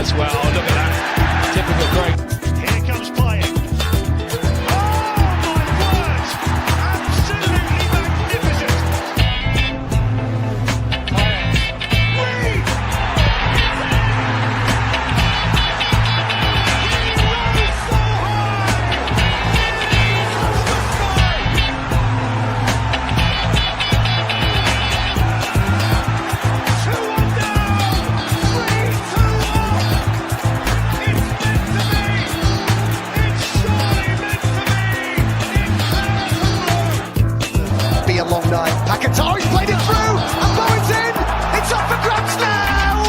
as well. Oh, look at that. Typical Craig. Here comes playing. Oh, my word. Absolutely magnificent. Reed. He rose so high. Touched the sky. 2-1 down. 3-2 up. It's meant to be. It's surely meant to be. It's Be a long night. Paquetá, he's played it through. And Bowen's in. It's up for grabs now.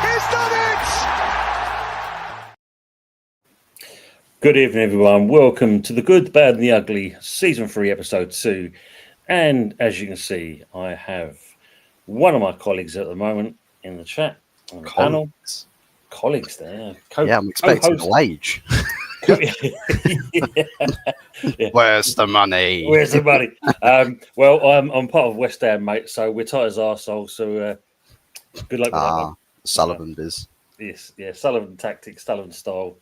He's done it. Good evening, everyone. Welcome to The Good, the Bad and the Ugly, Season 3, Episode 2. And as you can see, I have one of my colleagues at the moment in the chat, on the panel. Colleagues there. I'm expecting a wage. Yeah. Where's the money? Where's the money? Well, I'm part of West Ham, mate, so we're tight as arseholes, so good luck with that one. Sullivan biz. Yes, yeah, Sullivan tactics, Sullivan style.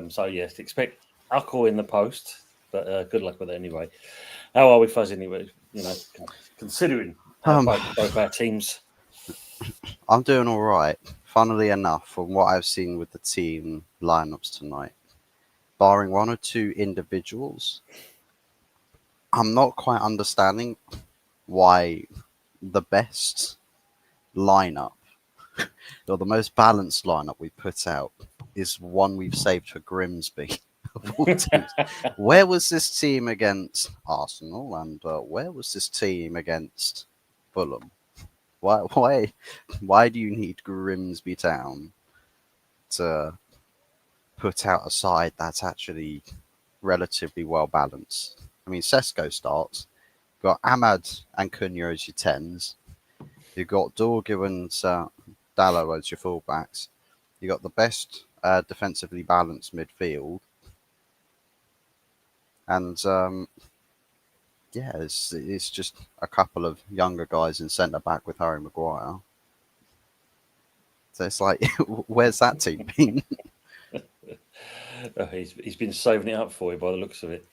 So yes, expect alcohol in the post, but good luck with it anyway. How are we, Fuzz? Anyway, you know, considering both our teams. I'm doing all right. Funnily enough, from what I've seen with the team lineups tonight, barring one or two individuals, I'm not quite understanding why the best lineup or the most balanced lineup we put out is one we've saved for Grimsby. Of all teams. Where was this team against Arsenal, and where was this team against Fulham? Why do you need Grimsby Town to put out a side that's actually relatively well balanced? I mean, Sesko starts. You've got Ahmad and Cunha as your 10s. You've got Dorgu and Dallo as your fullbacks. You've got the best defensively balanced midfield. And it's just a couple of younger guys in centre back with Harry Maguire. So it's like, where's that team been? He's been saving it up for you by the looks of it.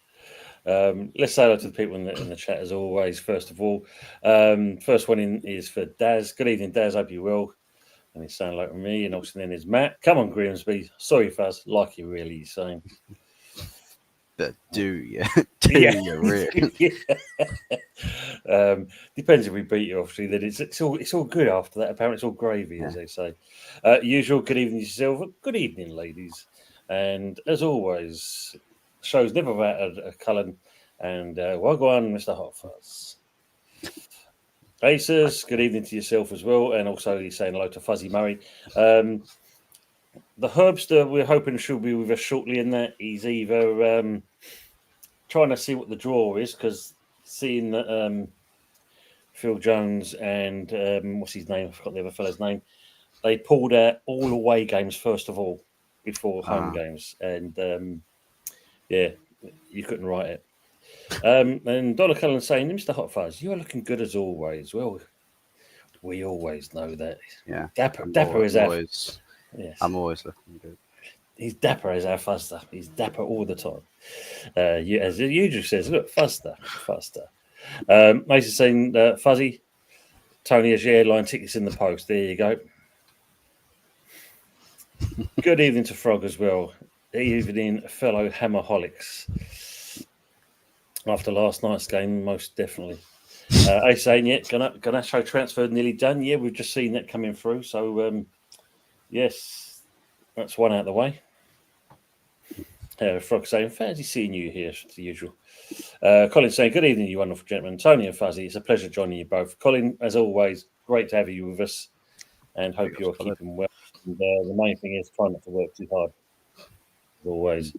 Let's say hello to the people in the chat as always. First of all, first one in is for Daz. Good evening, Daz. Hope you're well. And he's saying like me, and also then there's Matt. Come on, Grimsby. Sorry, Fuzz. Like you really, he's saying. But do you? You really? Yeah. Depends if we beat you, obviously. Then it's all good after that. Apparently, it's all gravy, as they say. Usual. Good evening, yourself. Good evening, ladies. And as always, show's never without a Cullen. And well on, Mr. Hot Fuzz. Aces. Good evening to yourself as well. And also, he's saying hello to Fuzzy Murray. The Herbster, we're hoping she'll be with us shortly in that. He's either trying to see what the draw is, because seeing that Phil Jones and what's his name? I forgot the other fella's name. They pulled out all away games first of all before home games. And you couldn't write it. And Donna Cullen saying, Mr. Hot Fuzz, you are looking good as always. Well, we always know that. Yeah. Dapper is our... Yes. I'm always looking good. He's dapper as our Fuster. He's dapper all the time. As it usually says, look, Fuster. Mason's saying, Fuzzy, Tony has your airline tickets in the post. There you go. Good evening to Frog as well. Evening, fellow Hammerholics. After last night's game, most definitely. Ace saying, yeah, Ganacho transfer nearly done. Yeah, we've just seen that coming through. So, yes, that's one out of the way. Frog saying, fancy seeing you here, as usual. Colin saying, good evening, you wonderful gentlemen. Tony and Fuzzy, it's a pleasure joining you both. Colin, as always, great to have you with us, and hope you're keeping well. And, the main thing is try not to work too hard, as always.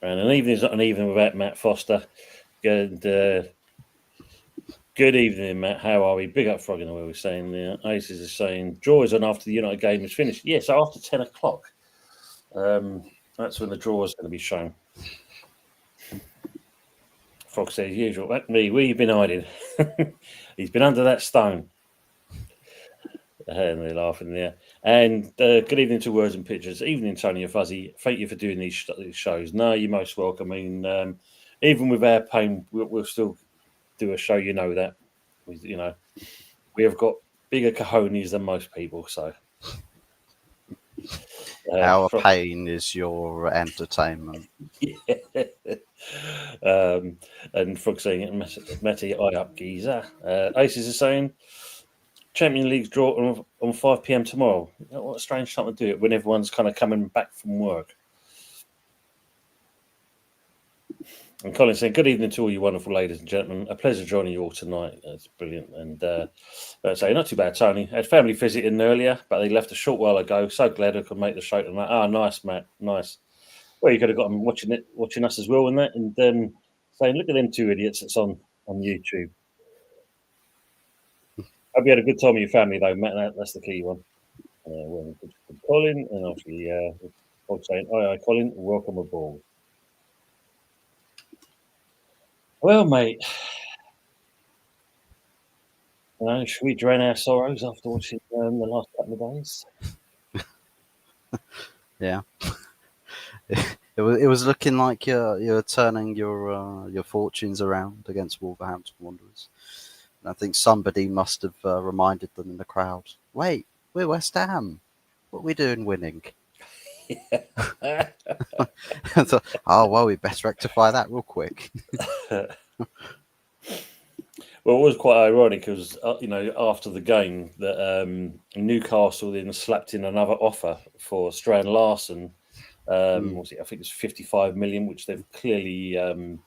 And an evening is not an evening without Matt Foster. Good evening, Matt. How are we? Big up, Frog, in the way we're saying there. Aces is saying, draw is on after the United game is finished. Yeah, so after 10 o'clock. That's when the draw is going to be shown. Frog says, usual. That's me. Where you been hiding? He's been under that stone. And they're laughing there. And good evening to Words and Pictures. Evening, Tony and Fuzzy. Thank you for doing these shows. No, you're most welcome. I mean, even with our pain, we'll still do a show. You know that. We have got bigger cojones than most people. So Our pain is your entertainment. yeah. And Frog saying, Matty, I up geezer. Aces is saying, Champions League's draw on 5 p.m. tomorrow. What a strange time to do it when everyone's kind of coming back from work. And Colin saying, good evening to all you wonderful ladies and gentlemen. A pleasure joining you all tonight. That's brilliant. And not too bad, Tony. I had family visiting earlier, but they left a short while ago. So glad I could make the show tonight. Ah, nice, Matt. Nice. Well, you could have got them watching us as well, and that, and saying, look at them two idiots that's on YouTube. Hope you had a good time with your family, though, Matt. That's the key one. Well, good Colin, and obviously, saying, aye, Colin, welcome aboard. Well, mate, should we drain our sorrows after watching the last couple of days? Yeah. It was looking like you're turning your fortunes around against Wolverhampton Wanderers. And I think somebody must have reminded them in the crowd, wait, we're West Ham. What are we doing winning? So, oh, well, we best rectify that real quick. Well, it was quite ironic because, after the game, that Newcastle then slapped in another offer for Strand Larsen. I think it's 55 million, which they've clearly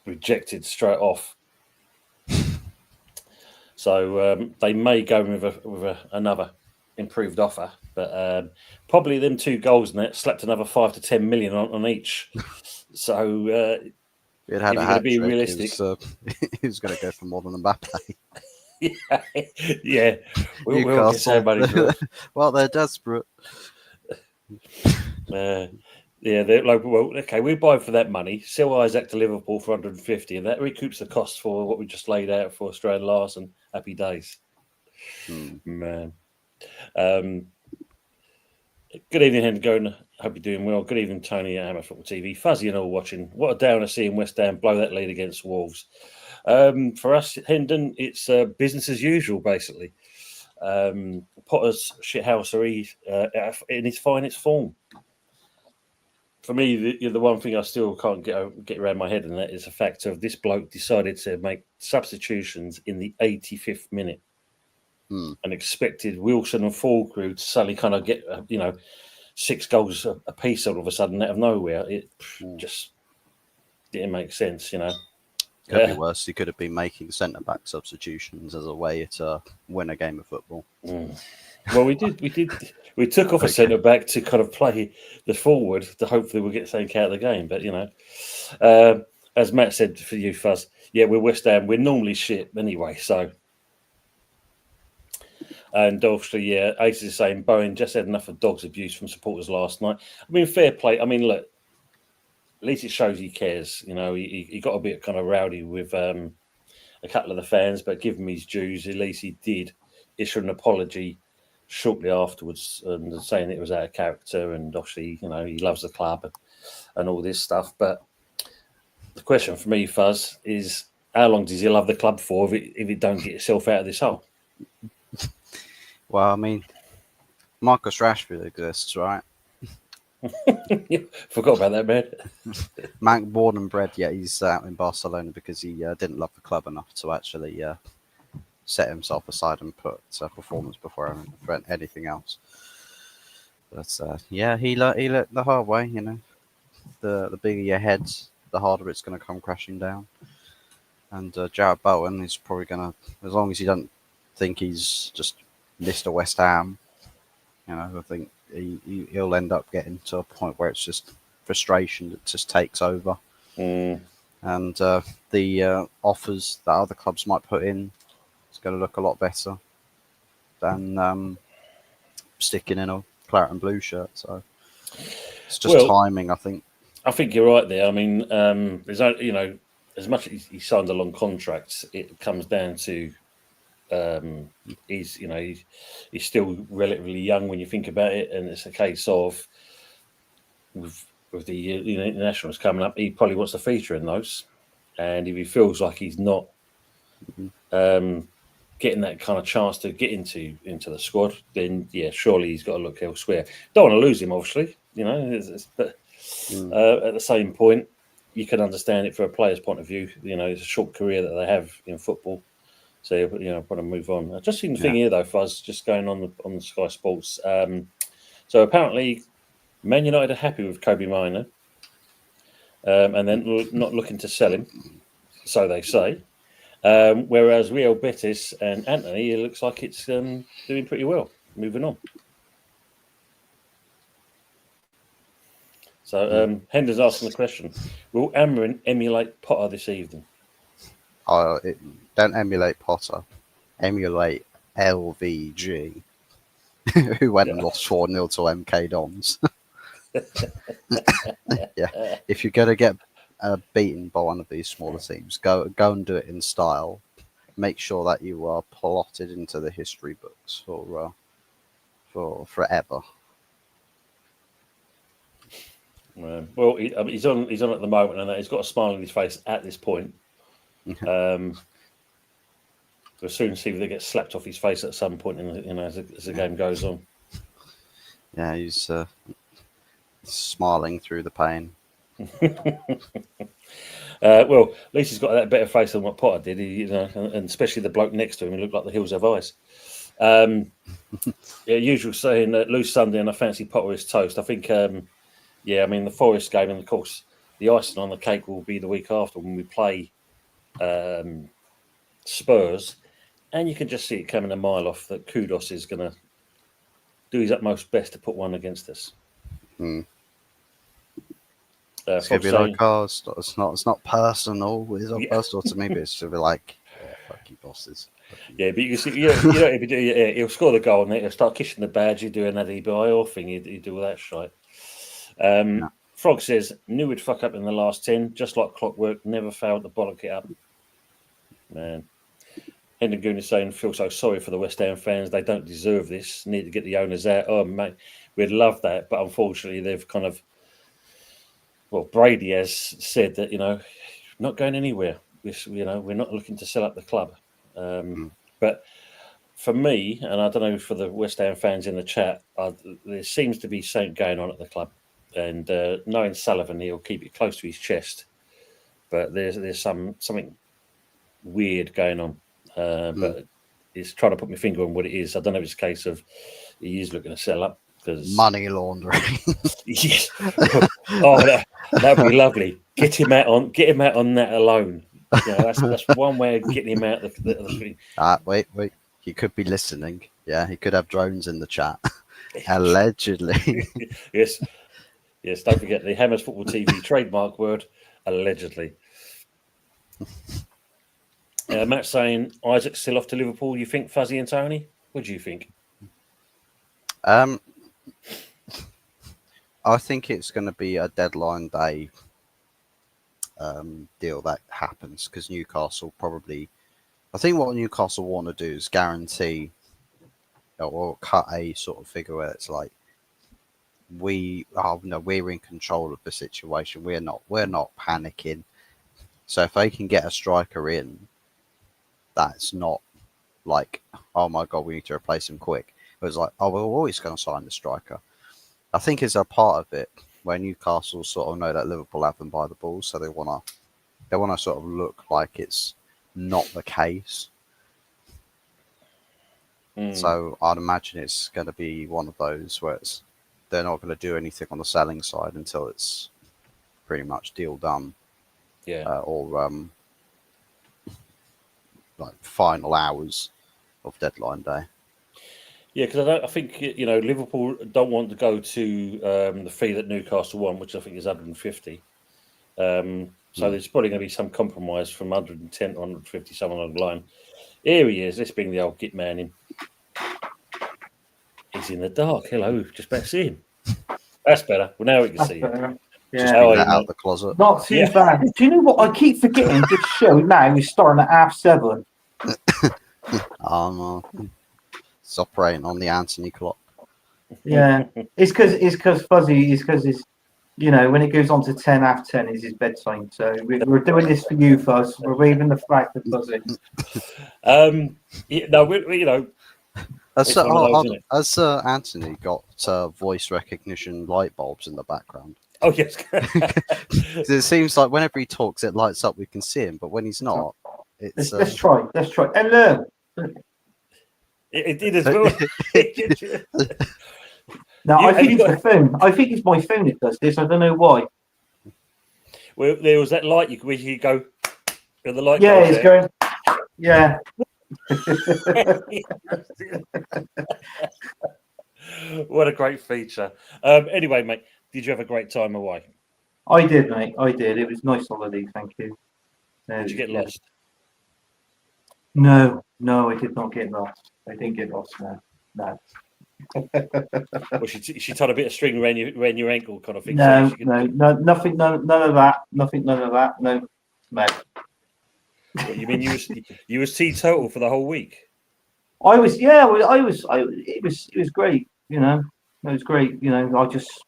rejected straight off. So they may go with another improved offer, but probably them 2 goals in it slapped another 5 to 10 million on each. So it had if you're going to be realistic, he was going to go for more than Mbappe. yeah, we'll get somebody. Well, they're desperate. They're like, well, okay, we buy for that money, sell Isaac to Liverpool for 150, and that recoups the cost for what we just laid out for Strand Larsen. Happy days, man. Good evening, Hendon. Hope you're doing well. Good evening, Tony at Hammer Football TV. Fuzzy and all watching. What a downer seeing West Ham blow that lead against Wolves. For us, Hendon, it's business as usual, basically. Potter's shithousery in its finest form. For me, the one thing I still can't get around my head, and that is the fact of this bloke decided to make substitutions in the 85th minute and expected Wilson and Falkrew to suddenly kind of get, 6 goals a piece all of a sudden out of nowhere. It just didn't make sense, Could be worse. He could have been making centre-back substitutions as a way to win a game of football. Well, we did. We took off a centre-back to kind of play the forward to hopefully we'll get something out of the game. But, as Matt said for you, Fuzz, we're West Ham. We're normally shit anyway, so. And obviously, Ace is saying Bowen just had enough of dogs abuse from supporters last night. I mean, fair play. I mean, look, at least it shows he cares. He got a bit kind of rowdy with a couple of the fans, but give him his dues. At least he did issue an apology shortly afterwards and saying it was out of character. And obviously, he loves the club and all this stuff. But the question for me, Fuzz, is how long does he love the club for if it don't get itself out of this hole? Well, I mean, Marcus Rashford exists, right? Forgot about that, man. Born and bred, he's out in Barcelona because he didn't love the club enough to actually set himself aside and put performance before anything else. But he learned the hard way. The bigger your head, the harder it's going to come crashing down. And Jarrett Bowen is probably going to, as long as he doesn't think he's just Mr. West Ham, I think he'll end up getting to a point where it's just frustration that just takes over. And the offers that other clubs might put in is going to look a lot better than sticking in a claret and blue shirt. So it's just timing, I think. I think you're right there. I mean, there's as much as he signed a long contract, it comes down to He's still relatively young when you think about it, and it's a case of with the internationals coming up, he probably wants to feature in those, and if he feels like he's not getting that kind of chance to get into the squad, then yeah, surely he's got to look elsewhere. Don't want to lose him, obviously, but at the same point, you can understand it for a player's point of view. It's a short career that they have in football. So, want to move on. I've just seen the thing here, though, Fuzz, just going on the Sky Sports. So apparently, Man United are happy with Kobe Mino, and then not looking to sell him, so they say. Whereas Real Betis and Anthony, it looks like it's doing pretty well. Moving on. So Hender's asking the question: will Amarin emulate Potter this evening? Don't emulate Potter. Emulate LVG, who went and lost 4-0 to MK Dons. Yeah, if you're going to get beaten by one of these smaller teams, go and do it in style. Make sure that you are plotted into the history books for forever. Well, he's on at the moment, and he's got a smile on his face at this point. We'll soon see if they get slapped off his face at some point as the game goes on. Yeah, he's smiling through the pain. Well, at least he's got that better face than what Potter did. And especially the bloke next to him, he looked like the hills of ice. Usual saying that loose Sunday and I fancy Potter is toast. I think, the Forest game, and of course, the icing on the cake will be the week after when we play Spurs, and you can just see it coming a mile off that Kudos is going to do his utmost best to put one against us. It's going to be like, it's not personal. It's not personal to me, but it's going to be like, fuck you, bosses. Yeah, but you can see, he'll score the goal and he'll start kissing the badge. He'll do an Eddie Bile thing. He'll do all that shit. Frog says, knew we'd fuck up in the last 10, just like clockwork, never failed to bollock it up. Man. Hendon Goon is saying, feel so sorry for the West Ham fans. They don't deserve this. Need to get the owners out. Oh, mate, we'd love that. But unfortunately, they've kind of, Brady has said that, not going anywhere. We're not looking to sell up the club. But for me, and I don't know for the West Ham fans in the chat, there seems to be something going on at the club. And knowing Sullivan, he'll keep it close to his chest. But there's something weird going on. But he's trying to put my finger on what it is. I don't know if it's a case of he is looking to sell up. Money laundering. Yes. That'd be lovely. Get him out on that alone. That's one way of getting him out of the screen. Wait. He could be listening. Yeah, he could have drones in the chat. Allegedly. Yes. Don't forget the Hammers Football TV trademark word, allegedly. Matt's saying Isaac's still off to Liverpool. You think, Fuzzy and Tony? What do you think? I think it's going to be a deadline day deal that happens because Newcastle probably. I think what Newcastle want to do is guarantee or cut a sort of figure where it's like we're in control of the situation. We're not panicking. So if they can get a striker in, that's not like, oh my God, we need to replace him quick. It was like, oh, we're always going to sign the striker. I think it's a part of it where Newcastle sort of know that Liverpool have them by the balls, so they want to sort of look like it's not the case. So I'd imagine it's going to be one of those where they're not going to do anything on the selling side until it's pretty much deal done. Yeah. Or like final hours of deadline day. Yeah, because I think Liverpool don't want to go to the fee that Newcastle want, which I think is 150. So there's probably going to be some compromise from 110 to 150, someone on the line. Here he is. Let's bring the old git man in. He's in the dark. Hello, just better see him. That's better. Well, now we can see him. Yeah. Just bring that out of the closet. Not too bad. Do you know what I keep forgetting? This show now is starting at 7:30. It's operating on the Anthony clock. Yeah, it's because Fuzzy is because it's when it goes on to 10 after 10 is his bedtime. So we're doing this for you, Fuzz. We're waving the flag for Fuzzy. No, Has, it's one of those, isn't it? has Anthony got voice recognition light bulbs in the background? Oh yes. 'Cause it seems like whenever he talks, it lights up. We can see him, but when he's not, it's. Let's try. And look. It did as well. No, I think it's the phone. I think it's my phone that does this. I don't know why. Well, there was that light where you go. The light. Yeah, it's going. Yeah. What a great feature. Anyway, mate, did you have a great time away? I did, mate. I did. It was a nice holiday. Thank you. Did you get lost? No, I did not get lost. I didn't get lost. No. Well, she tied a bit of string around your ankle, kind of thing. No, so nothing, none of that. Nothing, none of that. No. What, you mean you was teetotal for the whole week? I was. It was great. It was great. I just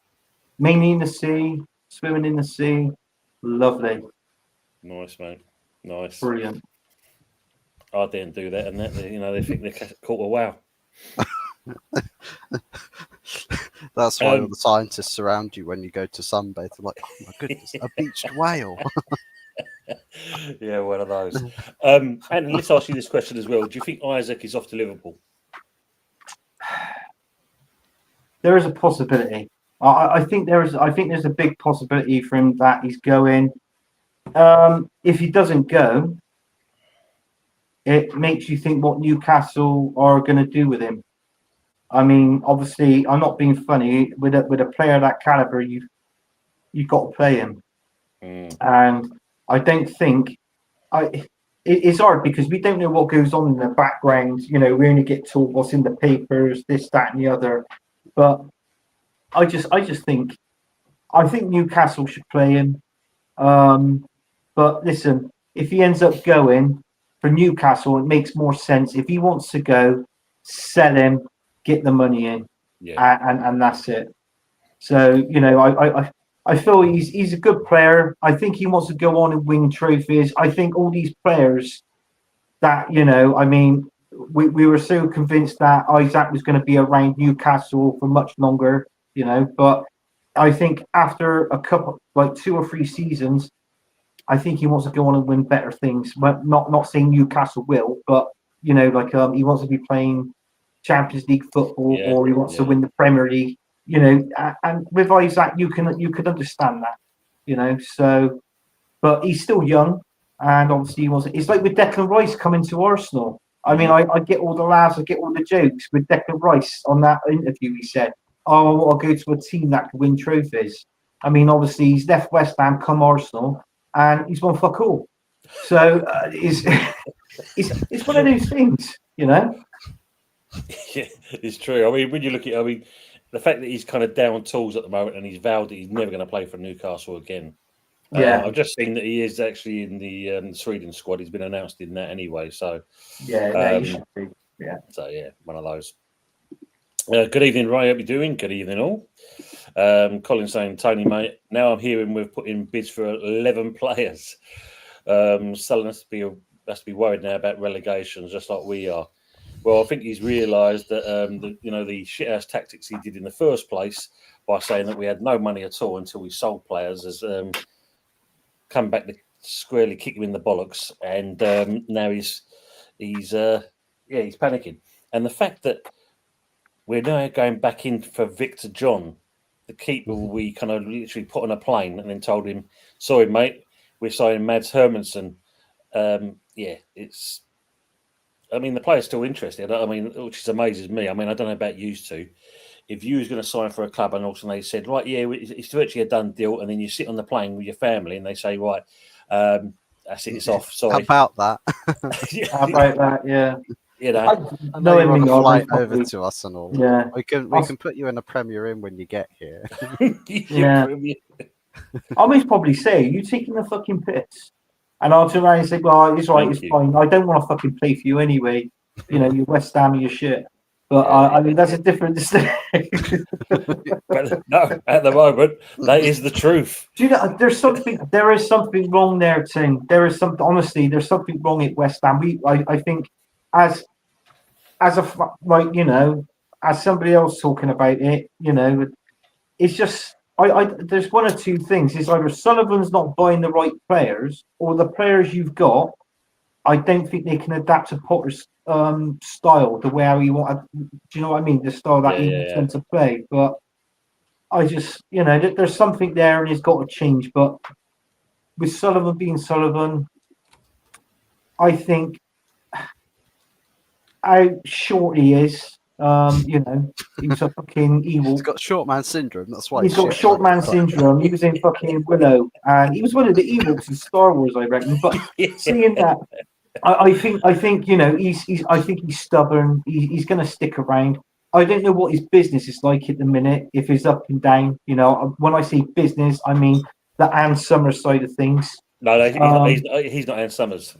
mainly in the sea, swimming in the sea. Lovely. Nice, man. Nice. Brilliant. I didn't do that, and that they think they caught a wow. That's why all the scientists surround you when you go to sunbathe. They're like, oh my goodness, a beached whale. Yeah, one of those. And let's ask you this question as well. Do you think Isaac is off to Liverpool? There is a possibility. I think there's a big possibility for him that he's going. If he doesn't go, it makes you think what Newcastle are going to do with him. I mean, obviously, I'm not being funny. With a player that caliber, you've got to play him. And I don't think it's hard because we don't know what goes on in the background. We only get told what's in the papers, this, that, and the other. But I just think Newcastle should play him. But listen, if he ends up going for Newcastle, it makes more sense. If he wants to go, sell him, get the money in, and that's it. So I feel he's a good player. I think he wants to go on and win trophies. I think all these players that we were so convinced that Isaac was going to be around Newcastle for much longer, but I think after a couple, like 2 or 3 seasons, I think he wants to go on and win better things. But not saying Newcastle will, but he wants to be playing Champions League football, or he wants to win the Premier League. And with Isaac, you can understand that. So, but he's still young, and obviously he wants. It's like with Declan Rice coming to Arsenal. I mean, I get all the laughs, I get all the jokes with Declan Rice on that interview. He said, "Oh, I want to go to a team that can win trophies." I mean, obviously he's left West Ham, come Arsenal, and he's won fuck all. So it's one of those things, Yeah, it's true. I mean, when you look at, the fact that he's kind of down tools at the moment, and he's vowed that he's never going to play for Newcastle again. Yeah, I've just seen that he is actually in the Sweden squad. He's been announced in that anyway. So he should be. Yeah. So one of those. Good evening, Ray. How you doing? Good evening, all. Colin saying, Tony, mate. Now I'm hearing we've put in bids for 11 players. Selling has to be worried now about relegations, just like we are. Well, I think he's realised that the shithouse tactics he did in the first place by saying that we had no money at all until we sold players has come back to squarely kick him in the bollocks, and now he's panicking. And the fact that we're now going back in for Victor John, the keeper we kind of literally put on a plane and then told him, "Sorry, mate, we're signing Mads Hermansen." It's. I mean, the player's still interested. I mean, which is amazes me. I mean, I don't know about you two. If you was going to sign for a club and also they said, right, it's virtually a done deal, and then you sit on the plane with your family and they say, right, that's it, it's off. Sorry. How about that? How about that? Yeah. I know you're on a flight over to us and all. Yeah. We can put you in a Premier Inn when you get here. Yeah. I must probably say, you taking the fucking piss. And I'll turn around and say, well, it's right, it's fine. I don't want to fucking play for you anyway. You know, your West Ham, your shit. But Yeah, I mean, that's a different. But no, at the moment, that is the truth. Do you know? There is something wrong there, Tim. There is something. Honestly, there's something wrong at West Ham. I think, as like as somebody else talking about it, it's just. There's one or two things. It's either Sullivan's not buying the right players, or the players you've got, I don't think they can adapt to Potter's style, the way how he want. Do you know what I mean? The style that he wants to play. But I just, there's something there, and he's got to change. But with Sullivan being Sullivan, I think how short he is. He's a fucking evil. He's got short man syndrome. That's why He's got short man syndrome. He was in fucking Willow, and he was one of the Ewoks in Star Wars, I reckon. But seeing that, I think he's stubborn. He's going to stick around. I don't know what his business is like at the minute. If he's up and down, when I say business, I mean the Ann Summers side of things. No, he's not Ann Summers.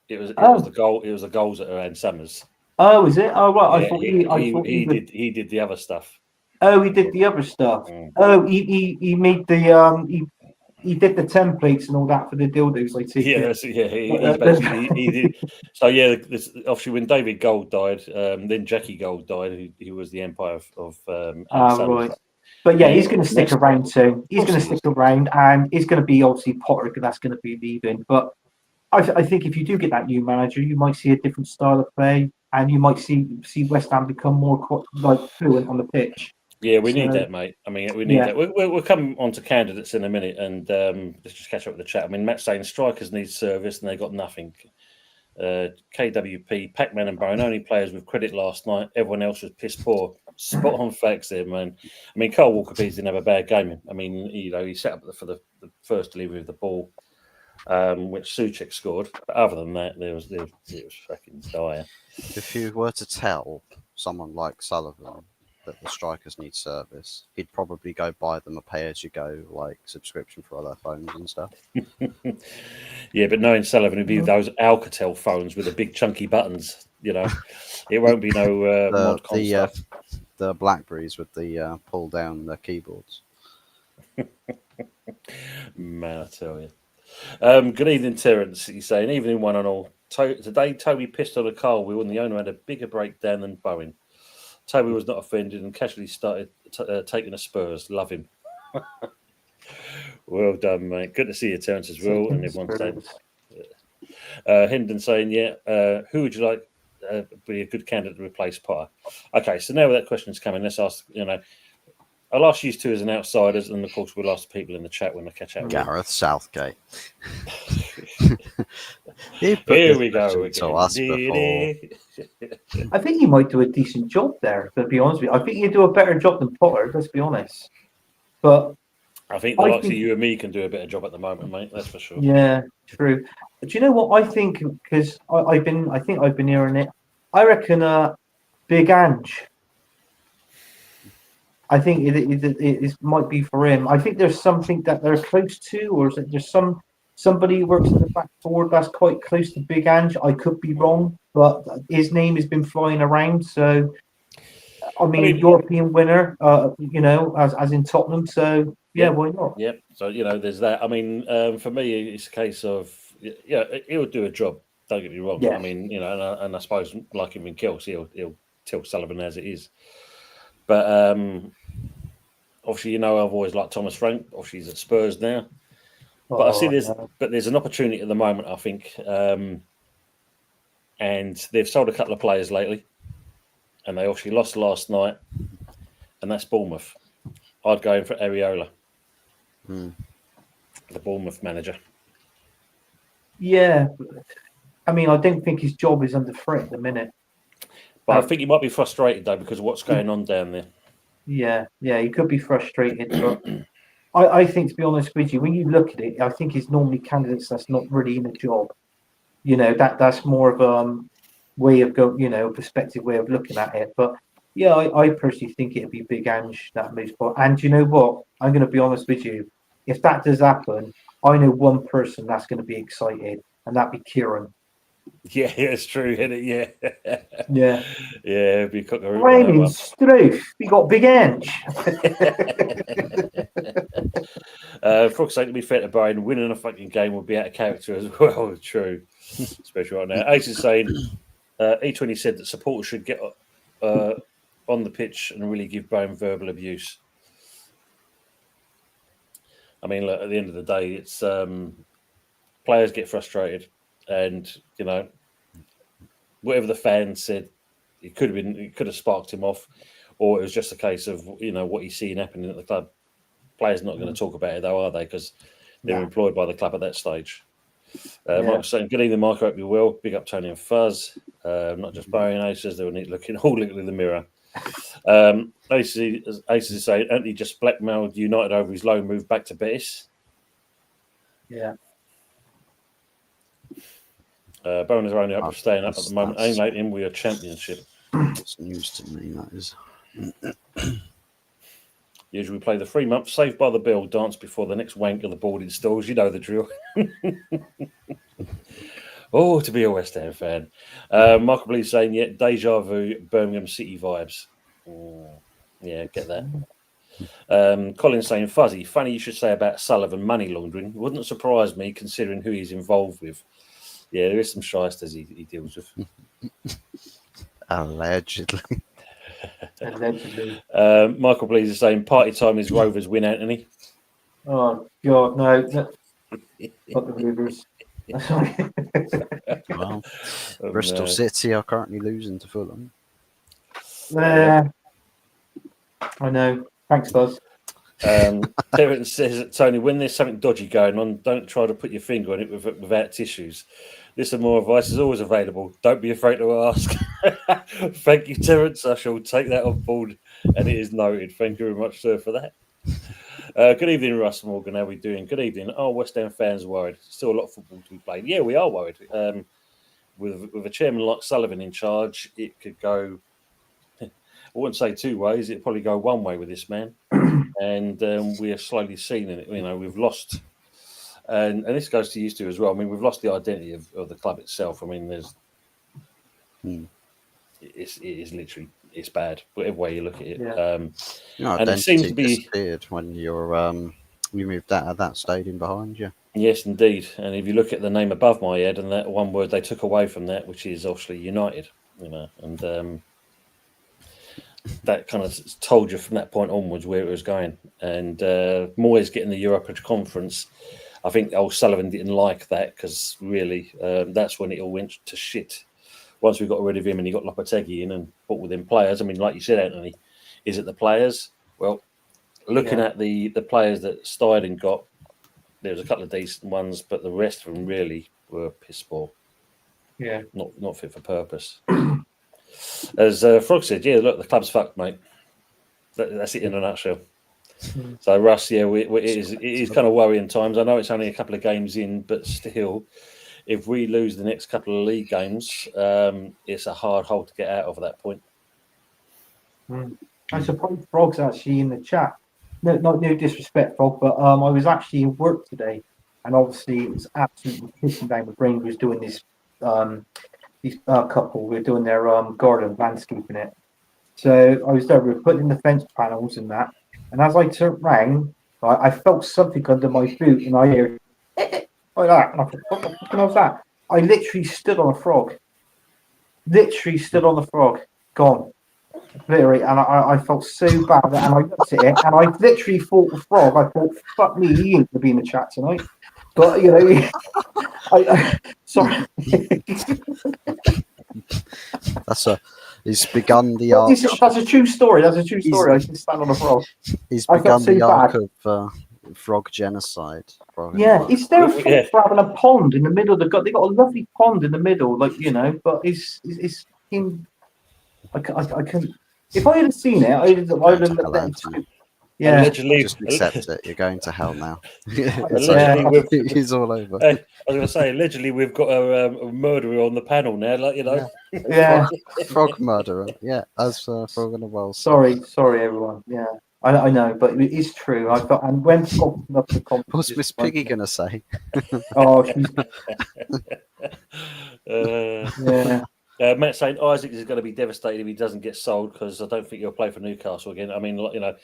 It was the goal. It was the goals that are Ann Summers. Oh, is it? Oh, right. Yeah, He did the other stuff. Oh, he did the other stuff. Oh, he made the he did the templates and all that for the dildos. I think. He did. So obviously when David Gold died, then Jackie Gold died. He was the Empire of. Right. But he's going to stick around too. He's going to stick around, and it's going to be obviously Potter that's going to be leaving. But I think if you do get that new manager, you might see a different style of play, and you might see West Ham become more fluent on the pitch. Yeah, we need that, mate. I mean, we need that. We'll come on to candidates in a minute, and let's just catch up with the chat. I mean, Matt's saying strikers need service, and they got nothing. KWP, Pac-Man and Bone, only players with credit last night. Everyone else was piss poor. Spot on facts there, man. I mean, Carl Walker-Peters didn't have a bad game. I mean, he set up for the first delivery of the ball, which Souček scored. But other than that, it was fucking dire. If you were to tell someone like Sullivan that the strikers need service, he'd probably go buy them a pay-as-you-go subscription for all their phones and stuff. Yeah, but knowing Sullivan, it'd be those Alcatel phones with the big chunky buttons. It won't be no mod-con stuff. The Blackberries with the pull down the keyboards. Man, I tell you. Good evening, Terence. He's saying, evening one and all. Today, Toby pissed on a car wheel and the owner had a bigger breakdown than Bowen. Toby was not offended and casually started taking the Spurs. Love him. Well done, mate. Good to see you, Terence, as well. And everyone's saying, Hendon saying, who would you like be a good candidate to replace Potter? Okay, so now that question's coming, let's ask, I'll ask you two as an outsiders, and of course we'll ask the people in the chat when they catch up. Gareth Southgate. Here we go. To us before. I think he might do a decent job there, to be honest with you. I think he'd do a better job than Potter, let's be honest. But I think the likes of you and me can do a better job at the moment, mate. That's for sure. Yeah, true. But do you know what I think? Because I think I've been hearing it. I reckon Big Ange. I think it might be for him. I think there's something that they're close to, or is it there's somebody who works in the back forward that's quite close to Big Ange. I could be wrong, but his name has been flying around. So, I mean European winner, as in Tottenham. So, why not? Yep. So, there's that. I mean, for me, it's a case of, he'll do a job. Don't get me wrong. Yeah. I mean, and I suppose like him in Kelsey, he'll tell Sullivan as it is. But obviously, I've always liked Thomas Frank. Obviously, he's at Spurs now. But I see there's an opportunity at the moment, I think. And they've sold a couple of players lately. And they obviously lost last night. And that's Bournemouth. I'd go in for Areola, the Bournemouth manager. Yeah. I mean, I don't think his job is under threat at the minute. But I think he might be frustrated, though, because of what's going on down there. Yeah, he could be frustrated. But I think, to be honest with you, when you look at it, I think it's normally candidates that's not really in a job. That's more of a way of perspective way of looking at it. But I personally think it'd be Big Ange that moves forward. And you know what? I'm going to be honest with you. If that does happen, I know one person that's going to be excited, and that'd be Kieran. Yeah, it's true, isn't it? Yeah. Yeah. Yeah, be cooking Raining Struth. We got big inch. Frog's sake, to be fair to Brian, winning a fucking game would be out of character as well. True. Especially right now. Ace is saying, E20 said that supporters should get on the pitch and really give Brian verbal abuse. I mean, look, at the end of the day, it's players get frustrated, and you know, whatever the fans said, it could have sparked him off, or it was just a case of what he's seeing happening at the club. Players not going to talk about it though, are they? Because they're employed by the club at that stage. Michael's saying, "Good evening, Michael. Hope you're well. Big up, Tony and Fuzz. Not just Barry and Aces. They were neat looking, all looking in the mirror." Aces is saying, Anthony just blackmailed United over his loan move back to Betis. Yeah. Boners are only up for staying up at the moment. Ain't like him. We are championship. It's news to me, that is. Usually we play the 3 month Saved by the Bell dance before the next wank of the board installs. You know the drill. Oh, to be a West Ham fan. Michael Blee's saying, yeah, deja vu, Birmingham City vibes. Yeah, get that. Colin's saying, Fuzzy, funny you should say about Sullivan money laundering. Wouldn't surprise me considering who he's involved with. Yeah, there is some shysters he deals with. Allegedly. Michael Blees is saying, party time is Rovers win, Anthony. Oh, God, no. Not the Rovers. Well, Bristol City are currently losing to Fulham. I know. Thanks, Buzz. Terence says, Tony, when there's something dodgy going on, don't try to put your finger on it without tissues. This and more advice is always available. Don't be afraid to ask. Thank you, Terence. I shall take that on board, and it is noted. Thank you very much, sir, for that. Good evening, Russ Morgan. How are we doing? Good evening. Are West Ham fans worried? Still a lot of football to be played. Yeah, we are worried. With a chairman like Sullivan in charge, it could go, I wouldn't say two ways. It'd probably go one way with this man. And we are slowly seeing it. We've lost, and this goes to used to as well. I mean, we've lost the identity of the club itself. I mean, it is literally, it's bad. Whatever way you look at it, and it seems to be disappeared when you moved out of that stadium behind you. Yes, indeed. And if you look at the name above my head, and that one word they took away from that, which is obviously United, and that kind of told you from that point onwards where it was going. And Moyes getting the Europa Conference, I think old Sullivan didn't like that because really that's when it all went to shit. Once we got rid of him and he got Lopetegui in and brought with him players, I mean, like you said, Anthony, is it the players? Well, looking at the players that Steiden got, there was a couple of decent ones, but the rest of them really were piss poor. Yeah. Not fit for purpose. As Frog said, yeah, look, the club's fucked, mate. That's it in a nutshell. So, Russ, yeah, it is kind of worrying times. I know it's only a couple of games in, but still, if we lose the next couple of league games, it's a hard hole to get out of at that point. I suppose Frog's actually in the chat. No disrespect, Frog, but I was actually at work today, and obviously it was absolutely pissing down with rain. We was doing this. These couple were doing their garden, landscaping it. So I was there. We were putting in the fence panels and that. And as I turned round, I felt something under my boot, and I hear like that. And I thought, what the fuck was that? I literally stood on a frog. Gone. Literally, and I felt so bad, and I looked at it, and I literally thought the frog. I thought, "Fuck me, he ain't gonna be in the chat tonight." But sorry. He's begun the arc. That's a true story. I can stand on a frog. He's begun the arc of frog genocide. Yeah, is there a frog having a pond in the middle? They got a lovely pond in the middle, but it's him. I can. If I had seen it, I'd have let him. Yeah, allegedly, just accept it. You're going to hell now. He's all over. I was going to say, allegedly, we've got a murderer on the panel now. Yeah. Frog murderer. Yeah, as Frog in the Well. Sorry, everyone. Yeah, I know, but it is true. I thought, and when Frog what's Miss Piggy going to say? Oh, Yeah. Matt saying Isaac is going to be devastated if he doesn't get sold because I don't think he'll play for Newcastle again. I mean, you know,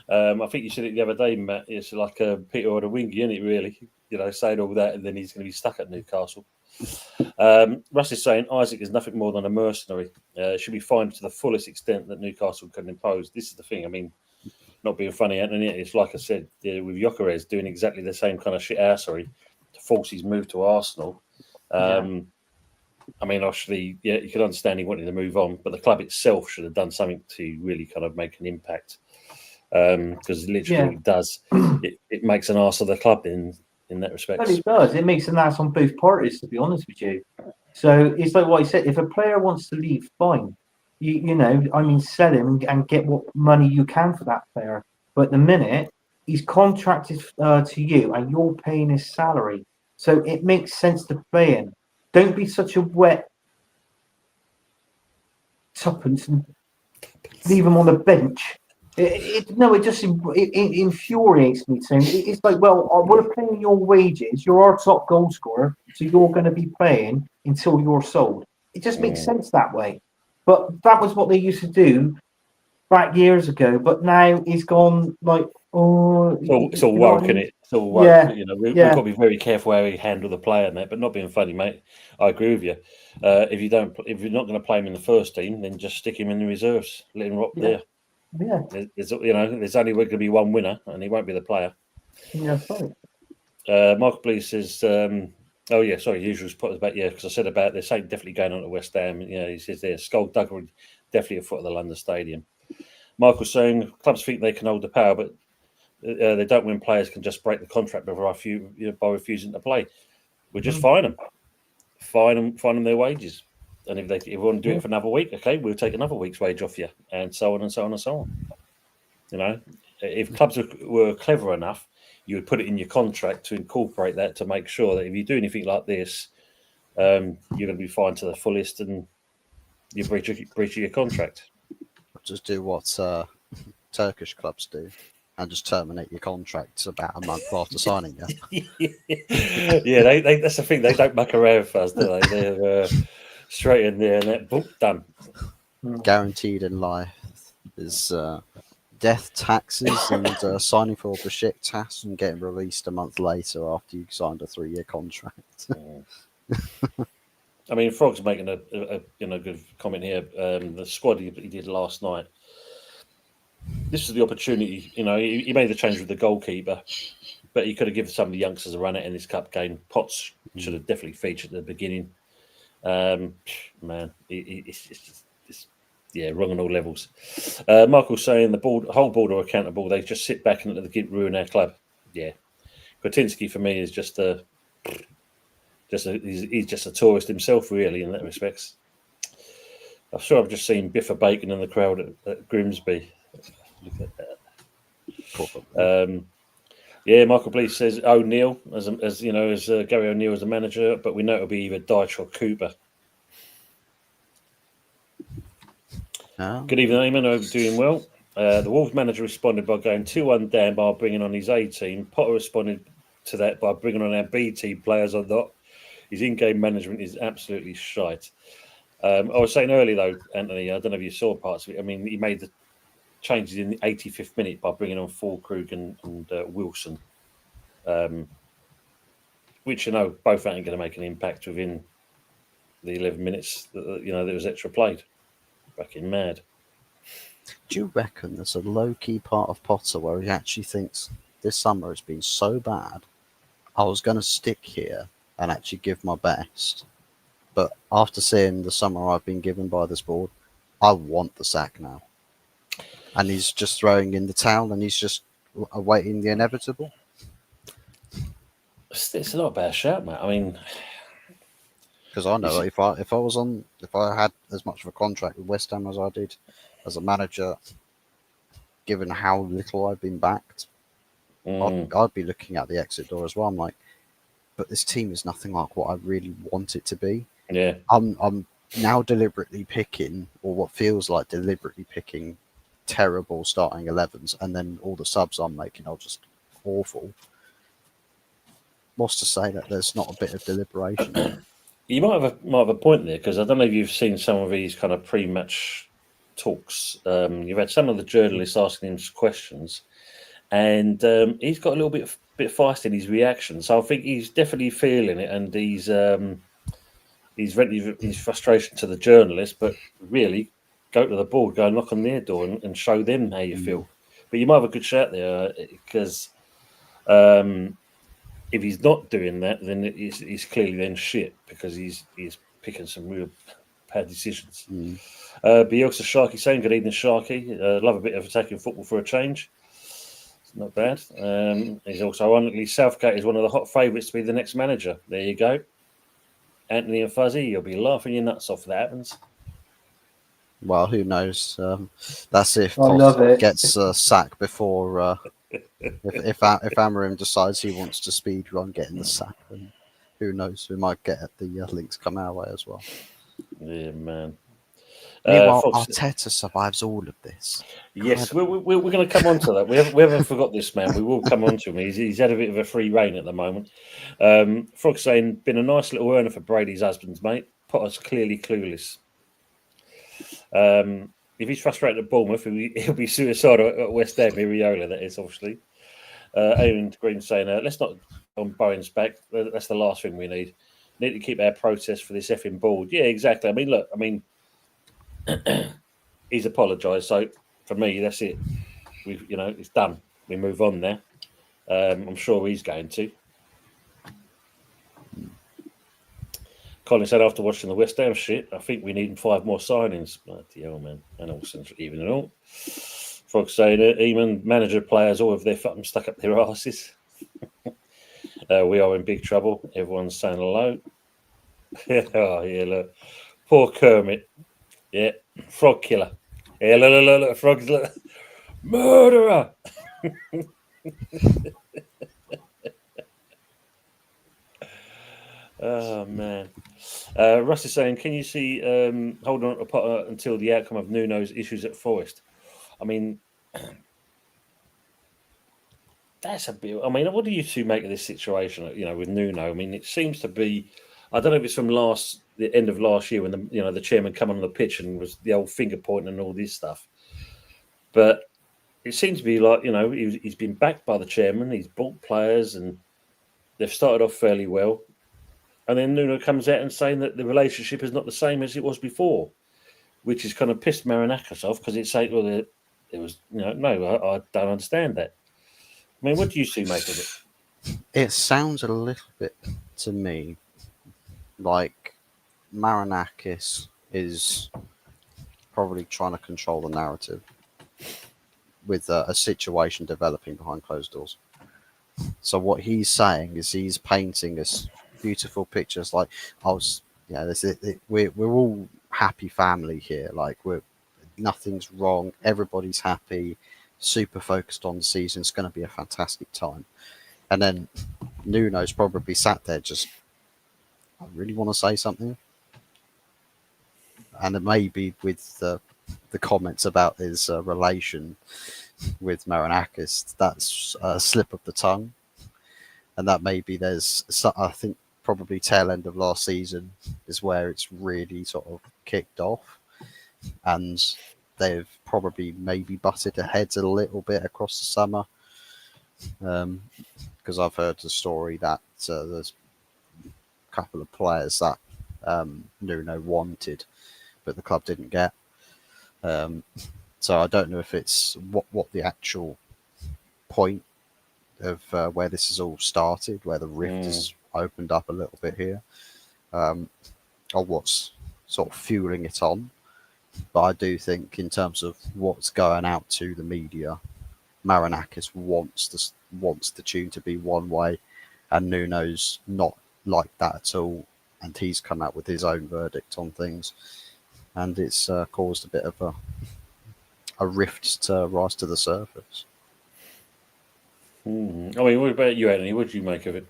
I think you said it the other day, Matt. It's like a Peter or a Wingy, isn't it? Really, you know, saying all that and then he's going to be stuck at Newcastle. Russ is saying Isaac is nothing more than a mercenary. Should be fined to the fullest extent that Newcastle can impose. This is the thing. I mean, not being funny, Anthony. It's like I said with Gyökeres doing exactly the same kind of shit arsery to force his move to Arsenal. I mean, actually, yeah, you could understand he wanted to move on, but the club itself should have done something to really kind of make an impact. Because literally what it does, it makes an arse of the club in that respect. Well, it does. It makes an ass on both parties, to be honest with you. So it's like what I said. If a player wants to leave, fine. You know, I mean, sell him and get what money you can for that player. But the minute he's contracted to you and you're paying his salary, so it makes sense to play him. Don't be such a wet tuppence and leave him on the bench. It just infuriates me. It's like, well, we're paying your wages. You're our top goal scorer, so you're going to be playing until you're sold. It just makes sense that way. But that was what they used to do back years ago. But now it's gone like, oh, it's all woke, isn't it? It's all woke. Yeah, you know, we've got to be very careful how we handle the player and that. But not being funny, mate. I agree with you. If you're not going to play him in the first team, then just stick him in the reserves. Let him rot there. Yeah, there's only going to be one winner, and he won't be the player. Yeah, sorry. Michael Blees says, "Oh yeah, sorry, usual's put us back. Yeah, because I said about this ain't definitely going on to West Ham. You know, he says there, skullduggery definitely a foot of the London Stadium." Michael's saying clubs think they can hold the power, but they don't when players can just break the contract by refusing to play. We just fine them their wages. And if they want to do it for another week, okay, we'll take another week's wage off you, and so on and so on and so on. You know, if clubs were clever enough, you would put it in your contract to incorporate that to make sure that if you do anything like this, you're going to be fined to the fullest and you breach your contract. Just do what Turkish clubs do and just terminate your contract about a month after signing you. Yeah, they that's the thing. They don't muck around for us, do they? They're straight in there and that book done. Guaranteed in life is death, taxes, and signing for the shit tax and getting released a month later after you signed a 3-year contract. I mean, Frog's making a good comment here. The squad he did last night. This is the opportunity. You know, he made the change with the goalkeeper, but he could have given some of the youngsters a run at in this cup game. Potts should have definitely featured at the beginning. Man, it's wrong on all levels. Michael's saying the whole board are accountable. They just sit back and let the kid ruin our club. Yeah, Kretinsky for me is he's just a tourist himself, really, in that respects. I'm sure I've just seen Biffa Bacon in the crowd at Grimsby. Look at that. Michael Blees says O'Neill as Gary O'Neill as a manager, but we know it'll be either Dyche or Cooper. Good evening, Eamon. I hope you're doing well. The Wolves manager responded by going 2-1 down by bringing on his A team. Potter responded to that by bringing on our B team players or not. His in-game management is absolutely shite. I was saying earlier, though, Anthony, I don't know if you saw parts of it. I mean, he made the changes in the 85th minute by bringing on Fulkrug and Wilson, which, both aren't going to make an impact within the 11 minutes that, there was extra played. Fucking mad. Do you reckon there's a low-key part of Potter where he actually thinks this summer has been so bad, I was going to stick here and actually give my best, but after seeing the summer I've been given by this board, I want the sack now. And he's just throwing in the towel and he's just awaiting the inevitable? It's not a bad shout, mate. I mean... Because I know if I had as much of a contract with West Ham as I did as a manager, given how little I've been backed, I'd be looking at the exit door as well. I'm like, but this team is nothing like what I really want it to be. Yeah, I'm now deliberately picking, or what feels like deliberately picking, terrible starting 11s, and then all the subs I'm making are just awful. What's to say that there's not a bit of deliberation? You might have a point there, because I don't know if you've seen some of these kind of pre-match talks. You've had some of the journalists asking him questions, and he's got a little bit feisty in his reaction. So I think he's definitely feeling it, and he's venting his frustration to the journalist. But really, go to the board, go and knock on their door, and show them how you feel. But you might have a good shout there, because if he's not doing that, then he's clearly then shit, because he's picking some real bad decisions. Bielsa Sharky saying, good evening, Sharky. Love a bit of attacking football for a change. It's not bad. He's also, ironically, Southgate is one of the hot favourites to be the next manager. There you go. Anthony and Fuzzy, you'll be laughing your nuts off if that happens. Well, who knows? That's if I love it. gets sacked before. If Amarim decides he wants to speed run getting the sack, then who knows? We might get the links come our way as well. Yeah, man. Meanwhile, Fox, Arteta survives all of this. yes, we're going to come on to that. We haven't forgot this man. We will come on to him. He's had a bit of a free reign at the moment. Frog saying, been a nice little earner for Brady's husbands, mate. Potter's clearly clueless. If he's frustrated at Bournemouth, he'll be suicidal at West Ham. Iriola, that is, obviously. Aaron Green saying, let's not on Bowen's back. That's the last thing we need. Need to keep our protest for this effing board. Yeah, exactly. I mean, look, he's apologised. So for me, that's it. It's done. We move on there. I'm sure he's going to. Colin said, after watching the West Ham shit, I think we need 5 more signings. Bloody hell, man. And all even and all. Frog saying, Eamon, manager, players, all of their fucking stuck up their asses. We are in big trouble. Everyone's saying hello. Oh, yeah, look. Poor Kermit. Yeah, frog killer. Yeah, look, frogs, look. Murderer. Oh, man. Russ is saying, can you see holding on to Potter until the outcome of Nuno's issues at Forest? I mean, that's a bit. I mean, what do you two make of this situation? With Nuno. I mean, it seems to be. I don't know if it's from the end of last year when the chairman come on the pitch and was the old finger pointing and all this stuff. But it seems to be like he's been backed by the chairman. He's bought players and they've started off fairly well. And then Nuno comes out and saying that the relationship is not the same as it was before, which has kind of pissed Marinakis off, because it's like, well, it was, no, I don't understand that. I mean, what do you two make of it? It sounds a little bit to me like Marinakis is probably trying to control the narrative with a situation developing behind closed doors. So what he's saying is he's painting us beautiful pictures like we're all happy family here, like nothing's wrong, everybody's happy, super focused on the season, it's going to be a fantastic time. And then Nuno's probably sat there just, I really want to say something, and it may be with the comments about his relation with Marinakis, that's a slip of the tongue. And that maybe I think probably tail end of last season is where it's really sort of kicked off. And they've probably maybe butted their heads a little bit across the summer. Because I've heard the story that there's a couple of players that Nuno wanted, but the club didn't get. So I don't know if it's what the actual point of where this has all started, where the rift has opened up a little bit here, or what's sort of fueling it on. But I do think in terms of what's going out to the media, Marinakis wants the tune to be one way, and Nuno's not like that at all, and he's come out with his own verdict on things, and it's caused a bit of a rift to rise to the surface. I mean, what about you, Anthony? What do you make of it?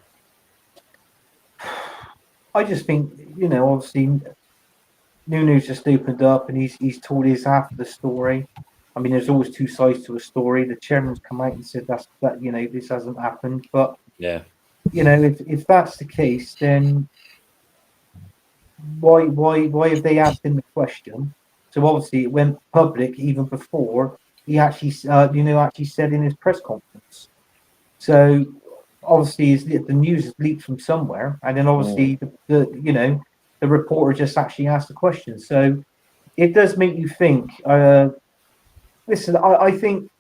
I just think, obviously Nuno's just opened up and he's told his half of the story. I mean, there's always two sides to a story. The chairman's come out and said that this hasn't happened. But yeah, if that's the case, then why have they asked him the question? So obviously it went public even before he actually, actually said in his press conference. So obviously the news is leaked from somewhere, and then obviously the reporter just actually asked the question. So it does make you think. Listen, I think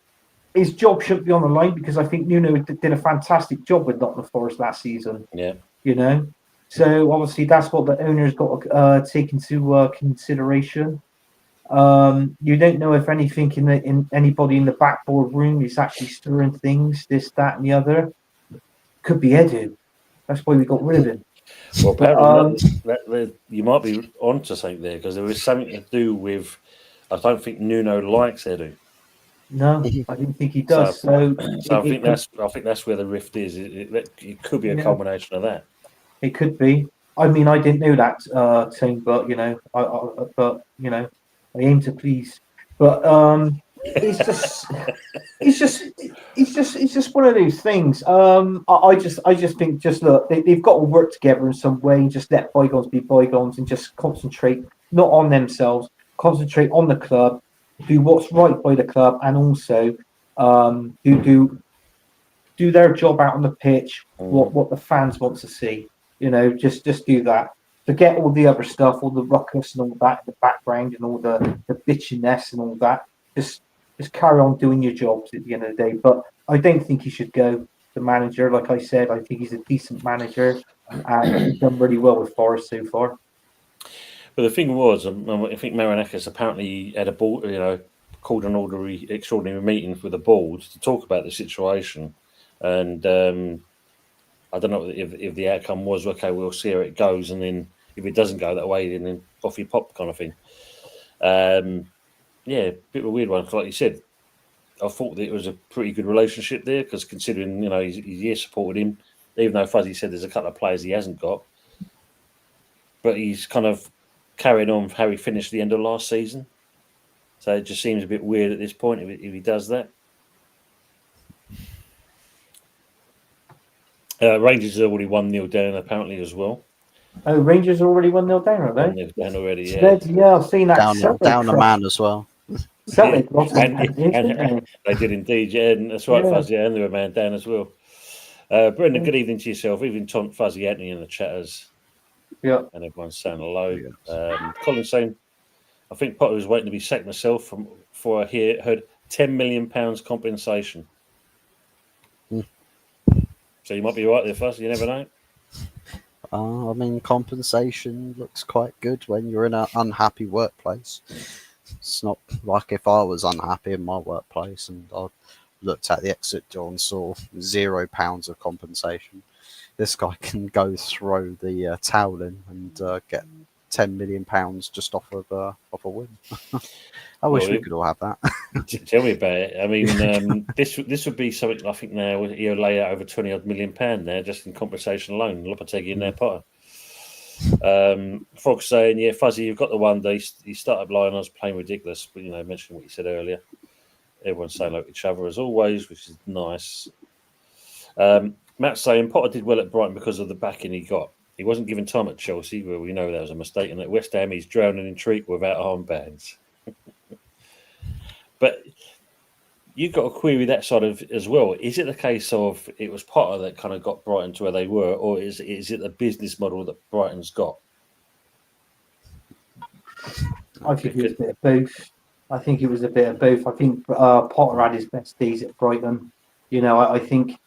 his job shouldn't be on the line because I think Nuno did a fantastic job with Nottingham Forest last season. Yeah. So obviously that's what the owner's got to take into consideration. You don't know if anything in anybody in the backboard room is actually stirring things, this, that, and the other. Could be Edu. That's why we got rid of him. Well, But, apparently you might be onto something there because there is something to do with. I don't think Nuno likes Edu. no, I didn't think he does. So I think that's where the rift is. It could be a culmination of that. It could be. I mean, I didn't know that thing, but I aim to please. But it's just, it's just one of those things. I just think, just look, they've got to work together in some way and just let bygones be bygones and just concentrate not on themselves, concentrate on the club, do what's right by the club, and also do their job out on the pitch. What the fans want to see. Just do that. Forget all the other stuff, all the ruckus and all that in the background and all the bitchiness and all that. Just carry on doing your jobs at the end of the day. But I don't think he should go. The manager, like I said, I think he's a decent manager and he's done really well with Forest so far. But the thing was, I think Marinakis apparently had a board, called an extraordinary meeting with the board to talk about the situation, and I don't know if the outcome was okay. We'll see how it goes, and then if it doesn't go that way, then off you pop, kind of thing. Yeah, bit of a weird one. Like you said, I thought that it was a pretty good relationship there because considering he's supported him, even though Fuzzy said there's a couple of players he hasn't got, but he's kind of carrying on how he finished the end of last season. So it just seems a bit weird at this point if he does that. Rangers have already 1-0 down apparently as well. Oh, Rangers already 1-0 down, are they? 1-0 down already, yeah. Yeah, I've seen that. Down a man as well. Celtic lost and they did indeed, yeah, and that's right, Fuzzy, and they were a man down as well. Brendan, good evening to yourself. Even Tom, Fuzzy, Anthony in the chatters. Yeah. And everyone's saying hello. Colin's saying, I think Potter was waiting to be sacked myself for I heard £10 million compensation. So you might be right there, Fuzzy. You never know. I mean, compensation looks quite good when you're in an unhappy workplace. It's not like if I was unhappy in my workplace and I looked at the exit door and saw £0 of compensation. This guy can go throw the towel in and get £10 million just off of a win. I wish we could all have that. Tell me about it. I mean, this would be something I think now he'll lay out over £20 million now just in compensation alone. Lopetegui in there, Potter. Frog saying, yeah, Fuzzy, you've got the one day he started lying. I was playing ridiculous, but mentioning what you said earlier. Everyone's saying like each other as always, which is nice. Matt saying Potter did well at Brighton because of the backing he got. He wasn't given time at Chelsea, where we know that was a mistake, and at West Ham he's drowning in treacle without armbands. But you've got to query that side of as well. Is it the case of it was Potter that kind of got Brighton to where they were, or is it the business model that Brighton's got? I think it was a bit of both. I think Potter had his best days at Brighton. I think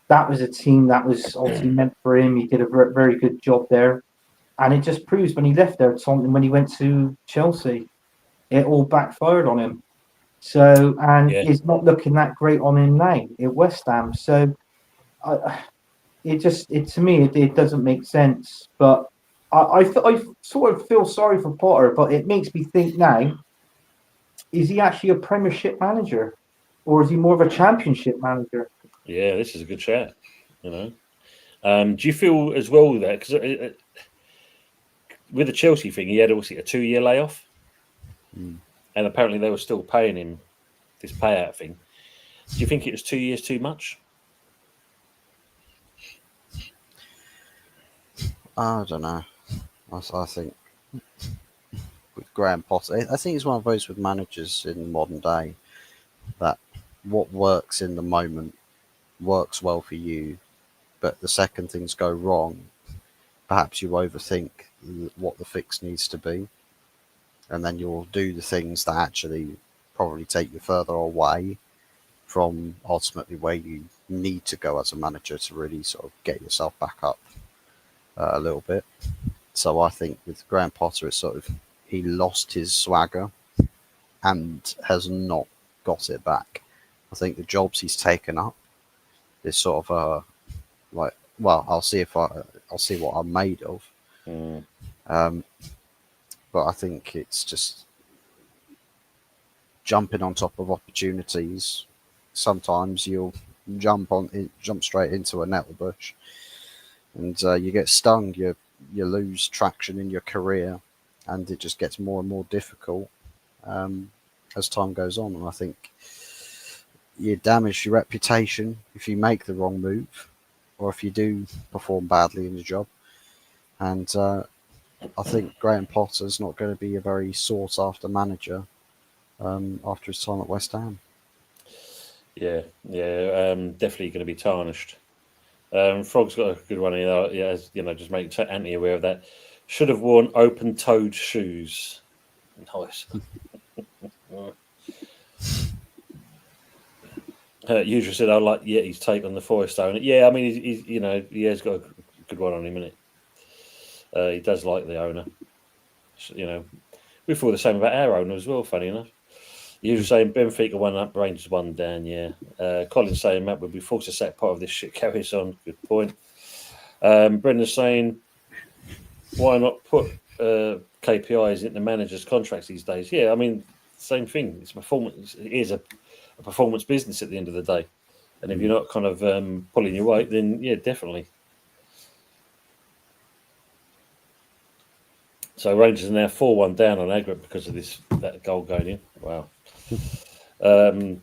that was a team that was obviously meant for him. He did a very good job there. And it just proves when he left there, when he went to Chelsea, it all backfired on him. So, it's not looking that great on him now at West Ham. So, to me, it doesn't make sense. But I sort of feel sorry for Potter, but it makes me think now, is he actually a Premiership manager? Or is he more of a Championship manager? Yeah, this is a good chat. Do you feel as well that because with the Chelsea thing, he had obviously a 2-year layoff, and apparently they were still paying him this payout thing. Do you think it was 2 years too much? I don't know. I think with Graham Potter. I think he's one of those with managers in the modern day that what works in the moment works well for you, but the second things go wrong, perhaps you overthink what the fix needs to be, and then you'll do the things that actually probably take you further away from ultimately where you need to go as a manager to really sort of get yourself back up a little bit. So I think with Graham Potter, it's sort of he lost his swagger and has not got it back. I think the jobs he's taken up is sort of like, well, I'll see what I'm made of. Mm. But I think it's just jumping on top of opportunities. Sometimes you'll jump straight into a nettle bush, and you get stung. You lose traction in your career, and it just gets more and more difficult as time goes on. And I think you damage your reputation if you make the wrong move, or if you do perform badly in the job. And I think Graham Potter's not going to be a very sought after manager after his time at West Ham. Yeah, definitely going to be tarnished. Frog's got a good one here. Yeah, just make Anthony aware of that. Should have worn open-toed shoes. Nice. Usually said, "I like Yeti's take on the Forest owner." Yeah, I mean, he's he has got a good one on him, isn't it? He does like the owner. We feel the same about our owner as well. Funny enough. Usually saying Benfica 1 up, Rangers 1 down. Yeah. Colin's saying Matt would be forced to sack part of this shit carries on. Good point. Brendan's saying, why not put KPIs into managers' contracts these days? Yeah, I mean, same thing. It's performance. It is a performance business at the end of the day. And if you're not kind of pulling your weight, then yeah, definitely. So Rangers are now 4-1 down on aggregate because of that goal going in. Wow. Eamon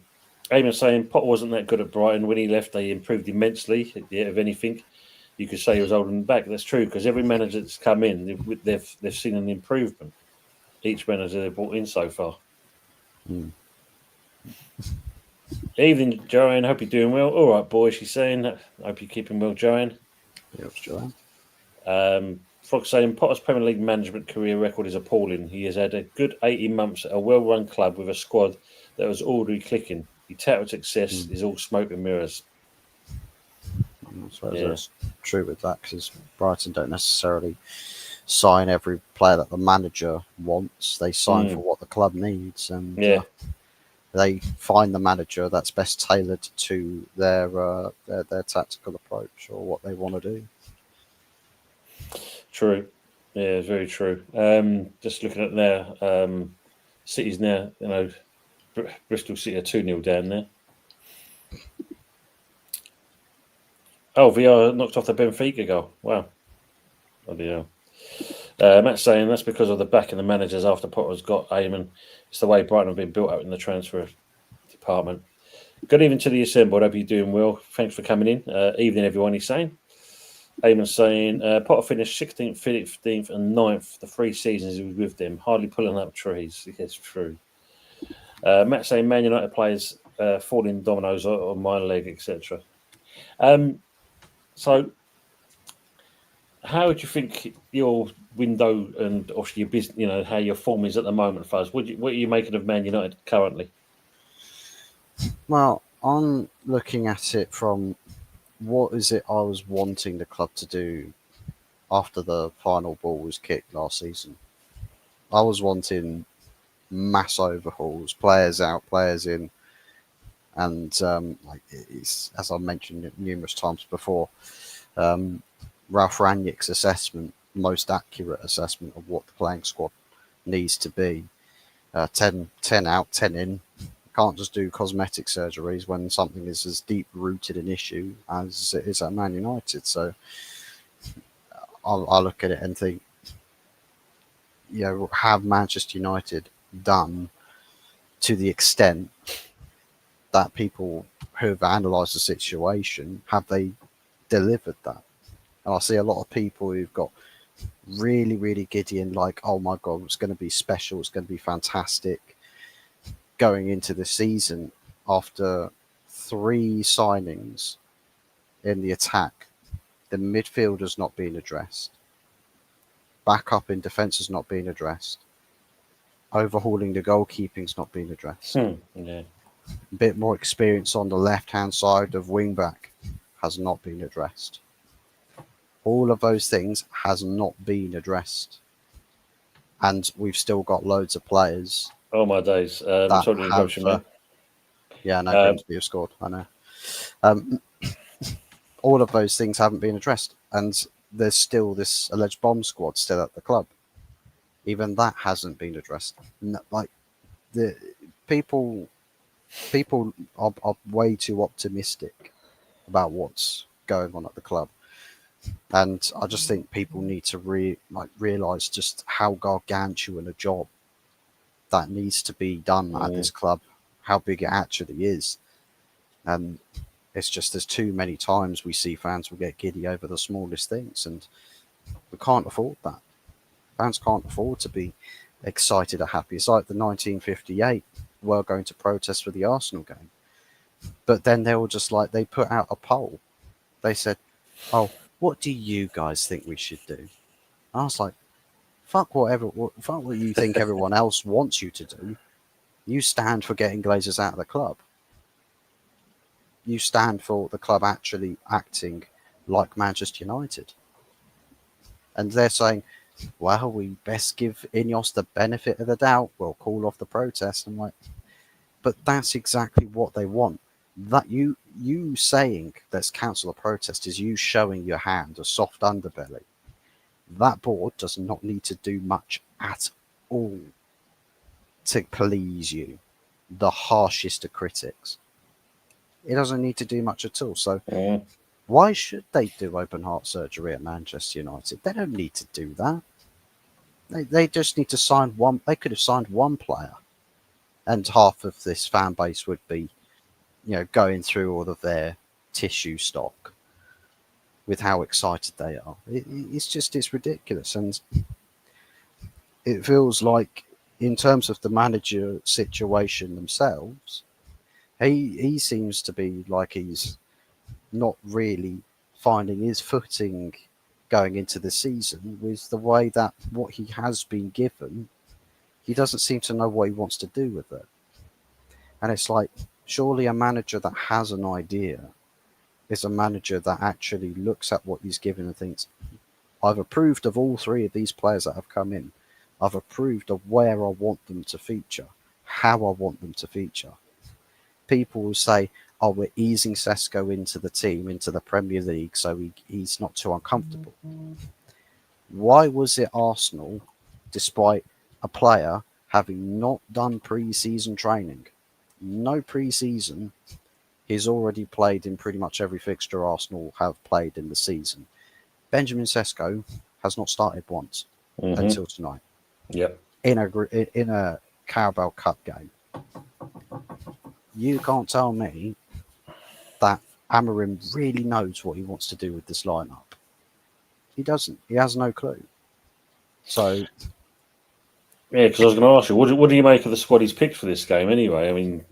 saying Potter wasn't that good at Brighton. When he left, they improved immensely. Yeah, if anything, you could say he was holding them back. That's true because every manager that's come in, they've seen an improvement. Each manager they've brought in so far. Evening, Joanne. Hope you're doing well. All right, boys. She's saying. Hope you're keeping well, Joanne. Yes, Joanne. Frog saying Potter's Premier League management career record is appalling. He has had a good 18 months at a well-run club with a squad that was already clicking. He touted success is all smoke and mirrors. I suppose that's true with that because Brighton don't necessarily sign every player that the manager wants. They sign for what the club needs, and they find the manager that's best tailored to their tactical approach or what they want to do. True. Yeah, very true. Just looking at now, City's now, Bristol City are 2-0 down there. Oh, VR knocked off the Benfica goal. Wow. Bloody hell. Matt's saying that's because of the back of the managers after Potter's got Eamon. It's the way Brighton have been built up in the transfer department. Good evening to the assembled. Hope you're doing well. Thanks for coming in. Evening, everyone, he's saying. Eamon's saying Potter finished 16th, 15th, and 9th the 3 seasons he was with them, hardly pulling up trees. It's true. Matt saying Man United players falling dominoes on my leg, etc. So, how do you think your window and obviously your business, how your form is at the moment, Fuzz? What are you making of Man United currently? Well, I'm looking at it from what is it I was wanting the club to do after the final ball was kicked last season. I was wanting mass overhauls, players out, players in, and it's, as I mentioned numerous times before, Ralph Rangnick's assessment, most accurate assessment of what the playing squad needs to be. 10 out, 10 in. Can't just do cosmetic surgeries when something is as deep-rooted an issue as it is at Man United. So I look at it and think, have Manchester United done to the extent that people who have analysed the situation, have they delivered that? And I see a lot of people who've got really, really giddy and like, oh my God, it's going to be special. It's going to be fantastic going into the season after 3 signings in the attack. The midfield has not been addressed. Backup in defence has not been addressed. Overhauling the goalkeeping's not been addressed. Yeah. A bit more experience on the left-hand side of wing-back has not been addressed. All of those things has not been addressed. And we've still got loads of players Oh my days. that Sorry to interrupt you, mate. yeah, no, Um, Grimsby have scored, I know. All of those things haven't been addressed. And there's still this alleged bomb squad still at the club. Even that hasn't been addressed. Like, the people are way too optimistic about what's going on at the club, and I just think people need to realize just how gargantuan a job that needs to be done at this club, how big it actually is. And it's just there's too many times we see fans will get giddy over the smallest things, and we can't afford that. Fans can't afford to be excited or happy. It's like the 1958 were going to protest for the Arsenal game. But then they were just like, they put out a poll. They said, oh, what do you guys think we should do? I was like, fuck what you think everyone else wants you to do. You stand for getting Glazers out of the club. You stand for the club actually acting like Manchester United. And they're saying, well, we best give Ineos the benefit of the doubt. We'll call off the protest. I'm like, but that's exactly what they want. That you saying let's cancel a protest is you showing your hand, a soft underbelly. That board does not need to do much at all to please you, the harshest of critics. It doesn't need to do much at all. So why should they do open heart surgery at Manchester United? They don't need to do that. They just need to sign one. They could have signed one player, and half of this fan base would be, going through all of their tissue stock with how excited they are. It's ridiculous. And it feels like, in terms of the manager situation themselves, he seems to be like he's not really finding his footing going into the season with the way that what he has been given, he doesn't seem to know what he wants to do with it. And it's like, surely a manager that has an idea is a manager that actually looks at what he's given and thinks, I've approved of all 3 of these players that have come in. I've approved of where I want them to feature, how I want them to feature. People will say, oh, we're easing Sesko into the team, into the Premier League, so he's not too uncomfortable. Why was it Arsenal, despite a player having not done pre-season training, no pre-season, he's already played in pretty much every fixture Arsenal have played in the season. Benjamin Sesko has not started once until tonight. Yep. In a Carabao Cup game. You can't tell me that Amorim really knows what he wants to do with this lineup. He doesn't. He has no clue. So, yeah, because I was going to ask you, what do you make of the squad he's picked for this game anyway? I mean,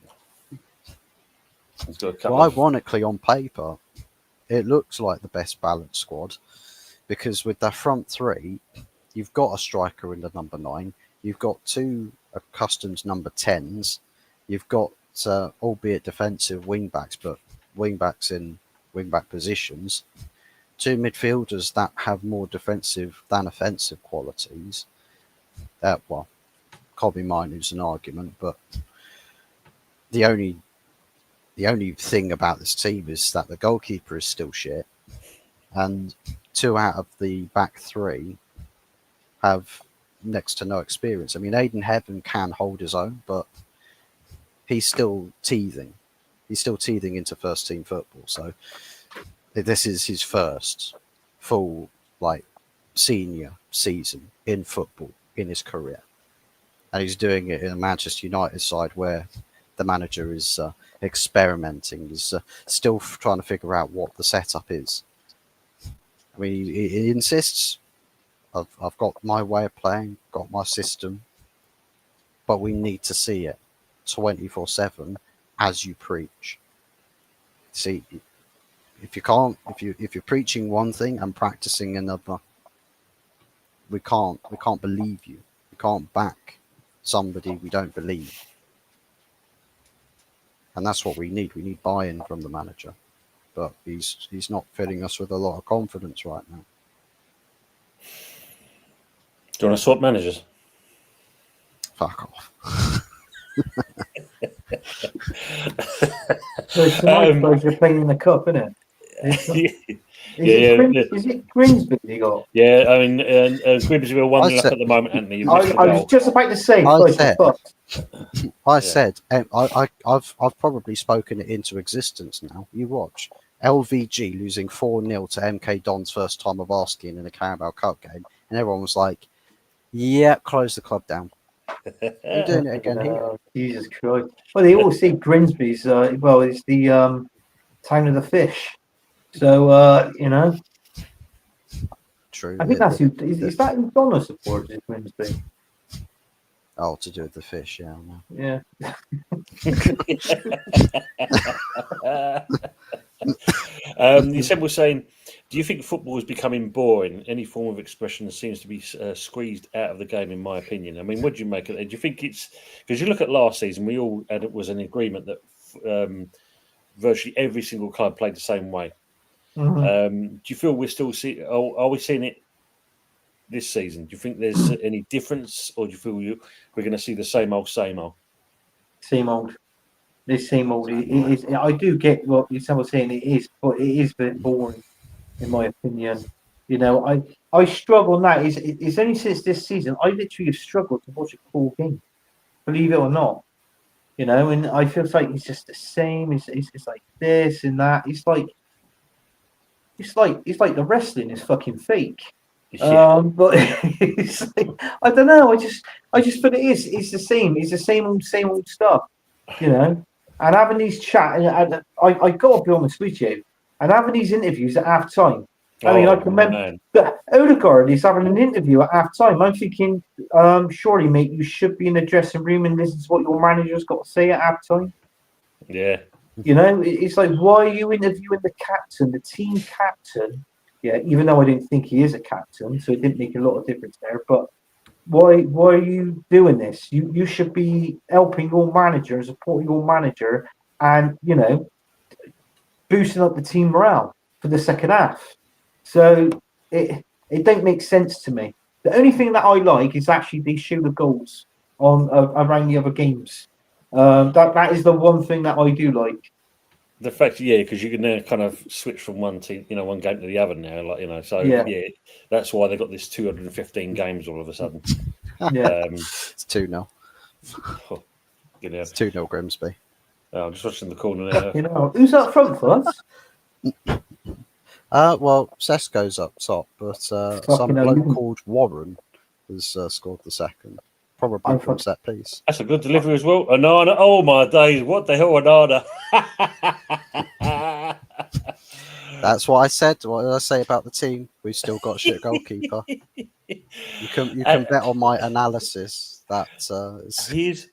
he's got a couple ironically, on paper, it looks like the best balanced squad, because with their front 3, you've got a striker in the number 9, you've got 2 accustomed number 10s, you've got, albeit defensive wing-backs, but wing-backs in wing-back positions, 2 midfielders that have more defensive than offensive qualities. Well, Colby Mainoo's an argument, but the only thing about this team is that the goalkeeper is still shit, and 2 out of the back 3 have next to no experience. I mean, Aidan Heaven can hold his own, but he's still teething. He's still teething into first team football. So this is his first full senior season in football in his career, and he's doing it in a Manchester United side where the manager is experimenting. He's still trying to figure out what the setup is. I mean, he insists I've got my way of playing, got my system, but we need to see it 24/7 as you preach. See, if you're preaching one thing and practicing another, we can't believe you. We can't back somebody we don't believe. And that's what we need. We need buy-in from the manager. But he's not filling us with a lot of confidence right now. Do you want to swap managers? Fuck off. So tonight, guys, you're playing in the cup, isn't it? Is it Grimsby you got? Yeah, I mean, Grimsby are 1-0 up at the moment, Anthony. I was just about to say, I said, I've probably spoken it into existence now. You watch LVG losing 4-0 to MK Don's first time of asking in a Carabao Cup game, and everyone was like, "Yeah, close the club down." You're doing it again here. Jesus Christ! Well, they all say Grimsby's. Well, it's the town of the fish. So True. I think that's who is that who Donna supports is Grimsby. Oh, to do with the fish, yeah. Yeah. You said we're saying, do you think football is becoming boring? Any form of expression seems to be squeezed out of the game, in my opinion. I mean, what do you make of it? Do you think it's because you look at last season, we all had it was an agreement that virtually every single club played the same way. Mm-hmm. Do you feel we're still seeing? Are we seeing it this season? Do you think there's any difference, or do you feel we're going to see the same old, same old? Same old. This same old. It is. I do get what you're saying. It is, but it is a bit boring, in my opinion. I struggle on that. It's only since this season I literally have struggled to watch a full game. Believe it or not, and I feel like it's just the same. It's like this and that. It's like the wrestling is fucking fake. Yeah. But it's like, I don't know. I just feel it is. It's the same. It's the same old stuff. And having these chat, and I got to be honest with you, and having these interviews at half time. I mean, I can remember that Odegaard is having an interview at half time. I'm thinking, surely, mate, you should be in the dressing room and this is what your manager's got to say at half time. Yeah. It's like, why are you interviewing the captain, the team captain? Yeah, even though I didn't think he is a captain, so it didn't make a lot of difference there. But why are you doing this? You should be helping your manager and supporting your manager and, boosting up the team morale for the second half. So it don't make sense to me. The only thing that I like is actually they show the goals on around the other games. That is the one thing that I do like. The fact, because you can now kind of switch from one team, one game to the other now, So that's why they got this 215 games all of a sudden. Yeah, it's 2-0. It's 2-0 Grimsby. I'm just watching the corner now. Who's up front for us? Well, Sesko's up top, but some bloke called Warren has scored the second. Probably from set piece. That's a good delivery as well. Onana. Oh my days! What the hell, Onana? That's what I said. What did I say about the team? We've still got a shit goalkeeper. You can bet on my analysis that he's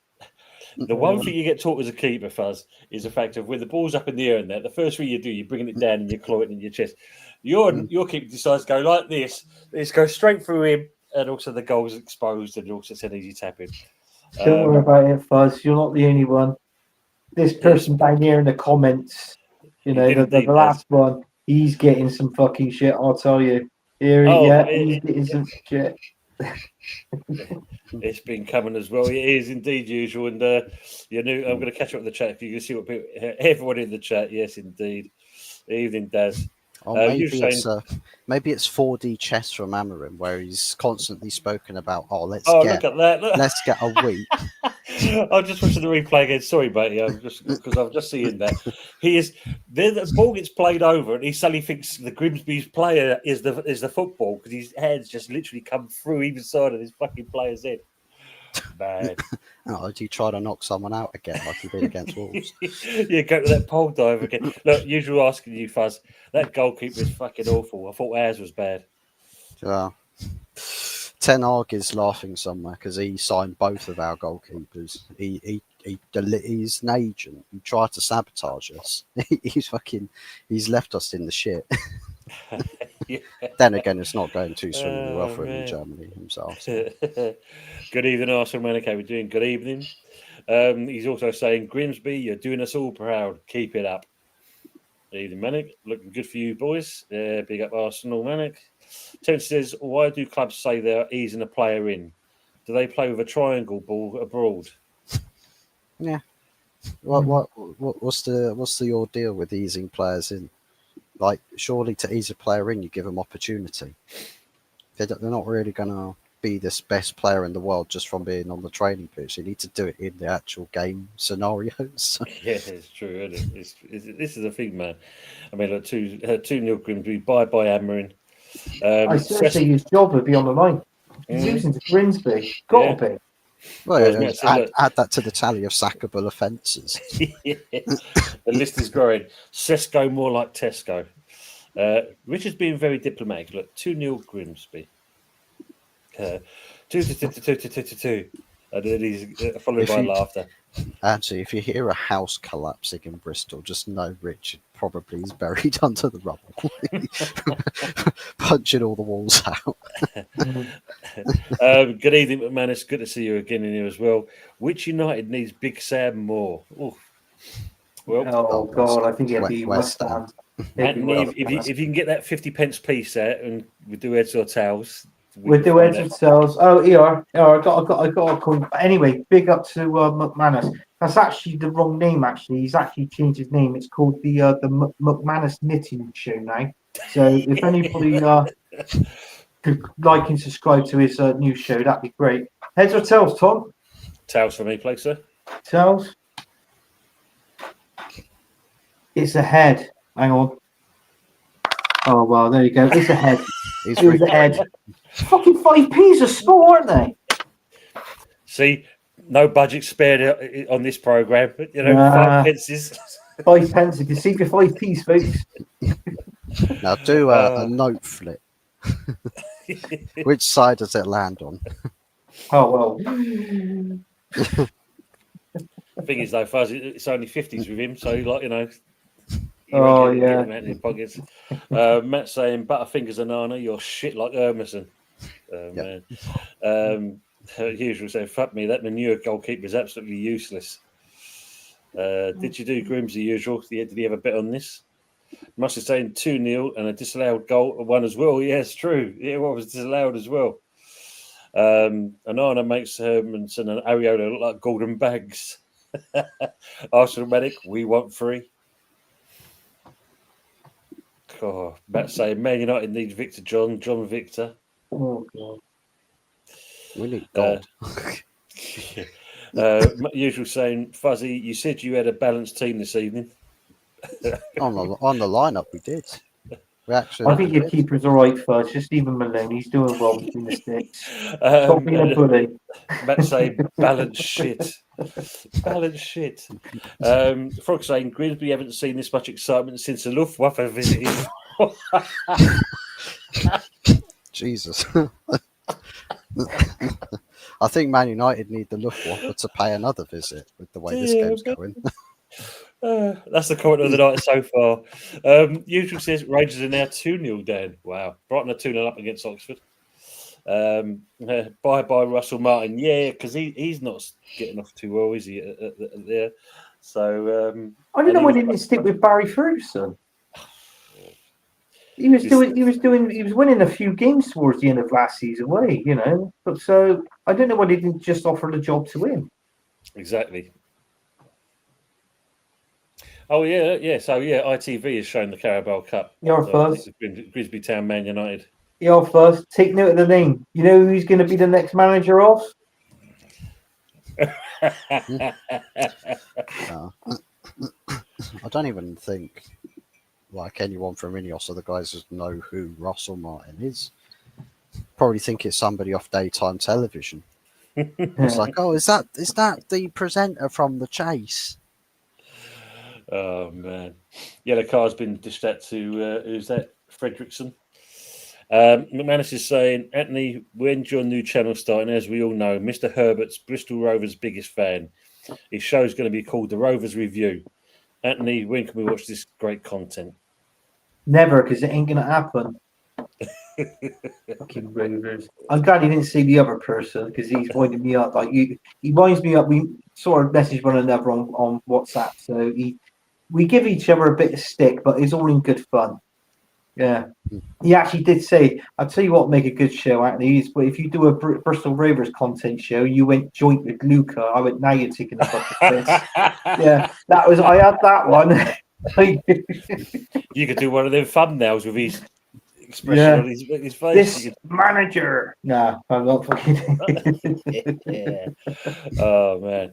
the one thing you get taught as a keeper, Fuzz, is the fact of when the ball's up in the air and the first thing you do, you're bringing it down and you claw it in your chest. Your keeper decides to go like this. Let's go straight through him. And also the goal's exposed and also said easy tapping. Don't worry about it, Fuzz. You're not the only one. This person down here in the comments, the last one, he's getting some fucking shit, I'll tell you. He's getting some shit. It's been coming as well. It is indeed usual. And I'm going to catch up with the chat if you can see what everyone in the chat. Yes, indeed. Evening, Daz. Maybe it's 4D chess from Amarim, where he's constantly spoken about. Let's get a week. I'm just watching the replay again. Sorry, mate. Because I've just seen that the ball gets played over, and he suddenly thinks the Grimsby's player is the football because his hands just literally come through either side of this fucking player's head. Bad. Did you try to knock someone out again like you did against Wolves? Go to that pole dive again. Look, usual asking you, Fuzz. That goalkeeper is fucking awful. I thought ours was bad. Yeah. Ten Hag is laughing somewhere because he signed both of our goalkeepers. He's an agent. He tried to sabotage us. He's left us in the shit. Yeah. Then again, it's not going too swimmingly well Oh, for him in man. Germany himself. So. Good evening, Arsenal man. Okay, we're doing good evening. He's also saying, Grimsby, you're doing us all proud. Keep it up. Good evening, Manic. Looking good for you, boys. Big up Arsenal, Manic. Terence says, why do clubs say they're easing a player in? Do they play with a triangle ball abroad? Yeah. What's the ordeal with easing players in? Like, surely to ease a player in, you give them opportunity. They're not really going to be this best player in the world just from being on the training pitch. You need to do it in the actual game scenarios. Yeah, it's true, isn't it? This is the thing, man. I mean, look, 2-0 Grimsby. Bye, Hammering. I seriously, his job would be on the line. He's losing to Grimsby. Gotta be. Well, Matt said, add that to the tally of sackable offences. The list is growing. Sesco more like Tesco. Richard's being very diplomatic. Look, 2-0 Grimsby. 2-2. And then he's followed by laughter. Actually, if you hear a house collapsing in Bristol, just know Richard probably is buried under the rubble, punching all the walls out. Good evening, McManus. Good to see you again in here as well. Which United needs Big Sam more? Oof. Well, God, I think it'd be West West Ham. Ham. and if you can get that 50 pence piece out and we do heads or tails, With the heads of cells. Oh, I got a call. But anyway, big up to McManus. That's actually the wrong name. Actually, he's actually changed his name. It's called the McManus Knitting Show now. So if anybody could like and subscribe to his new show, that'd be great. Heads or tails, Tom? Tails for me, please, sir. Tails. It's a head. Hang on. Oh well, there you go. It's a head. It's a head. Fucking 5p's are small, aren't they? See, no budget spared on this program. But, 5 pences. 5 pence. You can see your 5p's, folks. Now do a note flip. Which side does it land on? Oh well. The thing is, though, Fuzz, it's only 50s with him, so Oh yeah. Get him out in pockets. Matt saying, Butterfingers and Nana, you're shit like Emerson. Man. Usual saying, fuck me, that manure goalkeeper is absolutely useless. Did you do Grims the usual? Did he have a bet on this? Must have saying 2-0 and a disallowed goal one as well. Yes, true. Yeah, what was disallowed as well? Anana makes Hermanson and Ariola look like golden bags. Arsenal medic, we want 3. Oh, Matt saying Man United needs Victor John Victor. Oh god. We need gold. Usual saying, Fuzzy, you said you had a balanced team this evening. on the lineup, we did. I think your keeper's all right first. Just Stephen Malone, he's doing well between the sticks. Stop being a bully. Matt saying, balance shit. Balance shit. Frog saying, Grimsby haven't seen this much excitement since the Luftwaffe visited. Jesus. I think Man United need the Luftwaffe to pay another visit with the way this game's going. That's the comment of the night so far. Usual says Rangers are now 2-0 down. Wow. Brighton are 2-0 up against Oxford. Bye Russell Martin. Yeah, because he's not getting off too well, is he? There. So I don't know why they didn't stick with Barry Ferguson. He was winning a few games towards the end of last season, wasn't he? But so I don't know why they didn't just offer the job to him. Exactly. Oh yeah. So ITV has shown the Carabao Cup. You're first. Grimsby Town, Man United. You're first. Take note of the name. You know who he's going to be the next manager of? No. I don't even think anyone from Ineos or the guys just know who Russell Martin is. Probably think it's somebody off daytime television. It's like, oh, is that the presenter from The Chase? Oh man, yeah. The car's been dished out to who's that? Fredrickson. McManus is saying, Anthony, when's your new channel starting? As we all know, Mr. Herbert's Bristol Rovers' biggest fan. His show's going to be called The Rovers Review. Anthony, when can we watch this great content? Never, because it ain't gonna happen. Fucking Rovers. I'm glad he didn't see the other person because he's winding me up. Like he winds me up. We sort of message one another on WhatsApp, so we give each other a bit of stick, but it's all in good fun. Yeah, he actually did say, "I'll tell you what, make a good show, Anthony. But if you do a Bristol Rovers content show, you went joint with Luca." I went, "Now you're taking a fucking piss." Yeah, that was. I had that one. You could do one of them thumbnails with his expression on his face. This manager. Nah, I'm not fucking. Yeah. Oh man,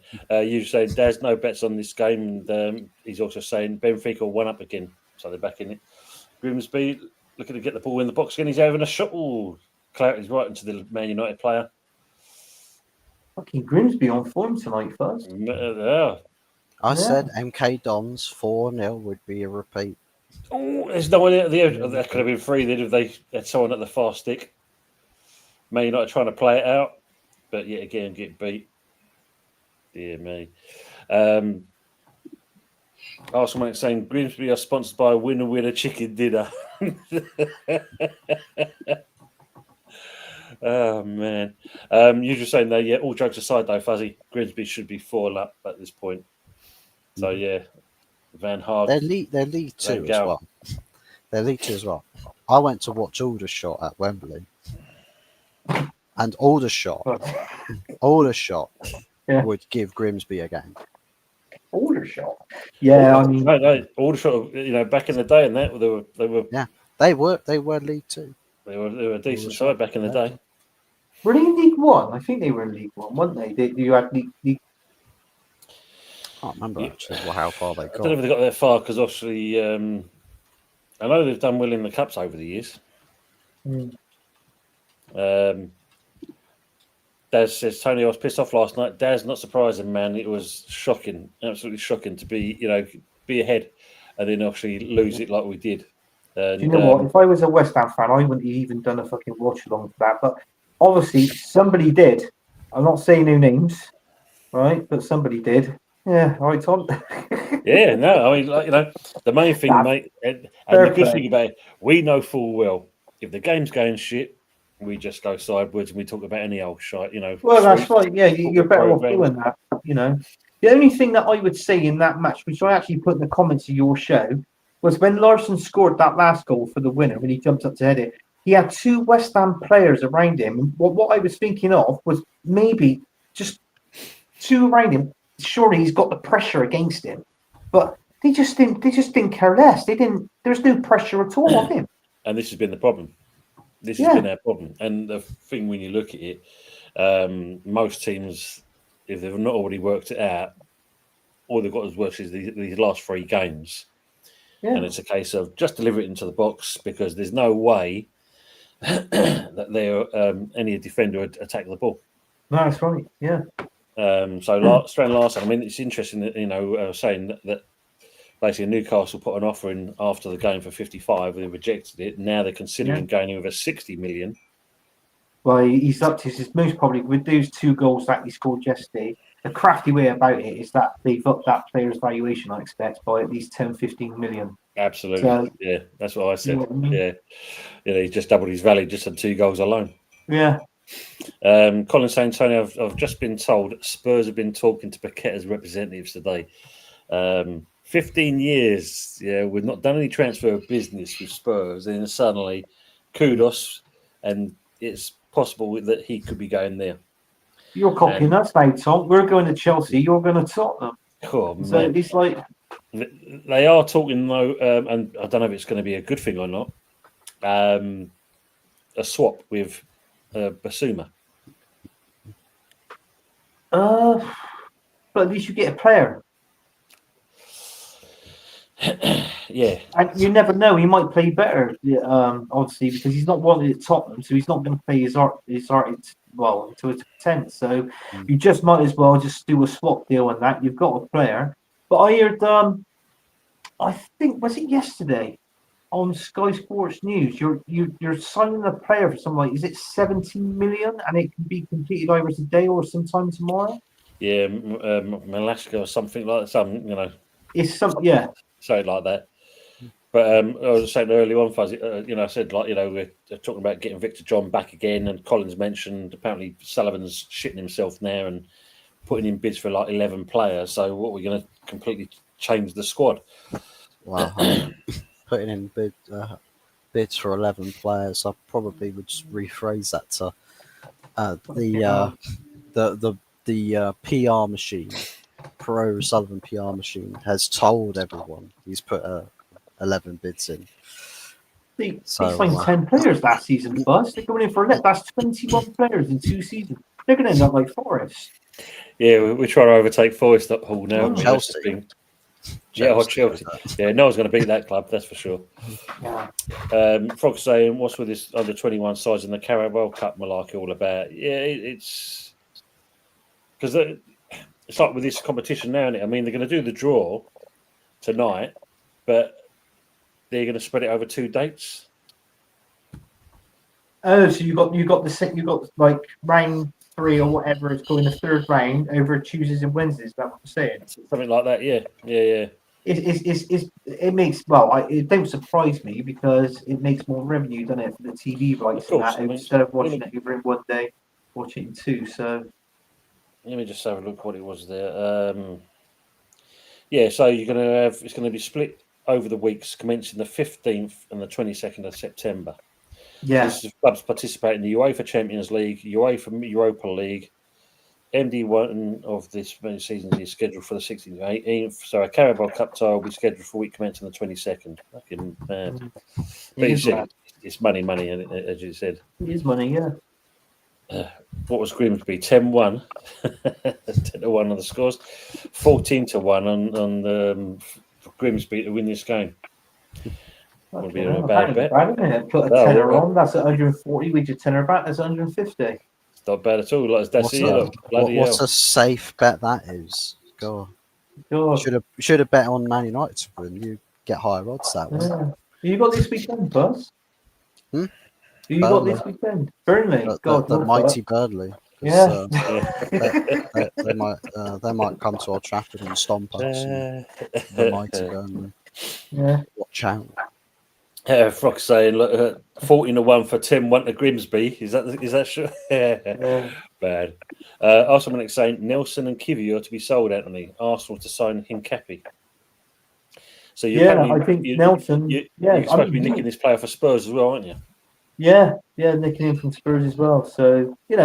you say there's no bets on this game, and he's also saying Benfica 1 up again, so they're back in it. Grimsby looking to get the ball in the box again. He's having a shot. Oh, Clarity's right into the Man United player. Fucking Grimsby on form tonight, first. Yeah. I said MK Dons 4-0 would be a repeat. Oh, there's no one there. That could have been 3 then if they had someone at the far stick. Man United trying to play it out, but yet again get beat. Dear me. Someone saying Grimsby are sponsored by Winner Chicken Dinner. Oh man. You're just saying that, yeah, all jokes aside though, Fuzzy, Grimsby should be 4 up at this point. So yeah. Van Haag. They're League 2 as well. They're League 2 as well. I went to watch Aldershot at Wembley. And Aldershot would give Grimsby a game. Aldershot. Yeah, I mean, no, Aldershot. You know, back in the day, and that they were League 2. They were a decent side back in the day. Were they in League 1? I think they were in League 1, weren't they? You had League. I can't remember actually how far they got. I don't know if they got that far because obviously, I know they've done well in the cups over the years. Daz says, Tony, I was pissed off last night. Daz, not surprising, man. It was shocking, absolutely shocking to be ahead and then actually lose it like we did. And, do you know what? If I was a West Ham fan, I wouldn't have even done a fucking watch along for that. But obviously, somebody did. I'm not saying no names, right? But somebody did. Yeah, all right, Tom. Yeah, no, I mean, the main thing, mate, and the good thing about it, we know full well if the game's going shit, we just go sideways and we talk about any old shite, Well, that's right. Yeah, you're better off doing that. The only thing that I would say in that match, which I actually put in the comments of your show, was when Larson scored that last goal for the winner when he jumped up to head it. He had 2 West Ham players around him. And what I was thinking of was maybe just 2 around him. Surely he's got the pressure against him, but they just didn't care less. There's no pressure at all on him. And this has been the problem. This has been our problem. And the thing when you look at it, most teams, if they've not already worked it out, all they've got is work is these last 3 games. Yeah. And it's a case of just deliver it into the box because there's no way that they're any defender would attack the ball. No, that's right. Yeah. Strand Larson, I mean, it's interesting that, saying that basically Newcastle put an offer in after the game for 55, they rejected it. Now they're considering going in with a 60 million. Well, he's up to his most probably with those 2 goals that he scored yesterday. The crafty way about it is that they've upped that player's valuation, I expect, by at least 10, 15 million. Absolutely. So, yeah, that's what I said. You know what I mean? Yeah. He just doubled his value just on 2 goals alone. Yeah. Colin saying, Tony, I've just been told Spurs have been talking to Paqueta's representatives today. 15 years, we've not done any transfer of business with Spurs, and then suddenly, kudos, and it's possible that he could be going there. You're copying us now, Tom. We're going to Chelsea. You're going to Tottenham. Oh, so man. It's like they are talking though, and I don't know if it's going to be a good thing or not. A swap with Basuma. But at least you get a player. Yeah, and you never know. He might play better, obviously, because he's not wanted at Tottenham, so he's not going to play his art to its extent. So you just might as well just do a swap deal on that. You've got a player, but I heard, I think was it yesterday? on Sky Sports News, you're signing a player for something like, is it 17 million, and it can be completed either today or sometime tomorrow? Yeah, Malaska or something like that. It's something Like that. But I was saying earlier on, Fuzzy, I said we're talking about getting Victor John back again, and Collins mentioned apparently Sullivan's shitting himself now and putting in bids for like 11 players. So what we're going to completely change the squad? Well, putting in bids for 11 players, I probably would just rephrase that to the PR machine, Pro Sullivan PR machine, has told everyone he's put 11 bids in. They So, signed 10 players last season, Buzz. They're going in for that. That's 21 players in 2 seasons. They're going to end up like Forest. Yeah, we're trying to overtake Forest at Hall now. Oh, Chelsea. Chelsea. Yeah, no one's going to beat that club, that's for sure. Yeah. Frog saying, what's with this under 21 sides in the Carabao Cup malarkey all about? Yeah, it's because it's like with this competition now, isn't it? I mean, they're going to do the draw tonight, but they're going to spread it over 2 dates. Oh, so you got like round 3 or whatever it's called in the 3rd round over Tuesdays and Wednesdays. Is that what you're saying? Something like that, yeah. It makes it don't surprise me because it makes more revenue, doesn't it, for the TV rights Of course, and that, instead of watching it over in 1 day, watch it in 2. So let me just have a look what it was there. Yeah, so you're going to have it's going to be split over the weeks, commencing the 15th and the 22nd of September. yeah, This is clubs participate in the UEFA Champions League, UEFA Europa League. MD1 of this season is scheduled for the 16th and 18th. So a Carabao Cup tie will be scheduled for a week commencing the 22nd. Fucking mad. But you said it's money, as you said. it is money, yeah. What was Grimsby? 10-1. 10-1 on the scores. 14-1 on the Grimsby to win this game. Would be a bad bet. Put a tenner on, that's 140. With your tenner back, that's 150. It's not bad at all. What's a safe bet that is? Go on. Should have bet on Man United to win. You get higher odds that way. Yeah. You got this weekend, Buzz? Hmm? You got this weekend? Burnley. The mighty Burnley. Yeah. They might come to Old Trafford and stomp us. The mighty Burnley. Yeah. Watch out. Frog saying, look, 14-1 for 10-1 to Grimsby. Is that sure? Yeah. Bad. Arsenal saying Nelson and Kivy are to be sold, Anthony. Arsenal to sign Hincapi. So I think Nelson. You're supposed to be nicking this player for Spurs as well, aren't you? Yeah, nicking him from Spurs as well. So it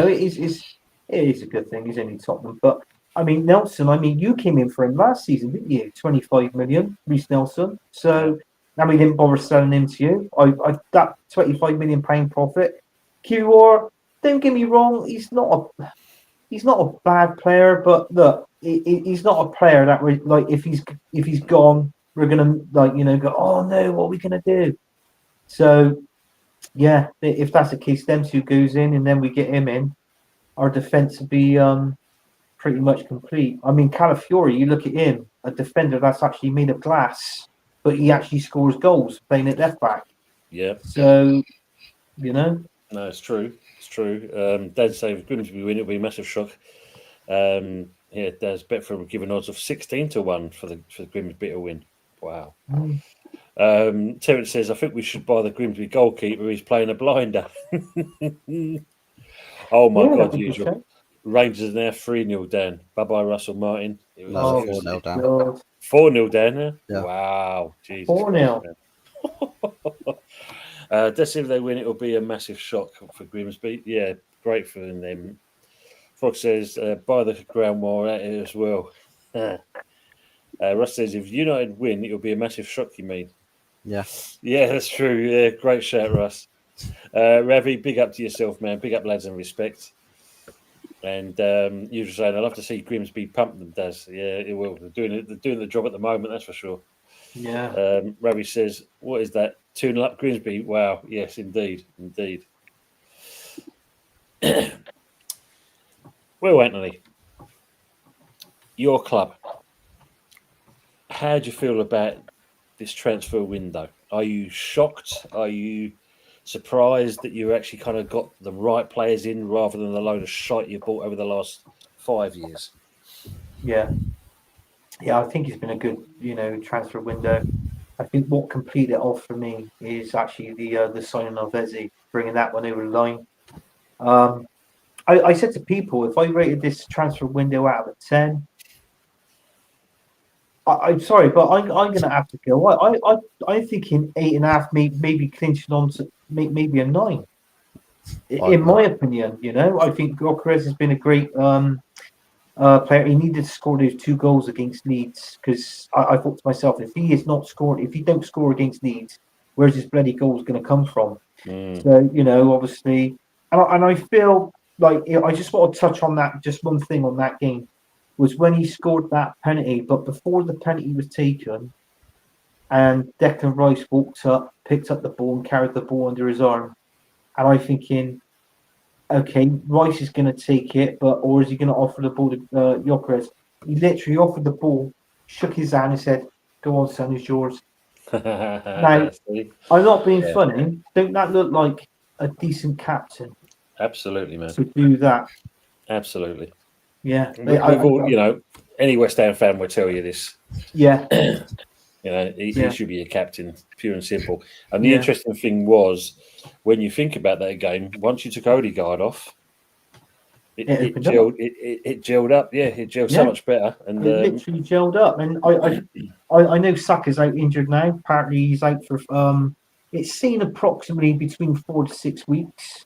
is a good thing. He's only Tottenham, but I mean Nelson. I mean you came in for him last season, didn't you? 25 million, Reece Nelson. So. And we didn't bother selling him to you. I that £25 million profit. QR, don't get me wrong, he's not a bad player, but look, he's not a player that we like. If he's gone, we're gonna go. Oh no, what are we gonna do? So yeah, if that's the case, them 2 goes in, and then we get him in. Our defense will be pretty much complete. I mean, Calafiori, you look at him, a defender that's actually made of glass. But he actually scores goals playing at left back. Yeah. So, No, it's true. It's true. Dad said if Grimsby win, it'll be a massive shock. Dad's bet for giving odds of 16-1 for the Grimsby to win. Wow. Terence says, I think we should buy the Grimsby goalkeeper. He's playing a blinder. Oh my God, usual. Rangers are now 3-0 down. Bye-bye, Russell Martin. It was 4-0 down. God. 4-0 down, yeah? Wow. Jesus. 4-0. If they win, it'll be a massive shock for Grimsby. Yeah, great for them. Frog says, buy the ground war at it as well. Russ says, if United win, it'll be a massive shock, you mean? Yeah. Yeah, that's true. Yeah, great shout, Russ. Ravi, big up to yourself, man. Big up, lads, and respect. And you were saying, I'd love to see Grimsby pump them, Daz. Yeah, it will. They're doing the job at the moment, that's for sure. Yeah. Ravi says, what is that? 2-0 up Grimsby? Wow. Yes, indeed. Well, Anthony, your club, how do you feel about this transfer window? Are you shocked? Are you surprised that you actually kind of got the right players in rather than the load of shite you bought over the last 5 years? Yeah, yeah. I think it's been a good, transfer window. I think what completed it off for me is actually the signing of Eze, bringing that one over the line. Um, I said to people, if I rated this transfer window out of 10, I'm sorry, but I'm going to have to go. I'm thinking 8.5, maybe clinching on to maybe a 9. In my opinion, I think Gyökeres has been a great player. He needed to score those 2 goals against Leeds because I thought to myself, if he don't score against Leeds, where's his bloody goals going to come from? So obviously, and I feel like I just want to touch on that. Just one thing on that game was when he scored that penalty, but before the penalty was taken, and Declan Rice walked up, picked up the ball, and carried the ball under his arm, and I'm thinking, okay, Rice is going to take it, or is he going to offer the ball to Gyökeres? He literally offered the ball, shook his hand, and said, "Go on, son, it's yours." Now, I'm not being funny. Don't that look like a decent captain Absolutely, man. to do that? Absolutely. Yeah. We've all, any West Ham fan will tell you this. Yeah. He should be a captain, pure and simple. And the interesting thing was, when you think about that game, once you took Odegaard off, it gelled up. Yeah, it gelled so much better. And it literally gelled up. And I know Saka's out injured now. Apparently, he's out for it's seen approximately between 4 to 6 weeks.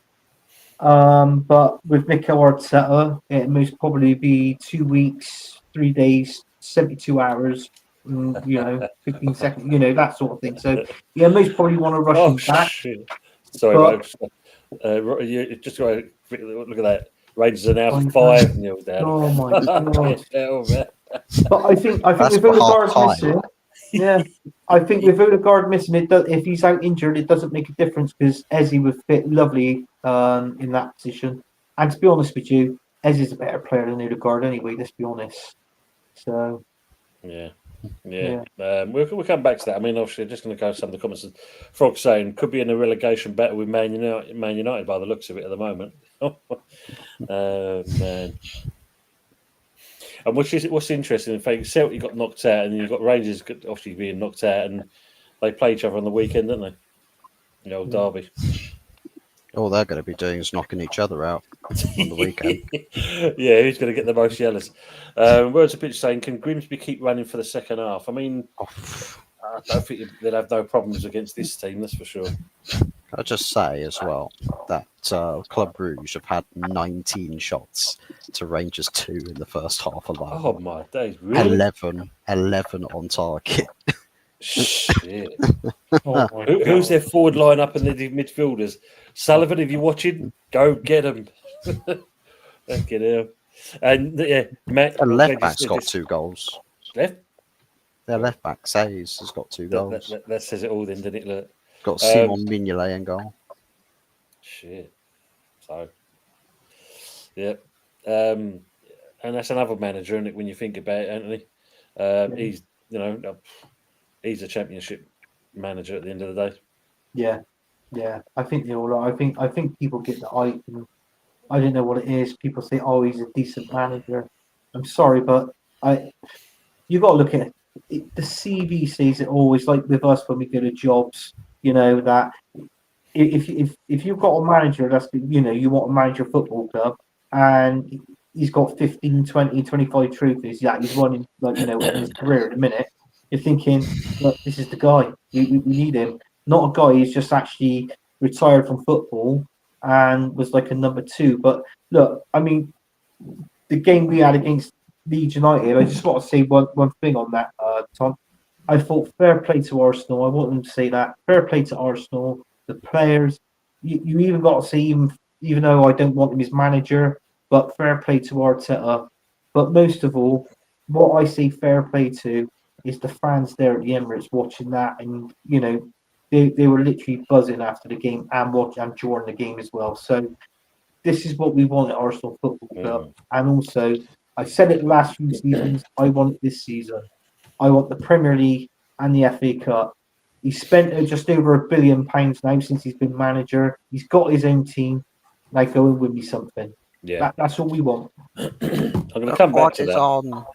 But with Mikel Arteta, it most probably be 2 weeks, 3 days, 72 hours. 15 seconds, that sort of thing. So, most probably want to rush him back. Shit. Sorry, you just got to look at that. Rangers are now 5-0 down. Oh my god! But I think That's with Odegaard half-time. missing, I think with Odegaard missing, if he's out injured, it doesn't make a difference because Eze would fit lovely in that position. And to be honest with you, Eze is a better player than Odegaard anyway. Let's be honest. So. We'll come back to that. I mean, obviously, just going to go some of the comments. Frog saying could be in a relegation battle with Man United by the looks of it at the moment. Man. And what's interesting, in fact, Celtic got knocked out, and you've got Rangers obviously being knocked out, and they play each other on the weekend, don't they? The old derby. All they're going to be doing is knocking each other out on the weekend. Yeah, who's going to get the most yellows? Words of pitch saying, can Grimsby keep running for the second half? I mean, I don't think they'll have no problems against this team, that's for sure. I'll just say as well that Club Brugge have had 19 shots to Rangers 2 in the first half alone. Oh my days, really? 11 on target. Shit. Who's their forward line up and the midfielders? Sullivan, if you're watching, go get him. Get him. And Matt. Their left back's got 2 goals. Left? Their left back, Says, has got 2 goals. That says it all then, doesn't it? Look. Got Simon Mignolet in goal. Shit. So, yeah. And that's another manager, isn't it, when you think about it, Anthony? He's, he's a championship manager at the end of the day. Yeah. I think they all are. I think people get the hype. And I don't know what it is. People say, "Oh, he's a decent manager." I'm sorry, but you got to look at it. The CV says it always. Like with us when we go to jobs, that if you've got a manager that's you want to manage your football club and he's got 15, 20, 25 trophies that he's won in his career at the minute, you're thinking, look, this is the guy. We need him. Not a guy who's just actually retired from football and was like a number 2. But look, I mean, the game we had against Leeds United, I just want to say one thing on that, Tom. I thought fair play to Arsenal. I want them to say that. Fair play to Arsenal. The players. You even got to say, even though I don't want him as manager, but fair play to Arteta. But most of all, what I say fair play to is the fans there at the Emirates watching that, and they were literally buzzing after the game and during the game as well. So this is what we want at Arsenal Football Club. And also, I said it the last few seasons, I want it this season. I want the Premier League and the FA Cup. He's spent just over £1 billion now since he's been manager. He's got his own team. Now go and win me something. Yeah. That's all we want. I'm going to The come back quad to is that. on.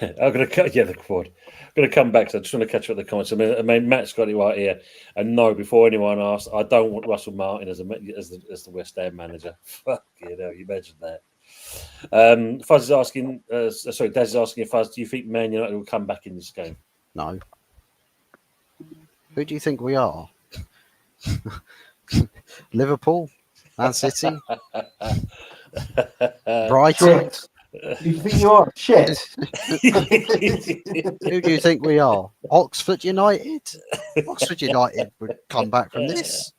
I'm going to cut. Yeah, the quad. I'm going to come back to. I just want to catch up with the comments. I mean, Matt's got it right here. And no, before anyone asks, I don't want Russell Martin as the West Ham manager. Fuck you know, you imagine that. Fuzz is asking. Sorry, Daz is asking if Fuzz, do you think Man United will come back in this game? No. Who do you think we are? Liverpool? Man City? Brighton? Shit. You think you are? Shit. Who do you think we are? Oxford United? Oxford United would come back from this.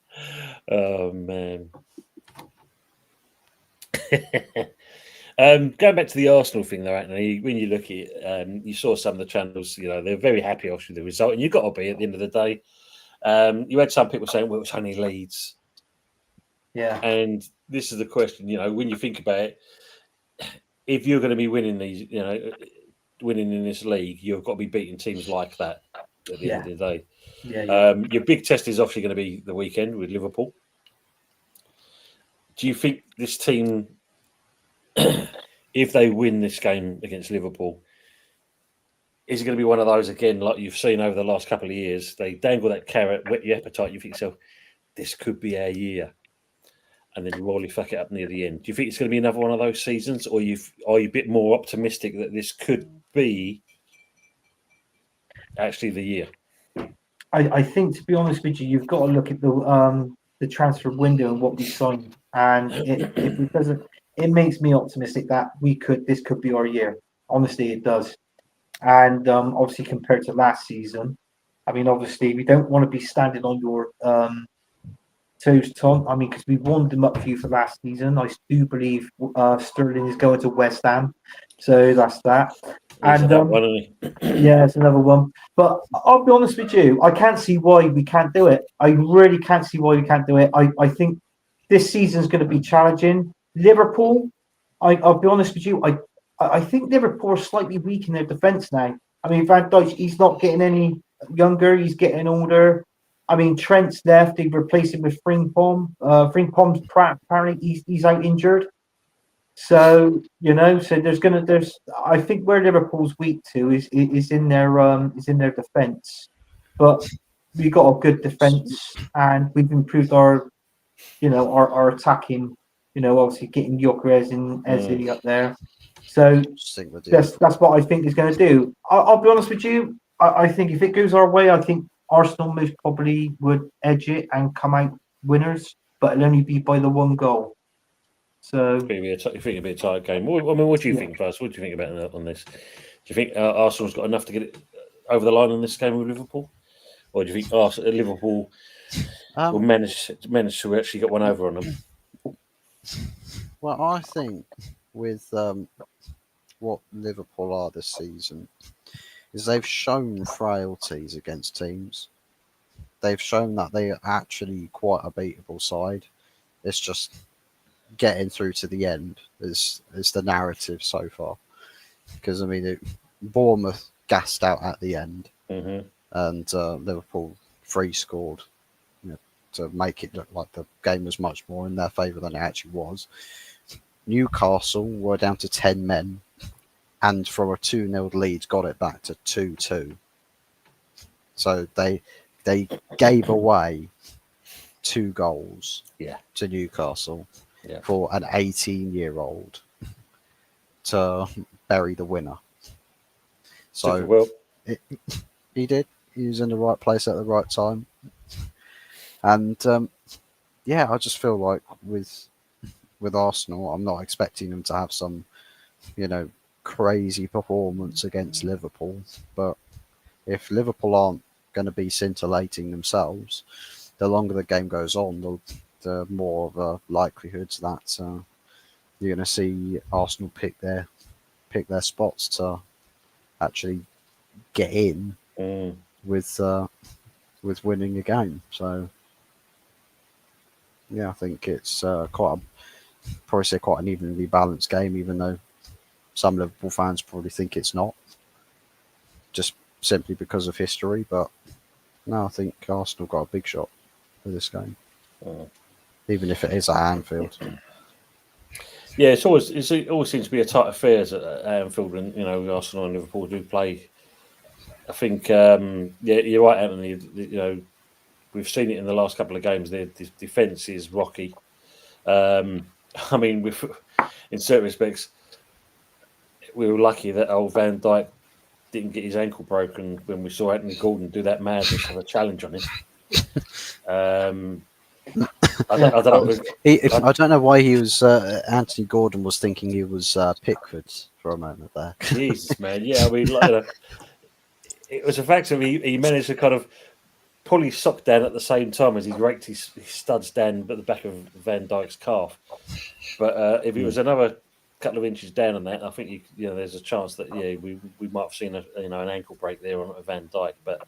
Oh man. Going back to the Arsenal thing, though, Anthony, when you look at it, you saw some of the channels. You know, they're very happy, obviously, with the result, and you've got to be at the end of the day. You had some people saying, "Well, it's only Leeds," Yeah. and this is the question. You know, when you think about it, if you're going to be winning these, you know, winning in this league, you've got to be beating teams like that at the end of the day. Yeah. Your big test is obviously going to be the weekend with Liverpool. Do you think this team, if they win this game against Liverpool, is it going to be one of those again, like you've seen over the last couple of years? They dangle that carrot, whet your appetite. You think to yourself, this could be our year, and then you royally fuck it up near the end. Do you think it's going to be another one of those seasons, or are you a bit more optimistic that this could be actually the year? I think, to be honest with you, you've got to look at the transfer window and what we signed, and if it doesn't, it makes me optimistic that this could be our year. Honestly, it does. And obviously, compared to last season, I mean, obviously, we don't want to be standing on your toes, Tom. I mean, because we warmed them up for you for last season. I do believe Sterling is going to West Ham, so that's that. He's another one, isn't he? Yeah, it's another one. But I'll be honest with you, I can't see why we can't do it. I really can't see why we can't do it. I think this season's going to be challenging. Liverpool, I'll be honest with you, I think Liverpool are slightly weak in their defence now. I mean, Van Dijk, he's not getting any younger. He's getting older. I mean, Trent's left. They replaced him with Frimpong. Frimpong's apparently he's out injured. So I think where Liverpool's weak to is in their defence. But we got a good defence, and we've improved our attacking. Obviously getting Gyökeres and Ezzy up there. So that's what I think is going to do. I'll be honest with you. I think if it goes our way, I think Arsenal most probably would edge it and come out winners, but it'll only be by the one goal. So you think it'll be a tight game? I mean, what do you think, first? What do you think about on this? Do you think Arsenal's got enough to get it over the line in this game with Liverpool, or do you think Liverpool will manage to actually get one over on them? Well, I think with what Liverpool are this season is they've shown frailties against teams. They've shown that they are actually quite a beatable side. It's just getting through to the end is the narrative so far. Because, I mean, Bournemouth gassed out at the end, and Liverpool scored to make it look like the game was much more in their favour than it actually was. Newcastle were down to 10 men, and from a 2-0 lead got it back to 2-2. So they gave away 2 goals to Newcastle for an 18-year-old to bury the winner. So he did. He was in the right place at the right time. And I just feel like with Arsenal, I'm not expecting them to have some, crazy performance against Liverpool. But if Liverpool aren't going to be scintillating themselves, the longer the game goes on, the more of a likelihood that you're going to see Arsenal pick their spots to actually get in with winning a game. So I think it's quite an evenly balanced game, even though some Liverpool fans probably think it's not, just simply because of history. But No, I think Arsenal got a big shot for this game, Oh. even if it is at Anfield. Yeah, it always seems to be a tight affairs at Anfield, and Arsenal and Liverpool do play. I think yeah, you're right, Anthony. We've seen it in the last couple of games. Their defence is rocky. I mean, in certain respects, we were lucky that old Van Dijk didn't get his ankle broken when we saw Anthony Gordon do that madness of a challenge on him. I don't know. I don't know why he was. Anthony Gordon was thinking he was Pickford for a moment there. Jesus, man. Yeah, I mean, it was a fact of he managed to kind of pull his sock down at the same time as he raked his studs down at the back of Van Dijk's calf. But if it was another couple of inches down on that, I think there's a chance that we might have seen an ankle break there on Van Dijk. But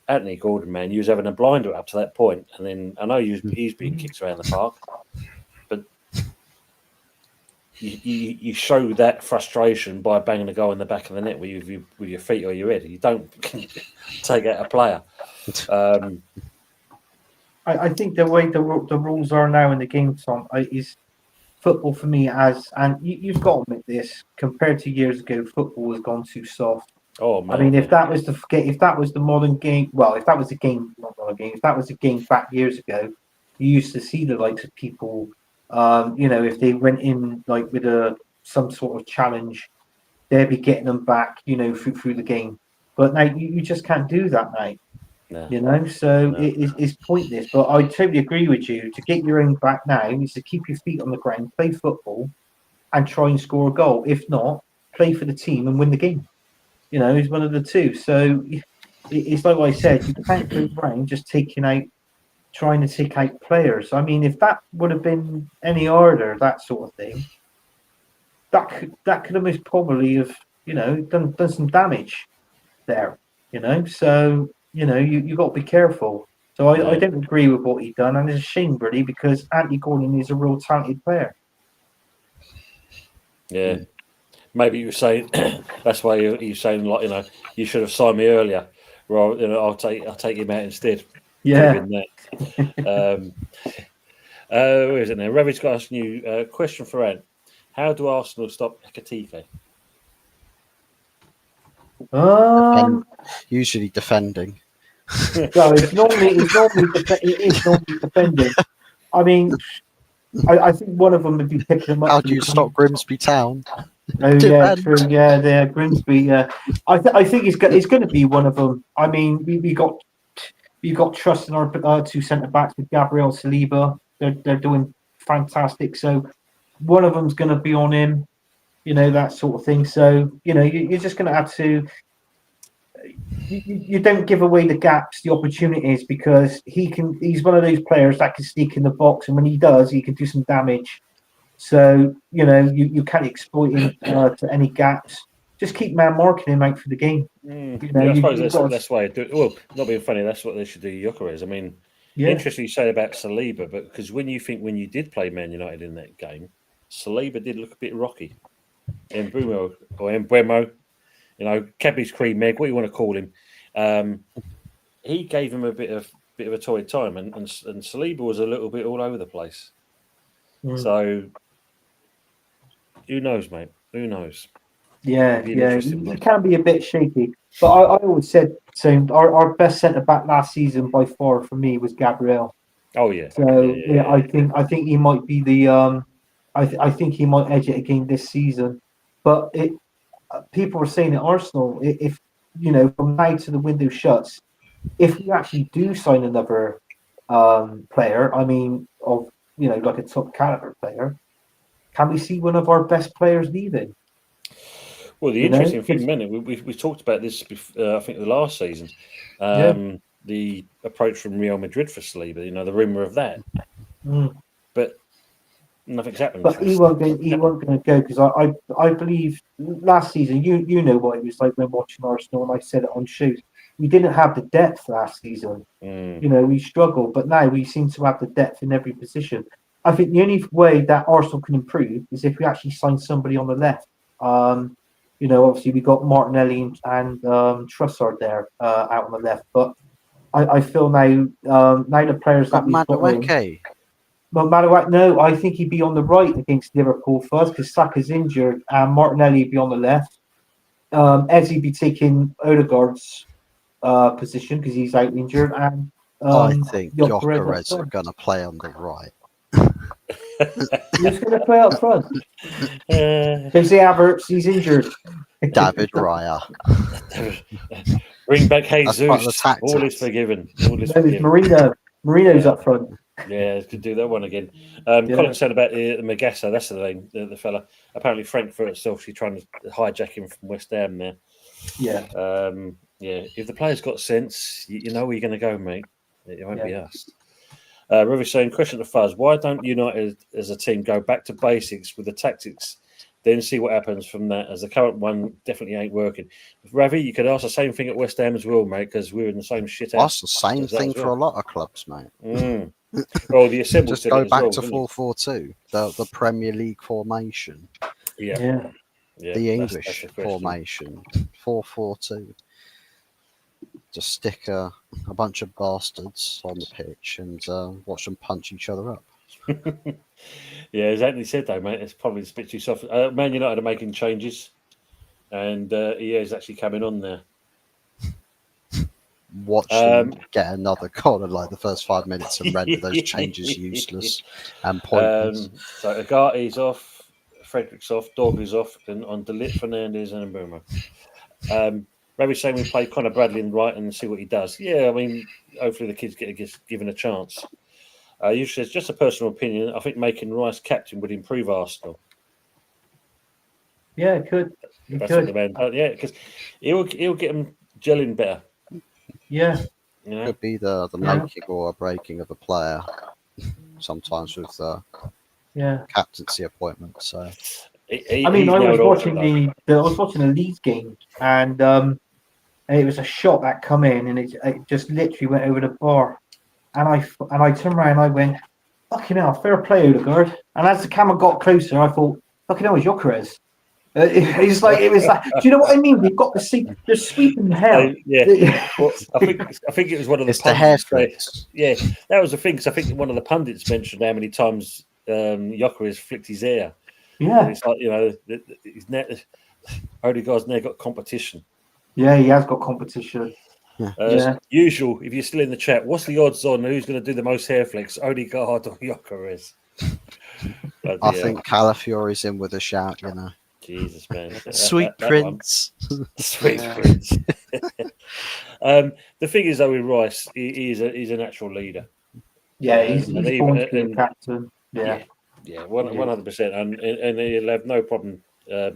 Anthony Gordon, man, he was having a blinder up to that point, and then I know he's being kicked around the park, but you show that frustration by banging a goal in the back of the net with your feet or your head. You don't take out a player. I think the way the rules are now in the game, Tom, is football for me and you've got to admit this, compared to years ago, football has gone too soft. Oh man! I mean, if that was the modern game, well, if that was the game, not modern game, if that was the game back years ago, you used to see the likes of people, if they went in like with some sort of challenge, they'd be getting them back, through the game. But now you just can't do that now. No. So it's pointless. But I totally agree with you. To get your own back now is to keep your feet on the ground, play football, and try and score a goal. If not, play for the team and win the game. It's one of the two. So it's like what I said. You can't go around just trying to take out players. I mean, if that would have been any harder, that sort of thing, that could have most probably have done some damage there. So. You got to be careful. So I don't agree with what he done, and it's a shame, really, because Anthony Gordon is a real talented player. Yeah, maybe you were saying that's why you're saying you should have signed me earlier. Well, I'll take him out instead. Yeah. Where is it now? Ravi's got us a new question for Ant. How do Arsenal stop Ekatike? Usually defending. Well, it's normally defending. I mean, I think one of them would be picking them up. How do you stop Grimsby Town? Oh yeah, true. Yeah, there, Grimsby. Yeah, I think it's going to be one of them. I mean, we got trust in our two centre backs with Gabriel Saliba. They're doing fantastic. So one of them's going to be on him. That sort of thing. So you're just going to have to. You don't give away the gaps, the opportunities, because he's one of those players that can sneak in the box, and when he does, he can do some damage. So you can't exploit him to any gaps. Just keep man marking him out for the game. I suppose that's the best way to do it. Well, not being funny, that's what they should do. Gyökeres. I mean, interesting you say about Saliba, but because when you did play Man United in that game, Saliba did look a bit rocky. Embuemo. Cadbury's cream egg, what you want to call him. He gave him a bit of a torrid time, and Saliba was a little bit all over the place. So who knows, mate? Who knows? Yeah. He can be a bit shaky, but I always said so. Our best centre back last season by far for me was Gabriel. Oh yeah. So I think he might be the I think he might edge it again this season, but people are saying at Arsenal, if from now to the window shuts, if we actually do sign another player, I mean, of like a top caliber player, can we see one of our best players leaving? Well, the interesting thing, man, we talked about this before, I think the last season, the approach from Real Madrid for Saliba, the rumour of that, but nothing's happened. But he won't going to go because I believe last season you know what it was like when watching Arsenal, and I said it on shows. We didn't have the depth last season. We struggled, but now we seem to have the depth in every position. I think the only way that Arsenal can improve is if we actually sign somebody on the left. Obviously we got Martinelli and Trossard there out on the left, but I feel now the players that Got we've got in. Madueke. Well, Madueke, no, I think he'd be on the right against Liverpool first because Saka's injured and Martinelli would be on the left. Ezzy be taking Odegaard's position because he's out injured, and I think Gyökeres up Gyökeres are front. going to play on the right. Who's going to play up front? Because the Havertz, he's injured. David Raya. Bring back That's part of the Jesus. tactics. All is forgiven. All is No, it's forgiven. Marino. Marino's up front. Yeah, could do that one again. Yeah. Colin said about the Magassa, that's the name, the fella. Apparently, Frankfurt itself, she's trying to hijack him from West Ham there. Yeah. Yeah, if the player's got sense, you know where you're going to go, mate. It won't be us. Ravi saying, question to Fuzz, why don't United as a team go back to basics with the tactics, then see what happens from that, as the current one definitely ain't working? Ravi, you could ask the same thing at West Ham as well, mate, because we're in the same shit. That's the same thing for a lot of clubs, mate. Well, the assembled Just go back to 4-4-2, the Premier League formation. Yeah. The English formation, 4-4-2. Just stick a bunch of bastards on the pitch and watch them punch each other up. Yeah, exactly said though, mate. It's probably a bit too soft. Man United are making changes, and he is actually coming on there. Watch them get another goal in like the first 5 minutes and render those changes useless and pointless. So Agati's off, Frederick's off, Dog is off, and on Delit, Fernandez, and Mbeumo. Maybe saying we play Conor Bradley in right and see what he does. Yeah, I mean, hopefully the kids get given a chance. You says, just a personal opinion, I think making Rice captain would improve Arsenal. Yeah, it could. That's what the man. Yeah, because he'll get them gelling better. Yeah. You know? Could be the making or breaking of a player. Sometimes with captaincy appointments. So. I was watching the Leeds game, and it was a shot that come in, and it just literally went over the bar, and I turned around and I went, fucking hell, fair play, Odegaard. And as the camera got closer, I thought, fucking hell, it's Gyökeres. It was like, do you know what I mean? We've got they're sweeping the hair. Well, I think it was one of the. It's the hair flicks. Yeah, that was the thing. Because I think one of the pundits mentioned how many times Gyökeres flicked his hair. Yeah, and it's like Odegaard's now got competition. Yeah, he has got competition. Usual. If you're still in the chat, what's the odds on who's going to do the most hair flicks, Odegaard or Gyökeres? I think Calafiori's in with a shout. You know. Jesus, man. Sweet Prince. Sweet Prince. The thing is, though, with Rice, he's a natural leader. Yeah, he's born to be a captain. Yeah, 100%. And he'll have no problem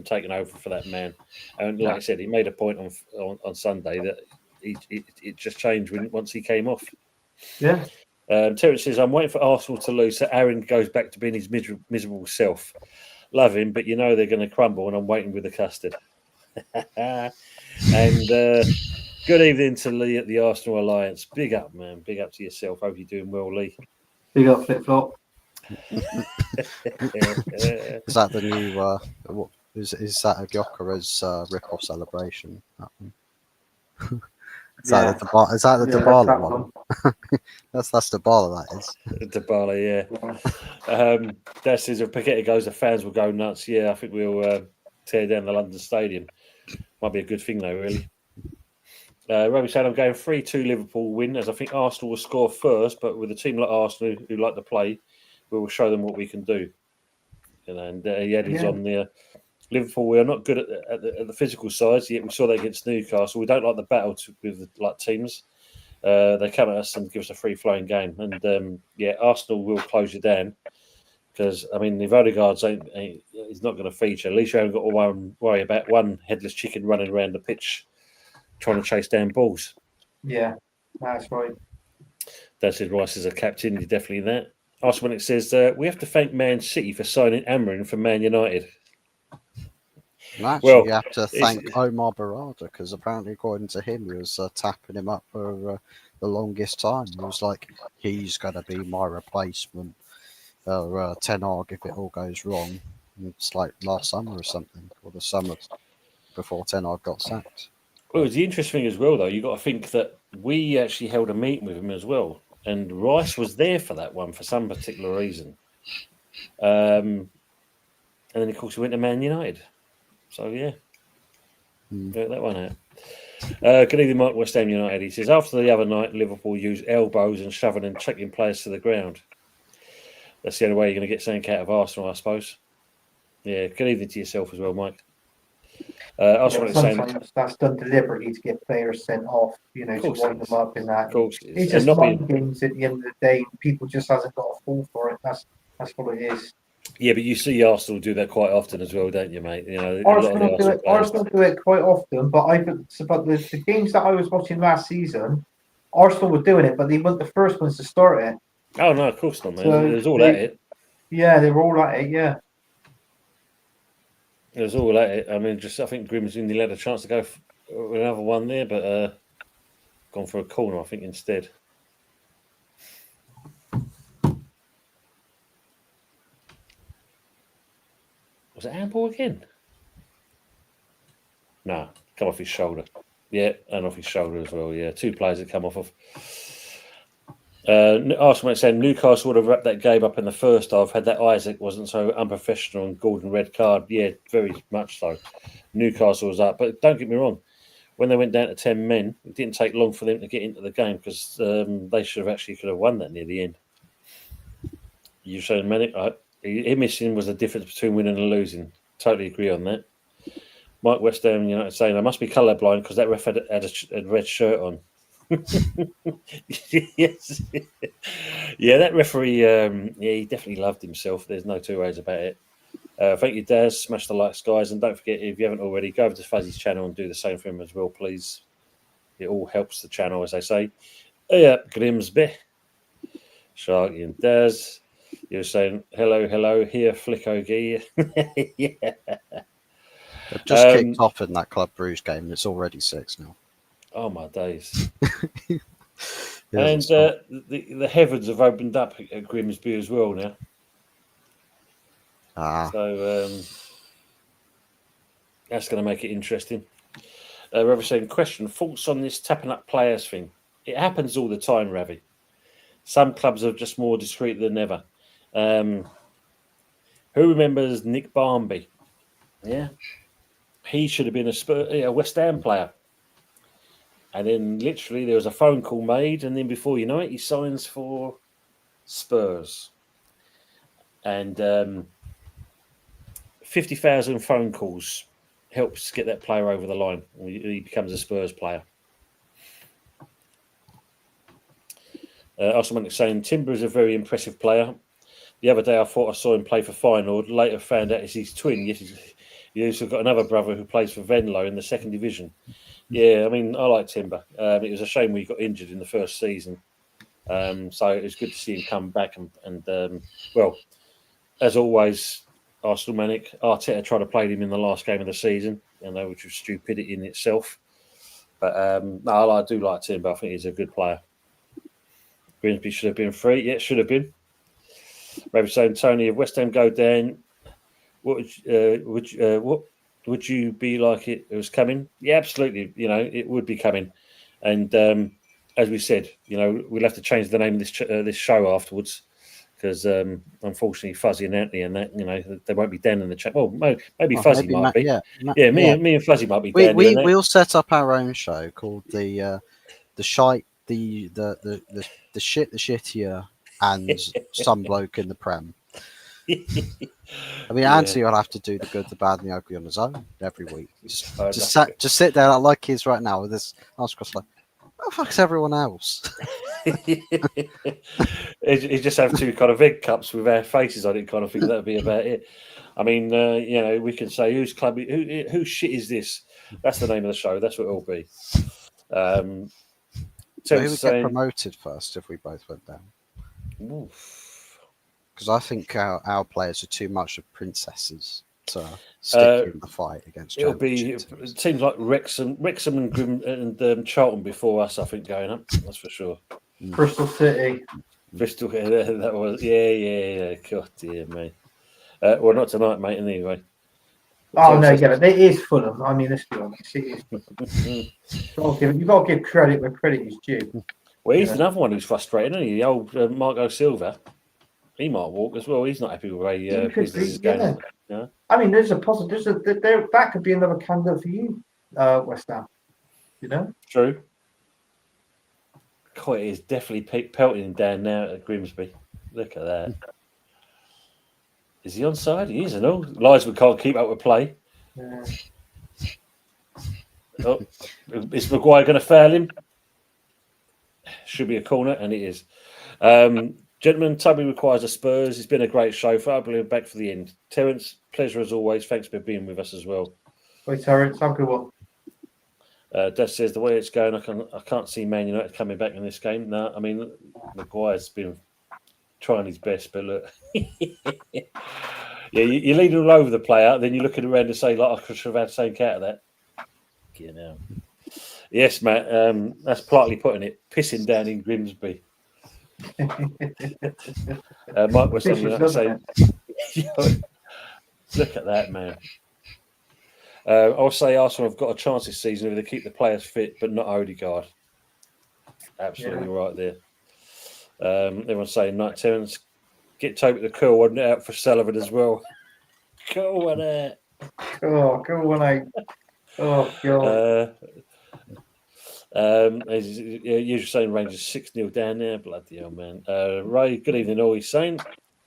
taking over for that man. And like I said, he made a point on Sunday that it just changed once he came off. Yeah. Terence says, I'm waiting for Arsenal to lose so Aaron goes back to being his miserable self. Love him, but you know they're going to crumble, and I'm waiting with the custard. And good evening to Lee at the Arsenal Alliance. Big up, man. Big up to yourself. Hope you're doing well, Lee. Big up, Flip Flop. Is that the new? Is that a Gyökeres rip-off celebration? That one? Is that the Dybala one? that's Dybala, that is. Dybala, yeah. That says if Paqueta goes, the fans will go nuts. Yeah, I think we'll tear down the London Stadium. Might be a good thing, though, really. Robbie said, I'm going 3-2 Liverpool win, as I think Arsenal will score first, but with a team like Arsenal who like to play, we will show them what we can do. And he had his on there. Liverpool, we are not good at the physical side, yet we saw that against Newcastle. We don't like the battle with teams. They come at us and give us a free-flowing game. And, Arsenal will close you down because, I mean, if Odegaard's he's not going to feature, at least you haven't got to worry about one headless chicken running around the pitch trying to chase down balls. Yeah, that's right. That's it. Rice is a captain. He's definitely that. Also, when it says, we have to thank Man City for signing Amarin from Man United. Actually, you have to thank Omar Barada because apparently, according to him, he was tapping him up for the longest time. He was like, he's going to be my replacement. Ten Hag if it all goes wrong. It's like last summer or something, or the summer before Ten Hag got sacked. Well, the interesting thing as well, though, you've got to think that we actually held a meeting with him as well, and Rice was there for that one for some particular reason. And then, of course, he went to Man United. So, yeah, work that one out. Good evening, Mike, West Ham United. He says, after the other night, Liverpool used elbows and shoving and chucking players to the ground. That's the only way you're going to get something out of Arsenal, I suppose. Yeah, good evening to yourself as well, Mike. Arsenal saying, Sometimes that's done deliberately to get players sent off, to course wind it them up in that. of course, it is. It's And just not mind being, games at the end of the day. People just hasn't got a fall for it. That's what it is. yeah, but you see Arsenal do that quite often as well, don't you, mate? You know, a lot of the Arsenal do it. players. Arsenal do it quite often, but the games that I was watching last season, Arsenal were doing it, but they weren't the first ones to start it. Oh no, of course not, man. So There's all at it. Yeah, they were all at it. Yeah. There's all at it. I mean, I think Grimsby had a chance to go for another one there, but gone for a corner, I think, instead. Was it handball again? No, come off his shoulder. Yeah, and off his shoulder as well. Yeah, two players that come off of. Arsenal saying Newcastle would have wrapped that game up in the first half had that Isaac wasn't so unprofessional and Gordon red card. Yeah, very much so. Newcastle was up, but don't get me wrong. When they went down to 10 men, it didn't take long for them to get into the game because they should have actually could have won that near the end. You're saying Manic, him missing was the difference between winning and losing. Totally agree on that. Mike West Ham United saying I must be colourblind because that ref had a red shirt on. Yes. Yeah, that referee, he definitely loved himself. There's no two ways about it. Thank you, Daz. Smash the likes, guys. And don't forget, if you haven't already, go over to Fuzzy's channel and do the same for him as well, please. It all helps the channel, as they say. Yeah, Grimsby. Sharky and Daz. You're saying, hello, here, Flicko Gee. Yeah. They've just kicked off in that Club Brugge game. It's already 6-0. Oh, my days. Yeah, And the heavens have opened up at Grimsby as well now. So that's going to make it interesting. Ravi saying, question, thoughts on this tapping up players thing? It happens all the time, Ravi. Some clubs are just more discreet than ever. Who remembers Nick Barmby? Yeah. He should have been a West Ham player. And then literally there was a phone call made, and then before you know it, he signs for Spurs. And 50,000 phone calls helps get that player over the line. He becomes a Spurs player. Also, saying Timber is a very impressive player. The other day I thought I saw him play for Feyenoord. Later found out it's his twin. Yes, he's also got another brother who plays for Venlo in the second division. Yeah, I mean, I like Timber. It was a shame when he got injured in the first season. So it was good to see him come back. And well, as always, Arsenal Manic, Arteta tried to play him in the last game of the season, which was stupidity in itself. But no, I do like Timber. I think he's a good player. Grimsby should have been free. Yeah, it should have been. Maybe saying, Tony, if West Ham go down, what would you be like it was coming? Yeah, absolutely. It would be coming. And as we said, we'll have to change the name of this show afterwards because unfortunately Fuzzy and Anthony and that, they won't be down in the chat. Well, maybe Fuzzy might be. Yeah, me and Fuzzy might be down. We'll set up our own show called the shite, the shit, the shittier, and some bloke in the Prem. I mean, Anthony will have to do the good, the bad, and the ugly on his own every week. Just sit there like he is right now with this arms crossed, like, what the fuck's everyone else? You just have two kind of egg cups with our faces on it, kind of thing. That'd be about it. I mean, we can say whose shit is this? That's the name of the show. That's what it'll be. So who would get promoted first if we both went down? Because I think our players are too much of princesses to stick in the fight against. It'll be teams like Wrexham and Grim and Charlton before us. I think going up. That's for sure. Bristol City. Bristol. That was yeah. God dear me. Well, not tonight, mate. Anyway. Oh no, yeah, but it is Fulham. I mean, let's be honest, it is. You've got to give credit where credit is due. Well, he's another one who's frustrated, isn't he? The old Marco Silva. He might walk as well. He's not happy with the way business is going on. Yeah. I mean, there's a possibility that could be another candidate for you, West Ham. You know, True. God, it is definitely pelting down now at Grimsby. Look at that. Is he onside? He is, and all. Linesman can't keep up with play. yeah. Oh, is Maguire going to foul him? Should be a corner, and it is. Gentlemen, Tubby requires a Spurs. It's been a great show. I believe back for the end. Terence, pleasure as always. Thanks for being with us as well. Wait, Terence, have a good one. Dev says the way it's going, I can't see Man United coming back in this game. No, I mean Maguire's been trying his best, but look, yeah, you're leading all over the player. Then you're looking around and say, like, I should have had something out of that. You know. Yes, Matt. That's politely putting it. Pissing down in Grimsby. Mike was saying, look at that, man. I'll say Arsenal have got a chance this season if they keep the players fit, but not Odegaard. Absolutely right there. Everyone's saying, Night Terence, get Toby the curl one out for Sullivan as well. Curl one out. Oh, go on out. Oh, God. As usually saying, Rangers 6-0 down there. Bloody hell, man. Ray, good evening, all he's saying.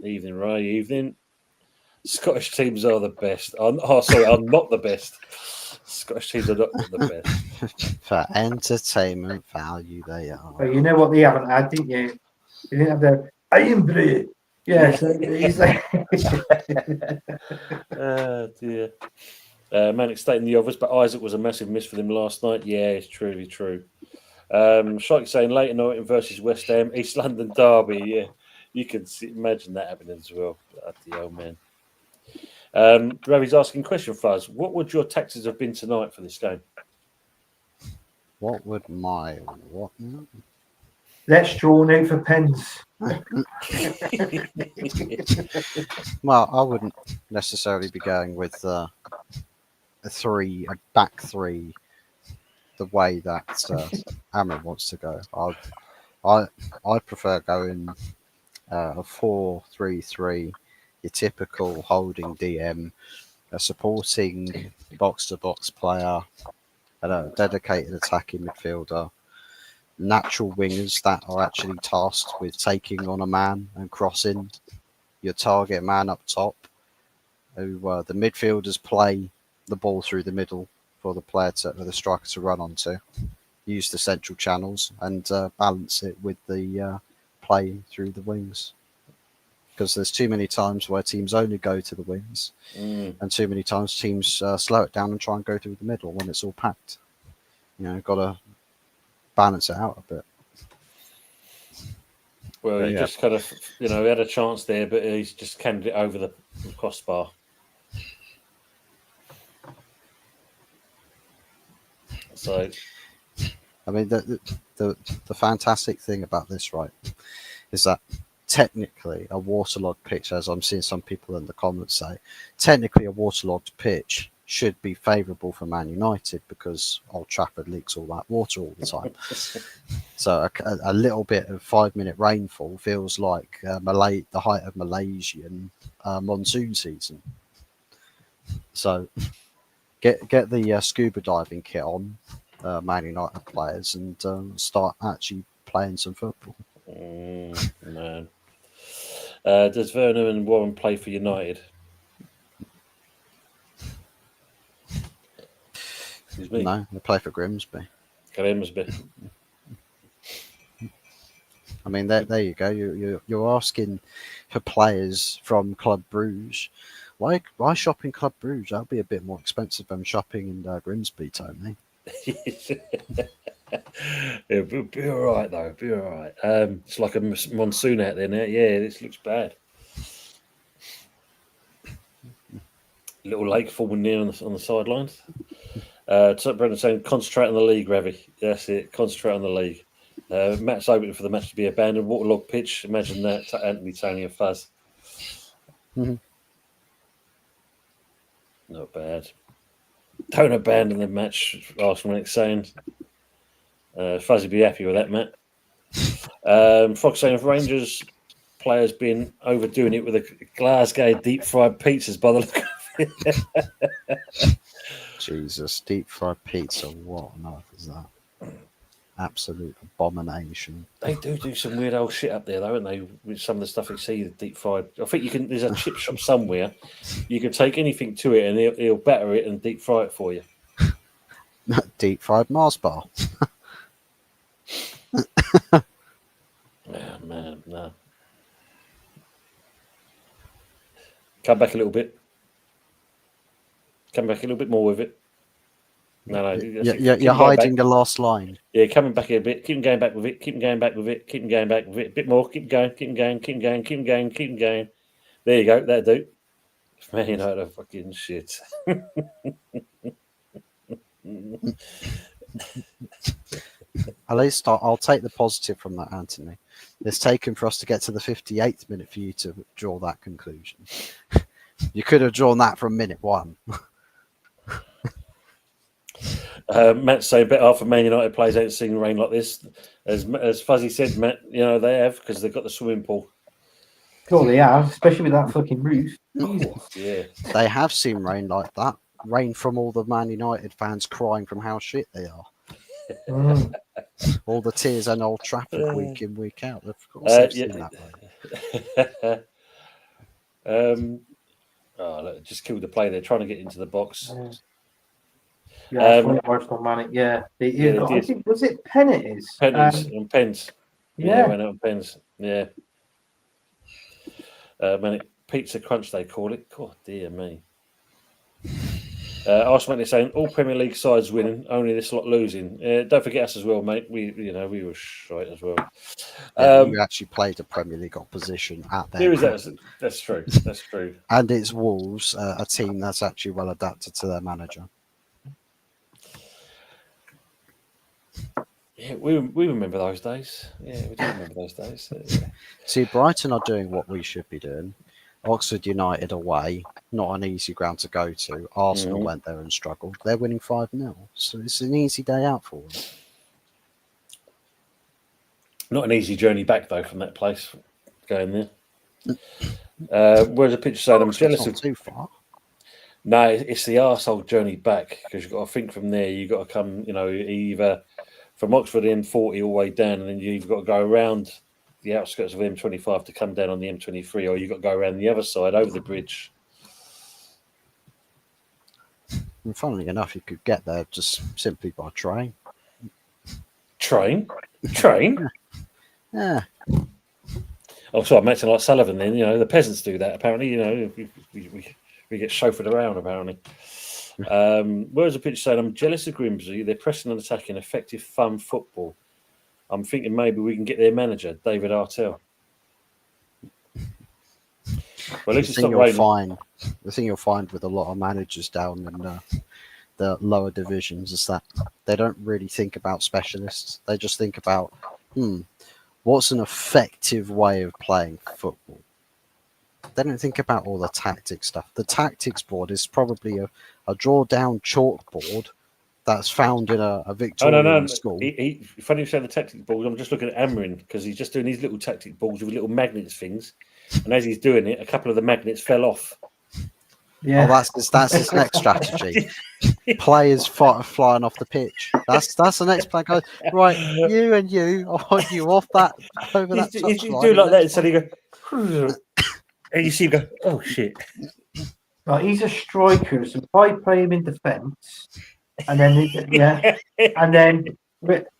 Evening, Ray, evening. Scottish teams are the best. Are not the best. Scottish teams are not the best. For entertainment value, they are. But you know what they haven't had, didn't you? They didn't have the Aimbrie. Yeah, so he's like. Dear. Manic stating the obvious, but Isaac was a massive miss for them last night. Yeah, it's truly true. Shark saying Leighton Orient versus West Ham, East London derby. Yeah, you can imagine that happening as well. Bloody hell, man. Ravi's asking question for us. What would your taxes have been tonight for this game? What would my what? Let's draw out for pens. Well, I wouldn't necessarily be going with a back three, the way that Amron wants to go. I'd prefer going a 4-3-3, your typical holding DM, a supporting box-to-box player, and a dedicated attacking midfielder, natural wingers that are actually tasked with taking on a man and crossing, your target man up top, who the midfielders play the ball through the middle for the striker to run onto, use the central channels and balance it with the play through the wings. Because there's too many times where teams only go to the wings, and too many times teams slow it down and try and go through the middle when it's all packed. You know, got to balance it out a bit. Well, he just kind of, he had a chance there, but he's just canned it over the crossbar. So, I mean, the fantastic thing about this, right, is that technically a waterlogged pitch, as I'm seeing some people in the comments say, technically a waterlogged pitch should be favourable for Man United because Old Trafford leaks all that water all the time. So a little bit of 5-minute rainfall feels like the height of Malaysian monsoon season. So get the scuba diving kit on, Man United players, and start actually playing some football. Man. Does Werner and Warren play for United? Excuse me. No, they play for Grimsby. Grimsby. I mean, there you go. You're asking for players from Club Bruges. Why shop in Club Bruges? That'll be a bit more expensive than shopping in Grimsby, Tony. It'll be all right, though. Be all right. It's like a monsoon out there now. Yeah, this looks bad. Little lake forming near on the sidelines. Brendan saying, concentrate on the league, Ravi. That's it. Concentrate on the league. Matt's open for the match to be abandoned. Waterlogged pitch. Imagine that. Anthony, Tony, and Fuzz. Mm-hmm. Not bad. Don't abandon the match, Arsenal next saying. Fuzzy be happy with that, Matt. Fox saying if Rangers players been overdoing it with a Glasgow deep fried pizzas by the look of it. Jesus, deep fried pizza. What on earth is that? Absolute abomination. They do some weird old shit up there, though, don't they? With some of the stuff you see, the deep fried. I think you can. There's a chip shop somewhere. You can take anything to it, and he'll batter it and deep fry it for you. Deep fried Mars bar. Oh, man, no. Come back a little bit. Come back a little bit more with it. No. You're hiding the last line. Yeah, coming back a bit. Keep going back with it. Keep going back with it. Keep going back with it. A bit more. Keep going. Keep going. Keep going. Keep going. Keep going. There you go. That'll do. Man United fucking shit. At least I'll take the positive from that, Anthony. It's taken for us to get to the 58th minute for you to draw that conclusion. You could have drawn that from minute 1. Matt saying, bet half of Man United players ain't seen rain like this. As Fuzzy said, Matt, they have because they've got the swimming pool. Sure they have, especially with that fucking roof. Yeah. They have seen rain like that. Rain from all the Man United fans crying from how shit they are. Mm. All the tears and Old Trafford week in, week out. Of course they've seen that rain. Look, just killed the play. They're trying to get into the box. Yeah, Arsenal man. Yeah, they I did. think was it Pennies? Pens. Yeah, went out on pens. Yeah. Pizza crunch they call it. God dear me. Arsenal saying all Premier League sides winning, only this lot losing. Don't forget us as well, mate. We were shite as well. You actually played a Premier League opposition at There their is that. That's true. That's true. And it's Wolves, a team that's actually well adapted to their manager. Yeah, we remember those days. Yeah, we do remember those days. Yeah. See, Brighton are doing what we should be doing. Oxford United away, not an easy ground to go to. Arsenal went there and struggled. They're winning 5-0. So it's an easy day out for them. Not an easy journey back, though, from that place, going there. Where's the picture saying I'm jealous of... too far. No, it's the arsehole journey back, because you've got to think from there. You've got to come, either from Oxford M40 all the way down, and then you've got to go around the outskirts of M25 to come down on the M23, or you've got to go around the other side over the bridge. And funnily enough, you could get there just simply by train. Train? Yeah. Oh, sorry, I'm acting like Sullivan then. The peasants do that, apparently. We get chauffeured around, apparently. Where's the pitch saying, I'm jealous of Grimsby. They're pressing and attacking, effective, fun football. I'm thinking maybe we can get their manager, David Artell. Well, at least it's not raining. The thing you'll find with a lot of managers down in the lower divisions is that they don't really think about specialists. They just think about, what's an effective way of playing football? They don't think about all the tactics stuff. The tactics board is probably a draw-down chalkboard that's found in a Victorian school. Funny you say the tactic balls. I'm just looking at Amarin because he's just doing these little tactic balls with little magnets things, and as he's doing it, a couple of the magnets fell off. yeah. Oh, that's his next strategy. Players flying off the pitch. That's the next plan. Goes right. You and you, I want you off that over that He's touchline. doing like that, and suddenly go, and you see him go, oh shit. Right, he's a striker, so if I play him in defence, and then and then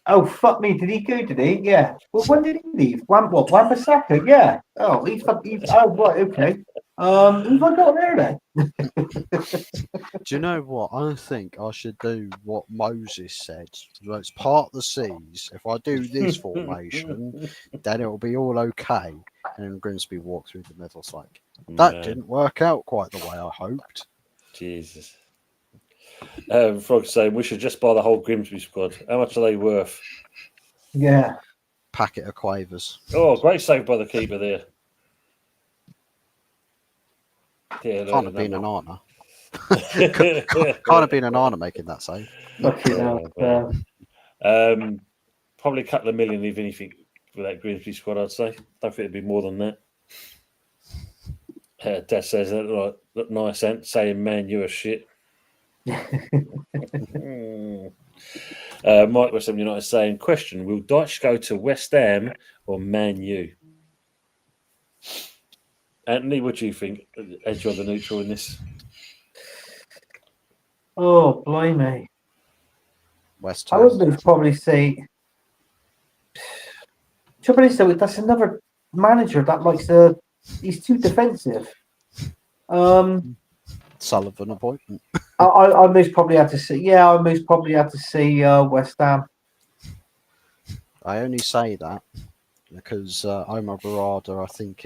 oh fuck me, did he go? Did he? Yeah. Well, when did he leave? Wan-Bissaka? Yeah. Oh, he's oh right, okay. Who've I got there then? Do you know what? I think I should do what Moses said. Let's part the seas. If I do this formation, then it'll be all okay. And then Grimsby walked through the middle. It's like, that didn't work out quite the way I hoped. Jesus. Frog saying we should just buy the whole Grimsby squad. How much are they worth? Yeah. Packet of quavers. Oh, great save by the keeper there. Yeah, Can't have been an honor. Can't have been an Arna making that save. Fucking hell. well. Probably a couple of million, if anything, for that Grimsby squad, I'd say. Don't think it'd be more than that. Dad says that look nice, Ant, saying, man, you're a shit. Mike West Ham United saying, question, will Dyche go to West Ham or Man U? Anthony, what do you think? As you're the neutral in this? Oh, blimey. West I Ham. would probably say. Trouble is, though, that's another manager that likes to. He's too defensive. Sullivan appointment. I most probably had to say. Yeah, I most probably had to say West Ham. I only say that because Omar Barada, I think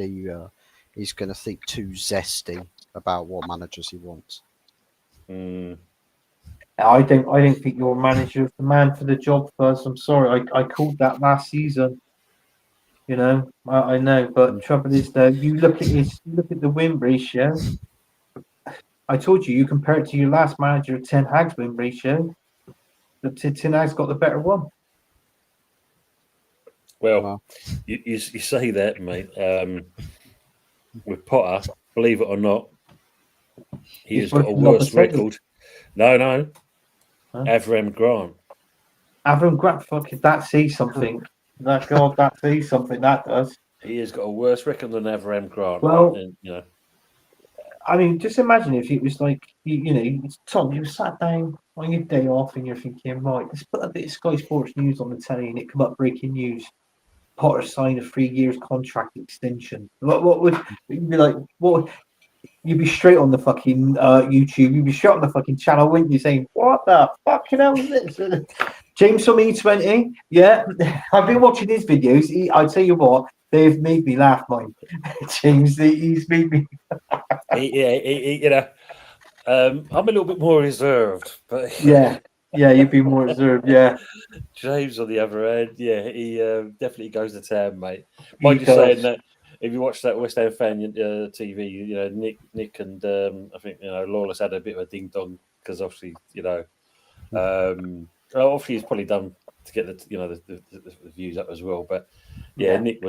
he's going to think too zesty about what managers he wants. I don't think your manager is the man for the job. First, I'm sorry, I called that last season. You know, I know, but trouble is though, you look at the win ratio. I told you compare it to your last manager, Ten Hag's win ratio. Ten Hag's got the better one. Well, you say that, mate. With Potter, believe it or not, he has got a worse record. No. Huh? Avram Grant. Avram Grant, fucking, that sees something. That God, that sees something. That does. He has got a worse record than Avram Grant. Well, and, you know. I mean, just imagine if it was like, you know, it's Tom, you sat down on your day off and you're thinking, right, let's put a bit of Sky Sports News on the telly and it come up breaking news. Potter signed a 3 years contract extension. What would you'd be like? What you'd be straight on the fucking YouTube. You'd be straight on the fucking channel, wouldn't you? Saying, "What the fucking hell is this?" James from E20. Yeah, I've been watching his videos. I tell you what, they've made me laugh, mate. James, he's made me. You know, I'm a little bit more reserved, but Yeah, you'd be more reserved. Yeah, James, on the other hand, yeah, he definitely goes to town, mate. He Mind you does. saying that, if you watch that West Ham fan TV, you know, Nick and I think, you know, Lawless had a bit of a ding dong because obviously, you know, obviously he's probably done to get the views up as well. But yeah, Nick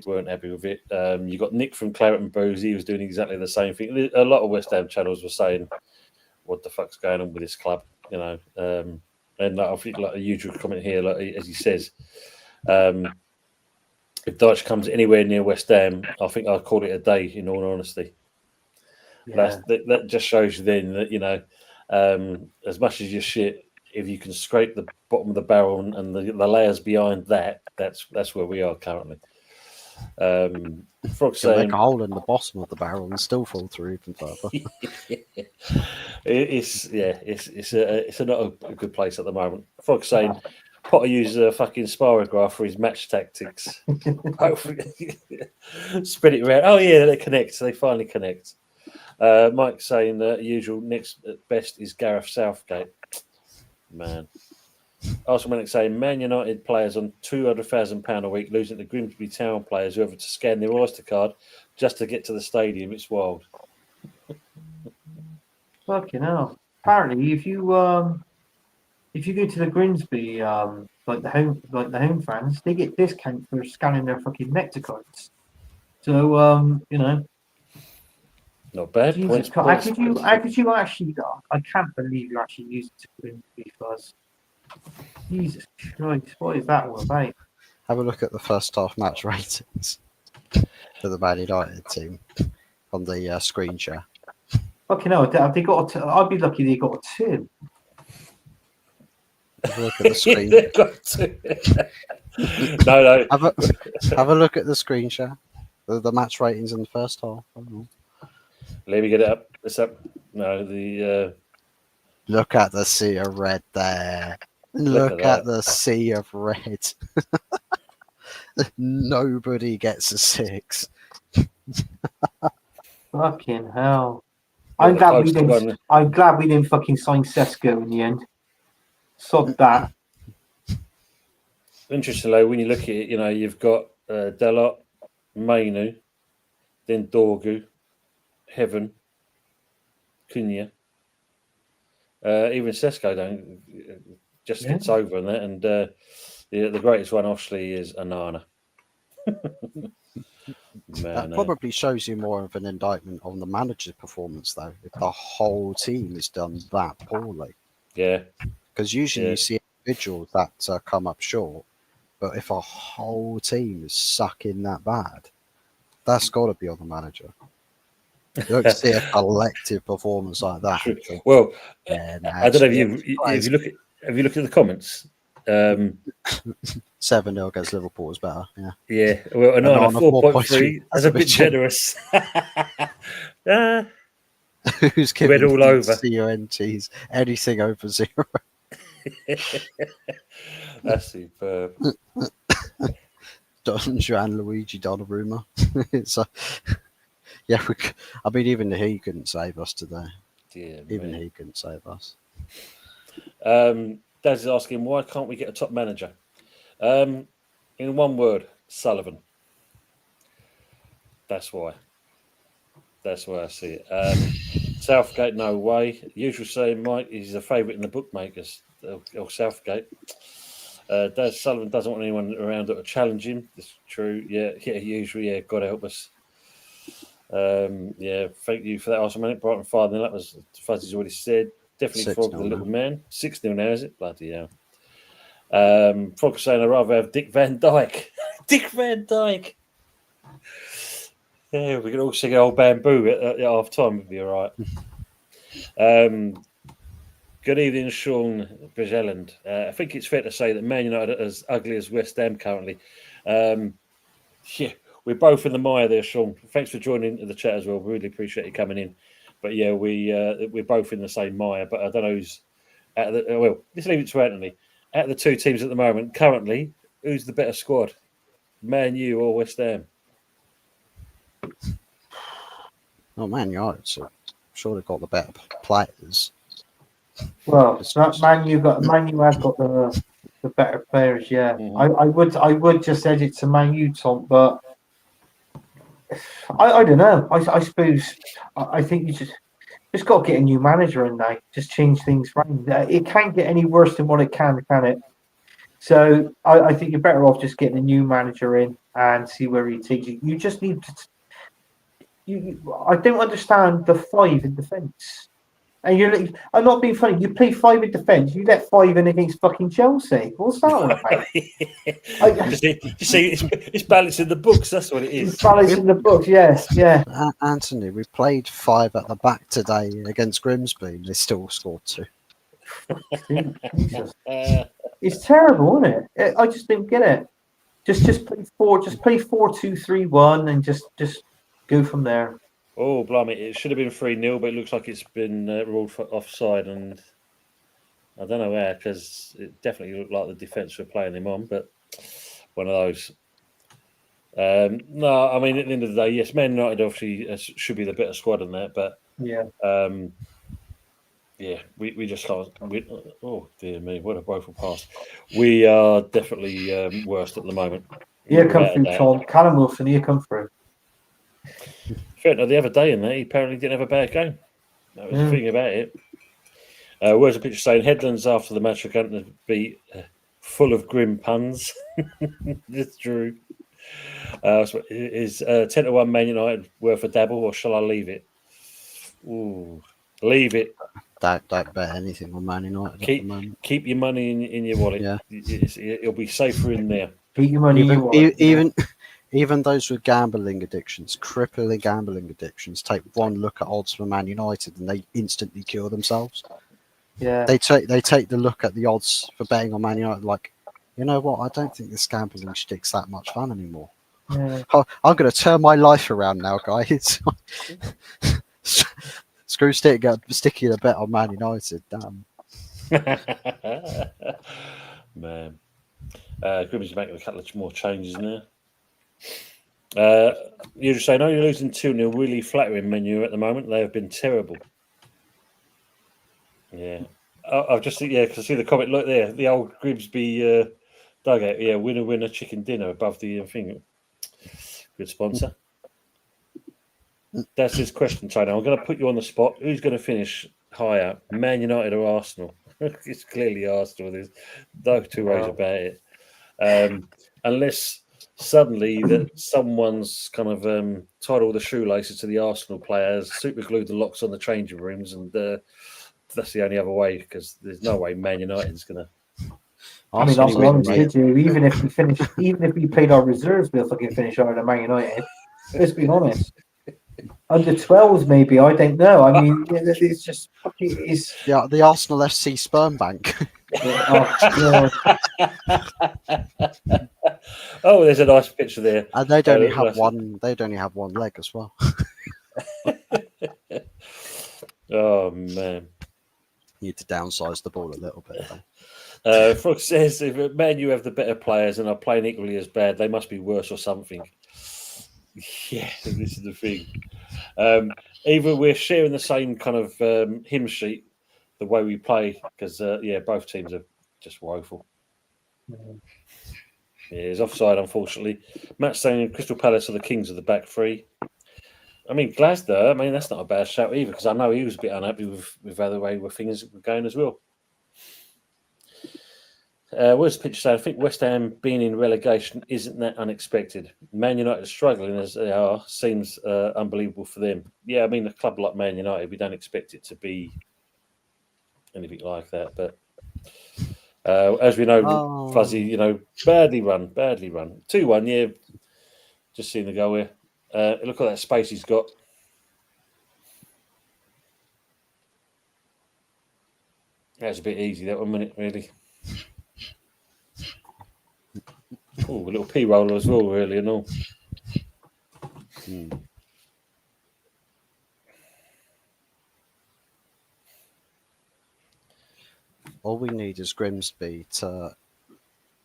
weren't happy with it. You got Nick from Claret and Booze, he was doing exactly the same thing. A lot of West Ham channels were saying, "What the fuck's going on with this club?" You know. And I think, like a usual comment here, like as he says, if Dyche comes anywhere near West Ham, I think I'll call it a day. In all honesty, that just shows you then that, you know, as much as you're shit, if you can scrape the bottom of the barrel and the layers behind that, that's where we are currently. Frog saying, make a hole in the bottom of the barrel and still fall through even further. it's not a good place at the moment. Frog saying Potter uses a fucking spirograph for his match tactics. Spread it around. Oh yeah, they connect. They finally connect. Mike saying the usual next best is Gareth Southgate. Man. Arsenal Manic saying Man United players on £200,000 a week losing to Grimsby Town players who have to scan their Oyster card just to get to the stadium. It's wild. Fucking hell. Apparently, if you go to the Grimsby, like the home fans, they get discount for scanning their fucking Nectar cards. So you know, not bad. Jesus Christ. How could you actually? I can't believe you actually used it to Grimsby Fuzz. Jesus Christ, what is that all about? Have a look at the first half match ratings for the Man United team on the screen share. Fucking hell, have they got I'd be lucky they got a 2. Have a look at the screen. No. Have a look at the screen share. The match ratings in the first half. Let me get it up. It's up. No, the. Look at the sea of red there. Look at the sea of red. Nobody gets a 6. Fucking hell. I'm glad we didn't fucking sign Sesko in the end. Sod that. Interestingly, when you look at it, you know, you've got Delot, Mainu, then Dorgu, Heaven, Cunha, Even Sesko don't just gets over on that. And the greatest one, obviously, is Anana. That probably shows you more of an indictment on the manager's performance, though, if the whole team is done that poorly. Yeah. Because usually you see individuals that come up short, but if a whole team is sucking that bad, that's got to be on the manager. You don't see a collective performance like that. True. Well, Yeah, no, I don't know if you look at the comments. 7-0 against Liverpool was better. Yeah. Yeah. Well, Anana 4.3. That's a bit generous. Who's giving all over CONTs anything over 0? That's superb. Gianluigi Donnarumma. It's yeah, I mean, even he couldn't save us today. Yeah, even he couldn't save us. Daz is asking, why can't we get a top manager? In one word, Sullivan. That's why. That's why I see it. Southgate, no way. Usual saying, Mike, he's a favourite in the bookmakers. Or Southgate. Daz Sullivan doesn't want anyone around that will challenge him. That's true. Yeah, usually, yeah, God help us. Yeah, thank you for that. Also, Brighton 5-0. That was Fuzzy's already said. Definitely Frog the little man. 6-0 now, is it? Bloody hell. Frog saying I'd rather have Dick Van Dyke. Dick Van Dyke. Yeah, we could all sing Old Bamboo at half time. It'd be all right. Good evening, Sean Bridgeland. I think it's fair to say that Man United are as ugly as West Ham currently. Yeah, we're both in the mire there, Sean. Thanks for joining the chat as well. Really appreciate you coming in. But yeah, we're both in the same mire. But I don't know who's at the well. Let's leave it to Anthony. At the two teams at the moment, currently, who's the better squad, Man U or West Ham? Well, Man United, so I'm sure they've got the better players. Well, Man U have got the better players. Yeah, Mm-hmm. I would just edge it to Man U, Tom, but I don't know. I suppose I think you just got to get a new manager in now. Just change things around. It can't get any worse than what it can it? So I think you're better off just getting a new manager in and see where he takes you. You just need to. I don't understand the 5 in defence. And I'm not being funny. You play 5 in defence. You let 5 in against fucking Chelsea. What's that all about? You see, it's balancing the books. That's what it is. It's balancing the books. Yes, yeah. Anthony, we played 5 at the back today against Grimsby. And they still scored 2. Jesus. It's terrible, isn't it? I just don't get it. Just play 4. Just play 4-2-3-1, and just go from there. Oh, blimey. It should have been 3-0, but it looks like it's been ruled for offside. And I don't know where, because it definitely looked like the defence were playing him on, but one of those. No, I mean, at the end of the day, yes, Man United obviously should be the better squad in that, but yeah, yeah, we just can't. Oh, dear me, what a woeful pass. We are definitely worst at the moment. Here come through, Tom. Callum Wilson, here come through. Fair enough, the other day in there, he apparently didn't have a bad game. That was the thing about it. Where's a picture saying headlines after the match are going to be full of grim puns? It's true. Is 10-1 Man United worth a dabble, or shall I leave it? Ooh, leave it. Don't bet anything on Man United. Keep your money in your wallet. Yeah, it'll be safer in there. Keep your money in your wallet. Even those with gambling addictions, crippling gambling addictions, take one look at odds for Man United and they instantly cure themselves. Yeah, they take the look at the odds for betting on Man United, like, you know what? I don't think this gambling stick's that much fun anymore. Yeah. I'm going to turn my life around now, guys. Screw sticking a bet on Man United. Damn. Man, Grimsy's making a couple of more changes now. You're just saying, you're losing 2-0. Really flattering menu at the moment. They have been terrible. Yeah, I've just because I see the comment. Look there, the old Grimsby dugout. Yeah, winner, chicken dinner above the thing. Good sponsor. That's his question, Tony. I'm going to put you on the spot. Who's going to finish higher, Man United or Arsenal. It's clearly Arsenal. There's no two ways about it. Unless suddenly that someone's kind of tied all the shoelaces to the Arsenal players, super glued the locks on the changing rooms, and that's the only other way, because there's no way Man United's going to. I mean, I'll be Arsenal honest win, with you. Even if we played our reserves, we'll fucking finish higher than Man United. Let's be honest. Under 12s, maybe. I don't know. I mean, it's just fucking. It's the Arsenal FC sperm bank. oh god. Oh, there's a nice picture there. And they'd only have one. They'd only have one leg as well. Oh man. Need to downsize the ball a little bit. Though. Frog says, if Man U have the better players and are playing equally as bad, they must be worse or something. Yeah, this is the thing. Either we're sharing the same kind of hymn sheet, the way we play, because both teams are just woeful. Yeah, it's offside, unfortunately. Matt saying Crystal Palace are the kings of the back three. I mean, Glasner, that's not a bad shout either, because I know he was a bit unhappy with how the way things were going as well. Where's the picture saying? I think West Ham being in relegation isn't that unexpected. Man United struggling as they are seems unbelievable for them. Yeah, I mean, a club like Man United, we don't expect it to be anything like that. But as we know, Fuzzy, badly run. 2-1, yeah. Just seeing the goal here. Look at that space he's got. That's a bit easy, that 1 minute, really. Oh, a little P roller as well, really, and all. All we need is Grimsby to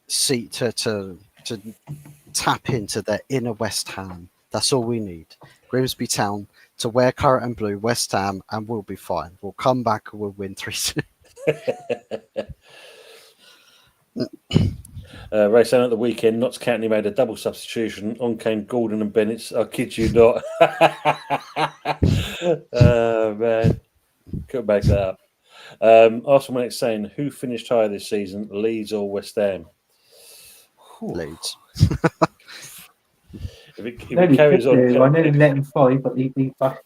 see to tap into their inner West Ham. That's all we need. Grimsby Town to wear carrot and blue, West Ham, and we'll be fine. We'll come back and we'll win 3-2. Ray saying at the weekend, Notts County made a double substitution. On came Gordon and Bennett. I kid you not. Oh, man. Couldn't make that up. Arsenal when it's saying, who finished higher this season, Leeds or West Ham? Leeds. If it carries on. I nearly let him fly, but he back.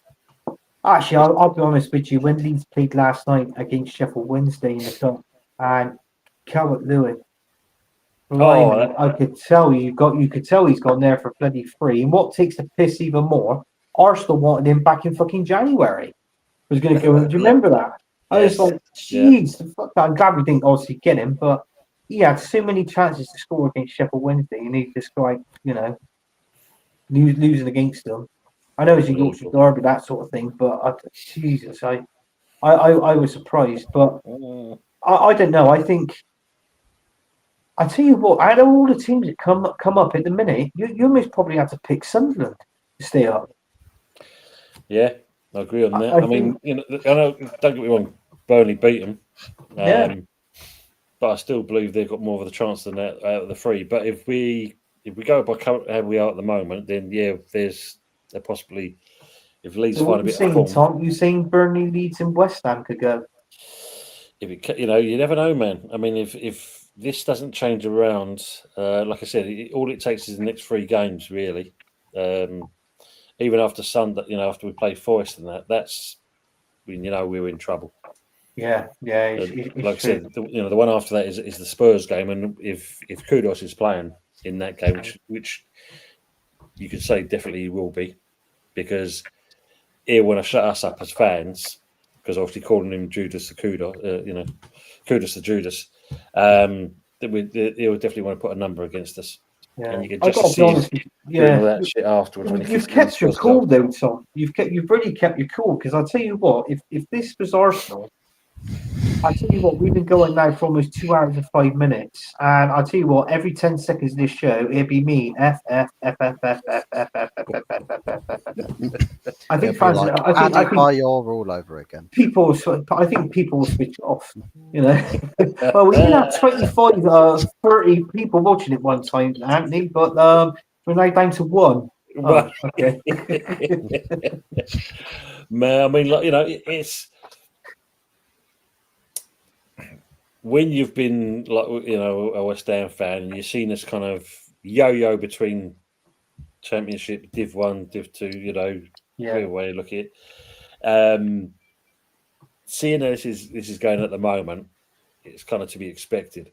Actually, I'll be honest with you. When Leeds played last night against Sheffield Wednesday in the cup, and Calvert-Lewin, I could tell you could tell he's gone there for bloody free. And what takes the piss even more, Arsenal wanted him back in fucking January. Was going to go. Do you remember that? I was like, jeez, fuck that. I'm glad we didn't obviously get him, but he had so many chances to score against Sheffield Wednesday, and he's just like, losing against them. I know it's a Yorkshire derby, that sort of thing, but Jesus, I was surprised, but I don't know. I tell you what, out of all the teams that come up at the minute, you almost probably have to pick Sunderland to stay up. Yeah, I agree on that. I mean, I know, don't get me wrong, Burnley beat them, but I still believe they've got more of a chance than that out of the three. But if we go by how we are at the moment, then there's a possibly, if Leeds find a bit of form. Tom, you saying Burnley, Leeds, and West Ham could go? If it, you never know, man. I mean, if this doesn't change around, like I said, all it takes is the next 3 games, really. Even after Sunday, after we play Forest and that's when we're in trouble. Yeah. Like I said, the one after that is the Spurs game, and if Kudos is playing in that game, which you could say definitely he will be, because he'll want to shut us up as fans, because obviously calling him Judas the Kudos, Kudos the Judas, he'll definitely want to put a number against us. Yeah. And you can just see all that shit afterwards. You've kept your cool though, Tom. You've really kept your cool, because I'll tell you what, if this was Arsenal, I tell you what, we've been going now for almost 2 hours and 5 minutes, and I'll tell you what, every 10 seconds of this show, it'd be me. I think fans. I think you're all over again. I think people will switch off. Well, we did have 25, 30 people watching it one time, Anthony, but we're now down to 1. Oh, okay. Man, I mean, it's. when you've been like a West Ham fan and you've seen this kind of yo-yo between Championship, Div 1, Div 2, Yeah. whatever way you look at it. Seeing how this is going at the moment, it's kind of to be expected.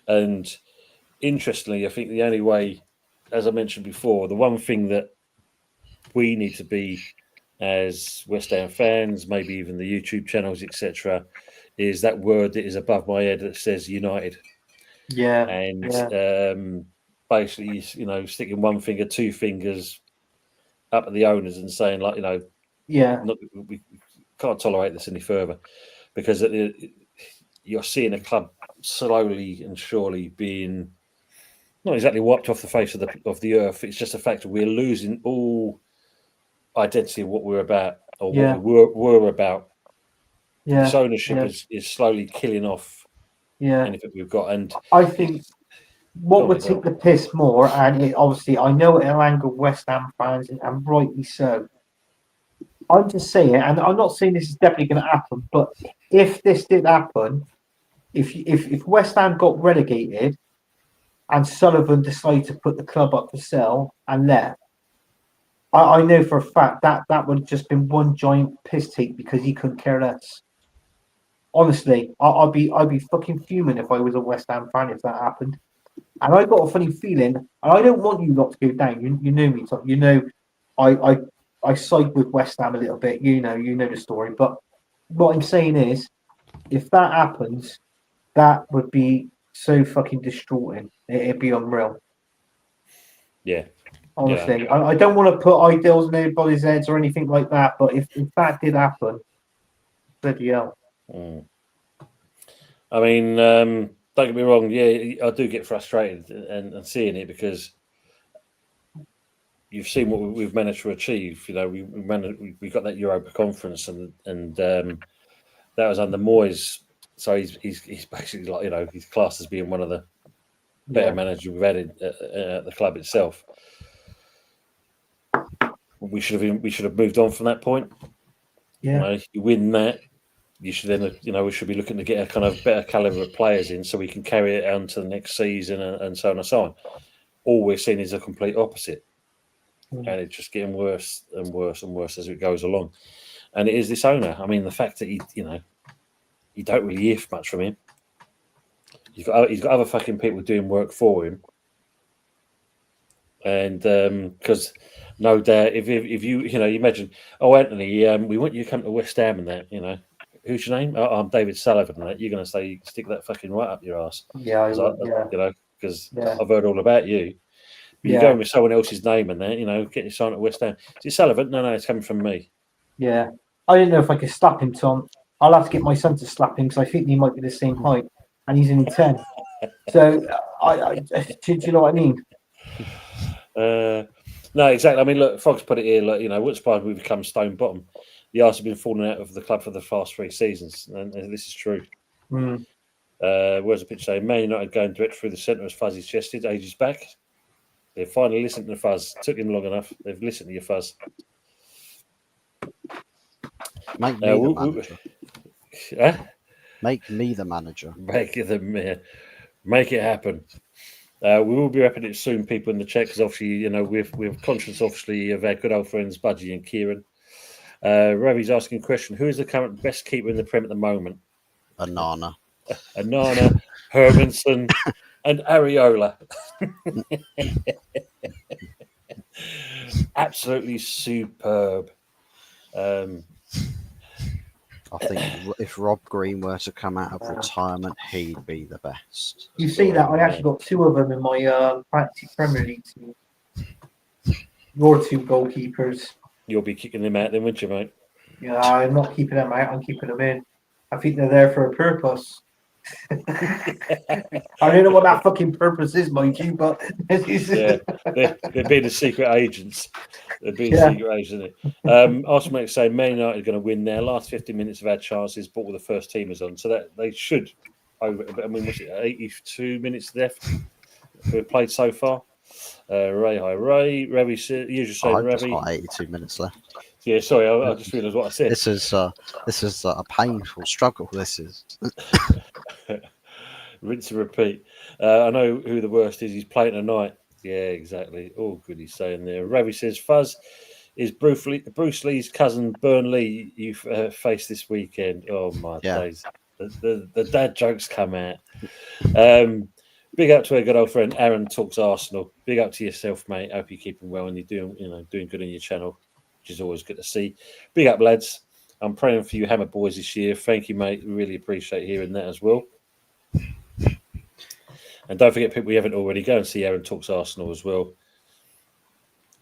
And interestingly, I think the only way, as I mentioned before, the one thing that we need to be as West Ham fans, maybe even the YouTube channels, etc., is that word that is above my head that says United. Yeah. And basically, sticking one finger, two fingers up at the owners and saying, like, we can't tolerate this any further, because you're seeing a club slowly and surely being not exactly wiped off the face of the earth. It's just a fact that we're losing all identity of what we're about, or what we were about. Yeah. This ownership is slowly killing off Yeah. anything we've got. And I think what would take the piss more, and obviously I know it'll anger West Ham fans, and rightly so. I'm just saying, and I'm not saying this is definitely going to happen, but if this did happen, if West Ham got relegated and Sullivan decided to put the club up for sale and left, I know for a fact that would have just been one giant piss take, because he couldn't care less. Honestly, I'd be fucking fuming if I was a West Ham fan if that happened. And I got a funny feeling, and I don't want you lot to go down. You know me, Tom. I side with West Ham a little bit. You know the story. But what I'm saying is, if that happens, that would be so fucking distraughting. It'd be unreal. Yeah. Honestly, yeah. I don't want to put ideals in anybody's heads or anything like that. But if that did happen, bloody hell. I mean, don't get me wrong. Yeah, I do get frustrated and seeing it, because you've seen what we've managed to achieve. We got that Europa Conference, and that was under Moyes. So he's basically like, he's classed as being one of the better managers we've had at the club itself. We should have moved on from that point. Yeah, you win that, you should then we should be looking to get a kind of better caliber of players in, so we can carry it on to the next season and so on and so on. All we're seeing is a complete opposite. And it's just getting worse and worse and worse as it goes along. And it is this owner. I mean, the fact that you don't really hear much from him. He's got other fucking people doing work for him. And because no doubt, if you imagine, Anthony, we want you to come to West Ham and that, who's your name? I'm David Sullivan and that. You're going to say, stick that fucking right up your ass. Yeah, because I've heard all about you. You're going with someone else's name and that, get your sign at West Ham. Is it Sullivan? No, it's coming from me. Yeah. I didn't know if I could slap him, Tom. I'll have to get my son to slap him, because I think he might be the same height, and he's only 10. So, do you know what I mean? No, exactly. I mean, look, Fox put it here, what's surprised we've become stone bottom. The arse have been falling out of the club for the past 3 seasons, and this is true. Where's the pitch saying? Man United going direct through the centre as Fuzzy's chested ages back. They finally listened to the Fuzz. Took him long enough. They've listened to your Fuzz. Make me the manager. Make me the manager. Make it happen. We will be wrapping it soon, people in the chat, because obviously, we're conscious, obviously, of our good old friends Budgie and Kieran. Ravi's asking a question: who is the current best keeper in the Prem at the moment? Anana, Hermanson, and Areola. Absolutely superb. I think if Rob Green were to come out of retirement, he'd be the best. You see that? I actually got 2 of them in my fantasy Premier League team. Your 2 goalkeepers. You'll be kicking them out then, won't you, mate? Yeah, I'm not keeping them out. I'm keeping them in. I think they're there for a purpose. I don't know what that fucking purpose is, mind you, but they're being the secret agents. They're being secret agents, isn't it? Arsenal saying Man United are going to win their last 50 minutes of our chances, but all the first teamers on, so that they should. I mean, what's it? 82 minutes left we've played so far. Ray, hi Ray. Ravi, usually saying Ravi. Just got 82 minutes left. Yeah, sorry, I just realised what I said. This is a painful struggle. This is. Rinse and repeat. I know who the worst is. He's playing tonight. Yeah, exactly. Oh, good. He's saying there. Ravi says, Fuzz is Bruce Lee's cousin Burnley you faced this weekend. Oh, my Yeah. days. The dad jokes come out. Big up to our good old friend Aaron Talks Arsenal. Big up to yourself, mate. Hope you're keeping well and you're doing good on your channel, which is always good to see. Big up, lads. I'm praying for you, Hammer Boys, this year. Thank you, mate. We really appreciate hearing that as well. And don't forget, people, we haven't already, go and see Aaron Talks Arsenal as well.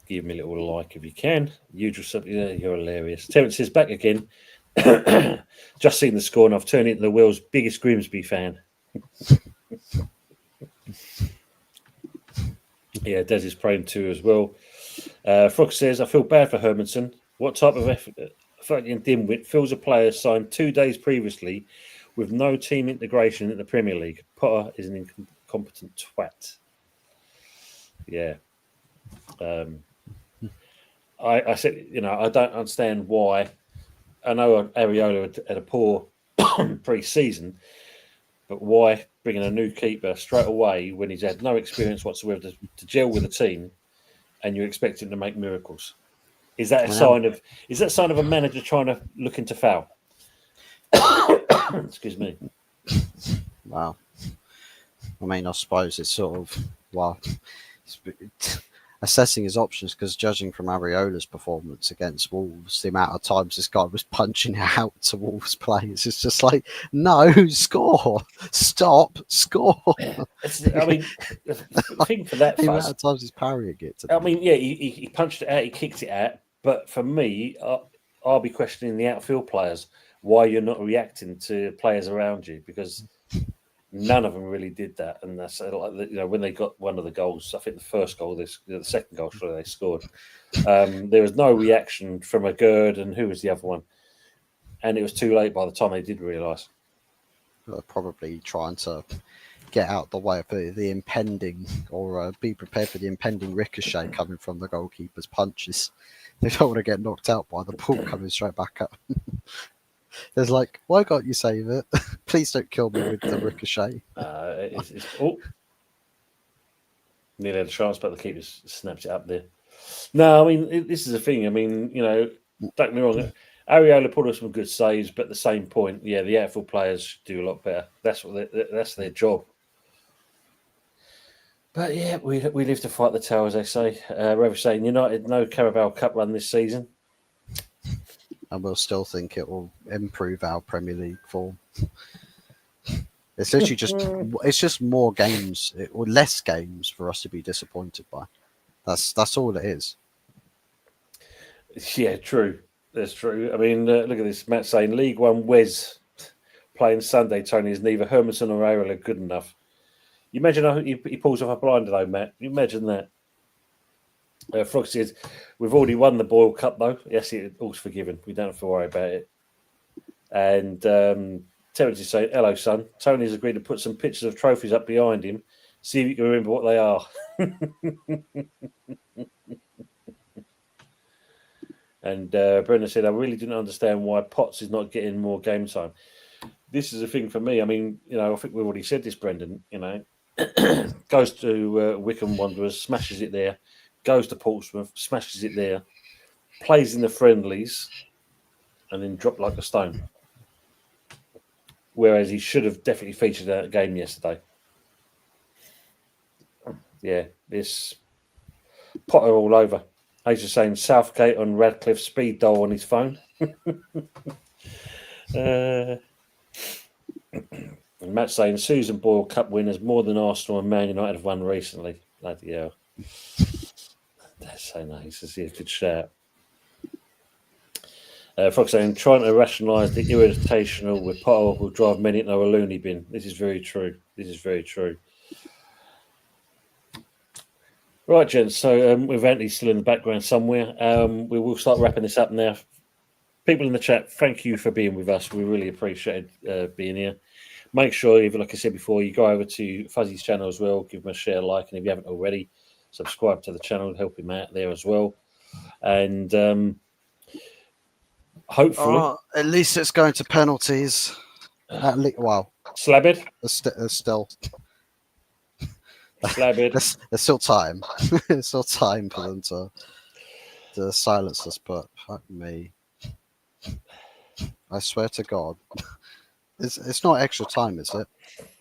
Give me a little like if you can. Usual stuff. Yeah, you're hilarious. Terence says, back again. Just seen the score and I've turned into the world's biggest Grimsby fan. Yeah, Des is praying too as well. Frog says, I feel bad for Hermanson. What type of fucking dimwit fills a player signed 2 days previously with no team integration in the Premier League? Potter is an incompetent twat. Yeah. I said, I don't understand why. I know Areola had a poor pre-season, but why bringing a new keeper straight away when he's had no experience whatsoever to gel with the team, and you expect him to make miracles? Is that a sign of a manager trying to look into foul? Excuse me. Wow. I mean, I suppose it's sort of assessing his options, because judging from Areola's performance against Wolves, the amount of times this guy was punching out to Wolves players, it's just like, no, score, stop, score. I mean, the thing for that, the amount of times he's parrying it. I mean, yeah, he punched it out, he kicked it out, but for me, I'll be questioning the outfield players why you're not reacting to players around you, because none of them really did that. And that's when they got one of the goals, I think the first goal, the second goal, surely they scored. There was no reaction from a Gerd, and who was the other one? And it was too late by the time they did realise. They're probably trying to get out the way of the impending, or be prepared for the impending ricochet coming from the goalkeeper's punches. They don't want to get knocked out by the ball coming straight back up. There's like, why can't you save it? Please don't kill me with the ricochet. Nearly had a chance, but the keeper snapped it up there. No, I mean, this is the thing. I mean, don't get me wrong. Areola put us some good saves, but at the same point, yeah, the outfield players should do a lot better. That's their job. But yeah, we live to fight the tower, as they say. Rev saying United no Carabao Cup run this season, and we'll still think it will improve our Premier League form. It's literally just more games or less games for us to be disappointed by. That's all it is. Yeah, true. That's true. I mean, look at this. Matt saying League One Wes playing Sunday, Tony, is neither Hermanson or Areola good enough. You imagine he pulls off a blinder though, Matt. You imagine that. Frog says, we've already won the Boyle Cup though. Yes, it's all's forgiven. We don't have to worry about it. And Terence is saying, hello, son. Tony's agreed to put some pictures of trophies up behind him. See if you can remember what they are. And Brendan said, I really didn't understand why Potts is not getting more game time. This is a thing for me. I mean, I think we've already said this, Brendan. Goes to Wickham Wanderers, smashes it there. Goes to Portsmouth, smashes it there. Plays in the friendlies, and then dropped like a stone. Whereas he should have definitely featured that game yesterday. Yeah, this Potter all over. He's just saying Southgate on Radcliffe speed dial on his phone. And Matt's saying Susan Boyle Cup winners more than Arsenal and Man United have won recently. Bloody hell. That's so nice to see a good shout. Frog saying trying to rationalise the irritational with Potter will drive many into a loony bin. This is very true. Right, gents. So with Anthony still in the background somewhere, we will start wrapping this up now. People in the chat, thank you for being with us. We really appreciate being here. Make sure, like I said before, you go over to Fuzzy's channel as well. Give him a share, like, and if you haven't already, subscribe to the channel. Help him out there as well. And hopefully, at least it's going to penalties. Well, Slabbed. there's still Slabbed. there's still time. There's still time for them to silence us. But fuck me, I swear to God, it's not extra time, is it?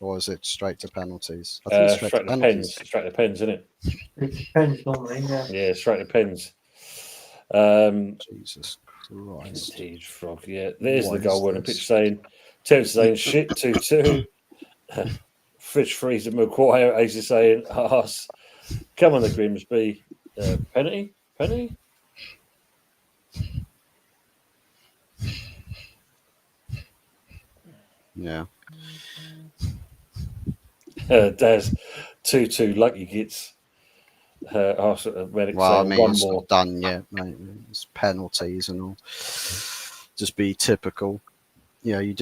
Or is it straight to penalties? I think it's straight to penalties. Straight to pens, isn't it? It depends normally. Yeah. Yeah, straight to pens. Jesus Christ. Indeed, Frog. Yeah, there's What the goal is winner. this? Pitch saying, Terence saying shit 2-2. Fridge freezer Maguire. Ace is saying arse. Come on, the Grimsby. Penalty. Yeah. Daz 2-2. Lucky gets. Medic Well, I saying mean, one it's more. not done yet, mate. It's penalties and all. Just be typical. You know, you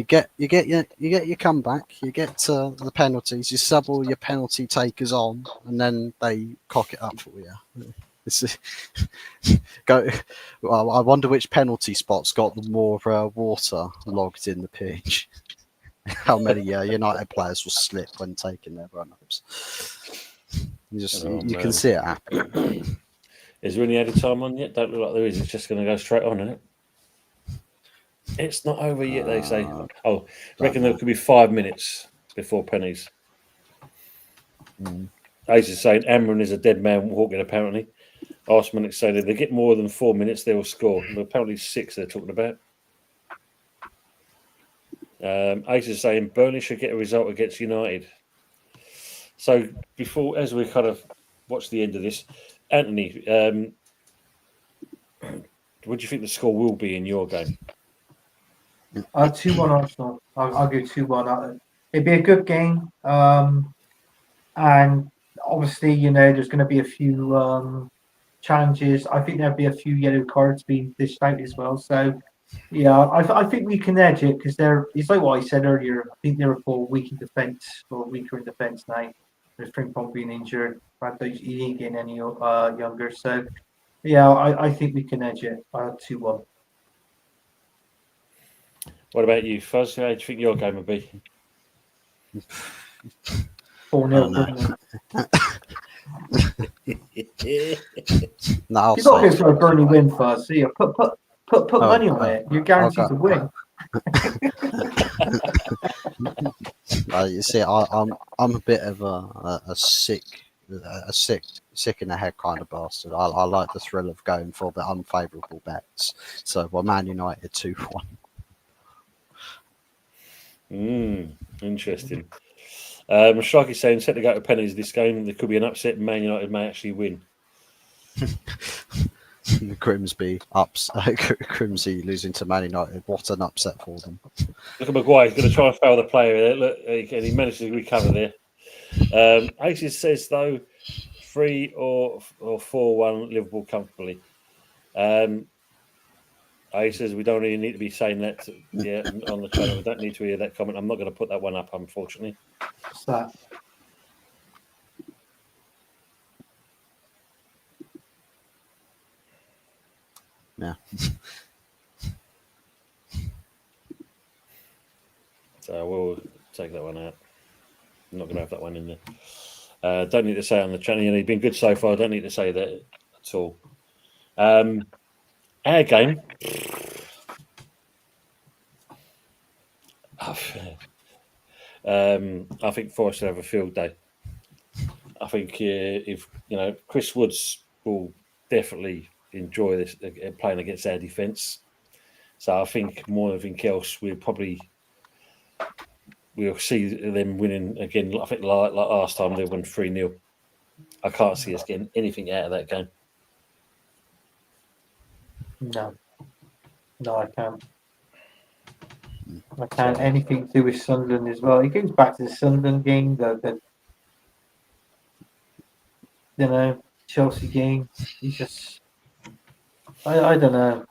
get your comeback, you get the penalties, you sub all your penalty takers on, and then they cock it up for you. Go. Well, I wonder which penalty spots got more water logged in the pitch. How many United players will slip when taking their run-ups? You can see it happen. Is there any added time on yet? Don't look like there is. It's just going to go straight on, isn't it? It's not over yet, they say. Oh, reckon there could be 5 minutes before pennies. Ace is saying Amron is a dead man walking, apparently. Arsman is saying if they get more than 4 minutes, they will score. But apparently 6 they're talking about. Ace is saying Burnley should get a result against United. So before, as we kind of watch the end of this, Anthony, what do you think the score will be in your game? 2-1 Arsenal. I'll go 2-1. It'd be a good game. And obviously, you know, there's going to be a few challenges. I think there'll be a few yellow cards being dished out as well. So, yeah, I think we can edge it because it's like what I said earlier. I think Liverpool weak in defence or weaker in defence now. There's Frimpong being injured. He ain't getting any younger. So, yeah, I think we can edge it 2-1. What about you, Fuzz? How do you think your game will be? 4-0. No, I'll You've got to say go for a Burnley win first. So yeah, put money on it. You're guaranteed to win. You see, I'm a bit of a sick in the head kind of bastard. I like the thrill of going for the unfavourable bets. So, Man United 2-1. Interesting. Sharky's saying set to go to pennies this game. There could be an upset. Man United may actually win. Grimsby losing to Man United. What an upset for them. Look at Maguire. He's going to try and foul the player there. Look, and he managed to recover there. Aces says though 3 or 4-1 Liverpool comfortably. Ace says we don't really need to be saying that on the channel. We don't need to hear that comment. I'm not going to put that one up, unfortunately. What's that? Yeah. So we'll take that one out. I'm not going to have that one in there. Don't need to say on the channel. You know, you've been good so far. I don't need to say that at all. Our game. I think Forest will have a field day. I think if Chris Woods will definitely enjoy this playing against our defence. So I think more than anything else, we'll see them winning again. I think like last time they won 3-0. I can't see us getting anything out of that game. No, I can't. I can't. Anything to do with Sunderland as well. It goes back to the Sunderland game, the Chelsea game. He's just, I don't know.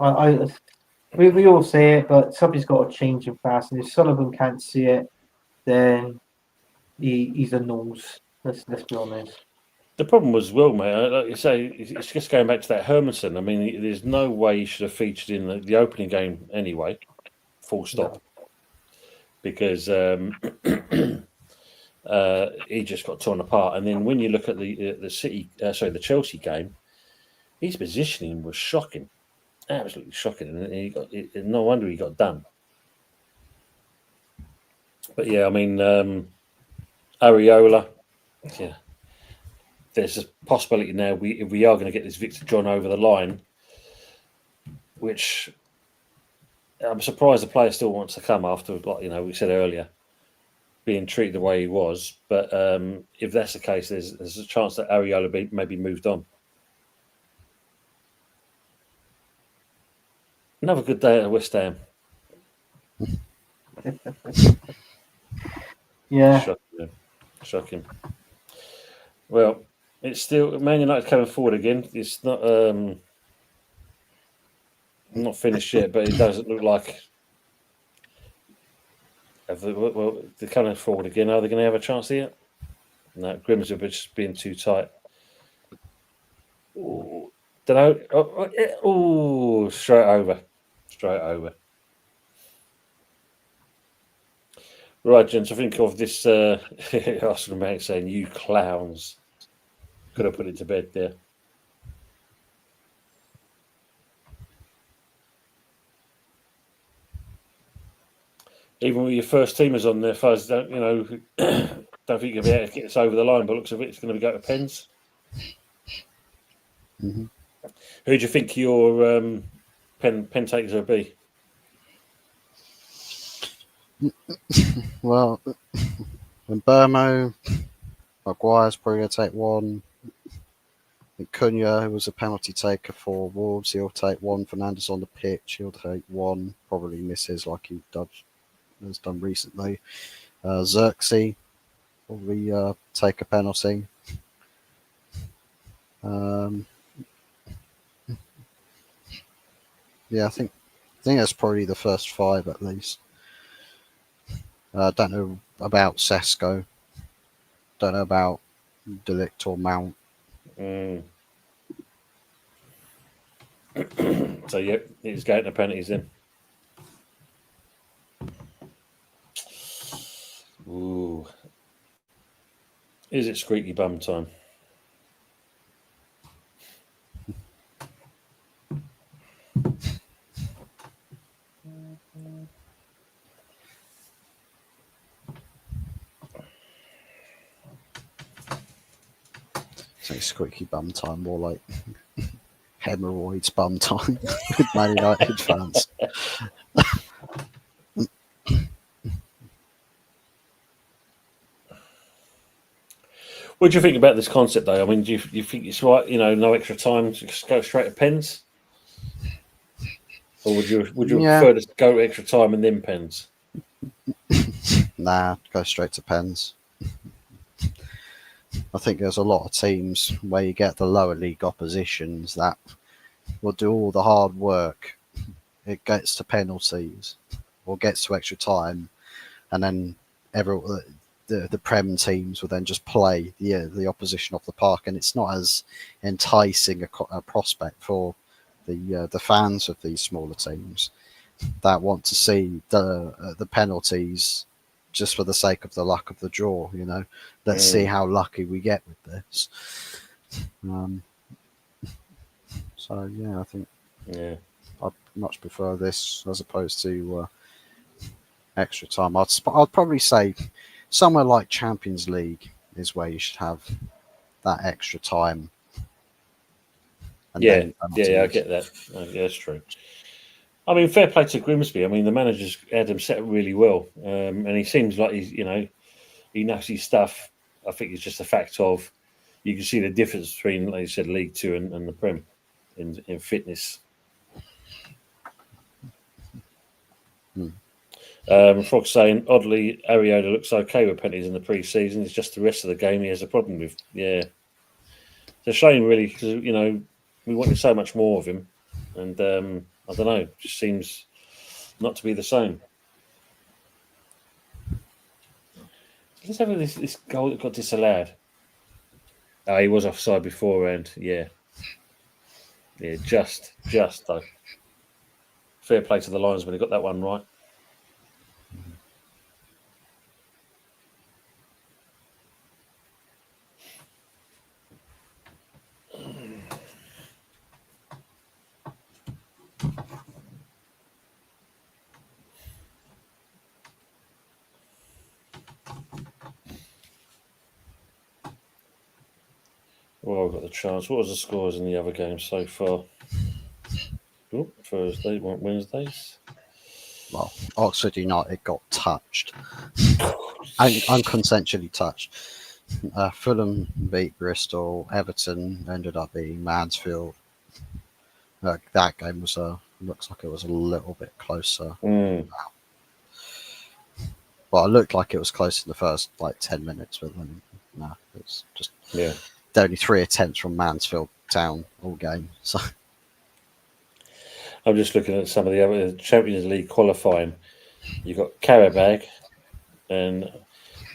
We all say it, but something's got to change in fast. And if Sullivan can't see it, then he's a nose. Let's be honest. The problem was, mate, like you say, it's just going back to that Hermanson. I mean, there's no way he should have featured in the opening game anyway. Full stop. because he just got torn apart. And then when you look at the Chelsea game, his positioning was shocking, absolutely shocking, and no wonder he got done. But yeah, I mean, Areola, yeah, there's a possibility now if we are going to get this Victor John over the line, which I'm surprised the player still wants to come after, like we said earlier, being treated the way he was. But if that's the case, there's a chance that Areola maybe moved on. Another good day at West Ham. Yeah. Shocking. Well, it's still Man United coming forward again. It's not finished yet, but it doesn't look like. They're coming forward again. Are they going to have a chance here? No, Grimsby just being too tight. Don't know. Straight over. Right, gents, I think of this Arsenal man saying, "You clowns." Could have put it to bed there. Even with your first teamers on there, Fuzz, don't think you'll be able to get us over the line, but looks of it, it's going to go to pens. Mm-hmm. Who do you think your pen takers will be? Well, when Burmo, Maguire's probably going to take one. I think Cunha, who was a penalty taker for Wolves, he'll take one. Fernandes on the pitch, he'll take one. Probably misses like he has done recently. Xerxes probably take a penalty. Yeah, I think that's probably the first five at least. Don't know about Sesko. Don't know about Delict or Mount. So, yep, he's getting the penalties in. Ooh. Is it squeaky bum time? Say squeaky bum time, more like hemorrhoids bum time with Man United fans. What do you think about this concept, though? I mean, do you think it's right? No extra time, just go straight to pens, or would you prefer to go to extra time and then pens? Nah, go straight to pens. I think there's a lot of teams where you get the lower league oppositions that will do all the hard work. It gets to penalties or gets to extra time, and then the Prem teams will then just play the opposition off the park, and it's not as enticing a prospect for the fans of these smaller teams that want to see the penalties just for the sake of the luck of the draw. Let's see how lucky we get with this. So yeah, I think I'd much prefer this as opposed to extra time. I'd probably say somewhere like Champions League is where you should have that extra time. Yeah, I get that. Yeah, that's true. I mean, fair play to Grimsby. I mean, the manager's had him set up really well, and he seems like he knows his stuff. I think it's just a fact of you can see the difference between, like you said, League Two and the Prem in fitness. Frog saying, oddly, Areola looks okay with penalties in the pre-season. It's just the rest of the game he has a problem with. Yeah, it's a shame, really, because we wanted so much more of him, and I don't know, it just seems not to be the same. Let's have this goal that got disallowed. Oh, he was offside beforehand. Yeah, just though. Fair play to the Lions when he got that one right. Well, I've got the chance. What was the scores in the other games so far? Oh, Thursday, Wednesdays. Well, Oxford United got touched. Unconsensually touched. Fulham beat Bristol. Everton ended up beating Mansfield. That game was looks like it was a little bit closer. Mm. Well, it looked like it was close in the first 10 minutes, but then no, it's just only 3 attempts from Mansfield Town all game. So I'm just looking at some of the other Champions League qualifying. You've got Karabag and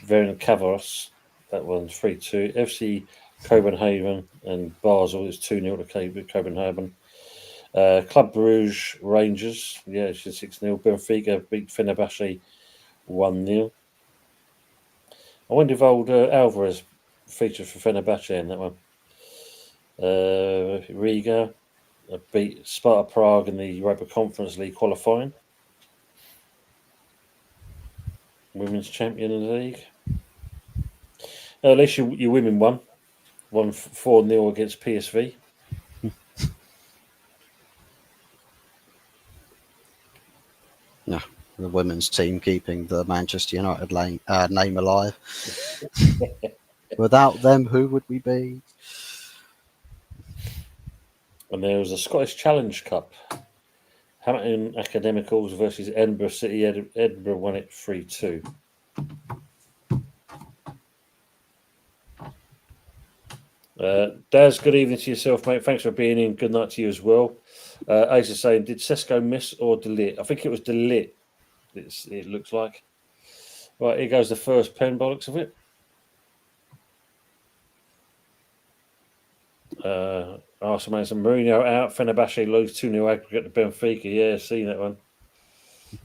Veron Cavaros. That one's 3-2. FC Copenhagen and Basel is 2-0 to Copenhagen. Club Bruges Rangers, it's 6-0. Benfica beat Fenerbahce 1-0. I wonder if old Alvarez featured for Fenerbahce in that one. Riga beat Sparta Prague in the Europa Conference League qualifying. Women's Champions League. At least your women won 4-0 against PSV. yeah, the women's team keeping the Manchester United name alive. Without them, who would we be? And there was a Scottish Challenge Cup. Hamilton Academicals versus Edinburgh City. Edinburgh won it 3-2. Daz, good evening to yourself, mate. Thanks for being in. Good night to you as well. Ace is saying, did Sesko miss or Delit? I think it was Delit. It looks like. Right, here goes the first pen bollocks of it. Arsenal and Mourinho out. Fenerbahce lose 2-0 aggregate to Benfica. Yeah, seen that one.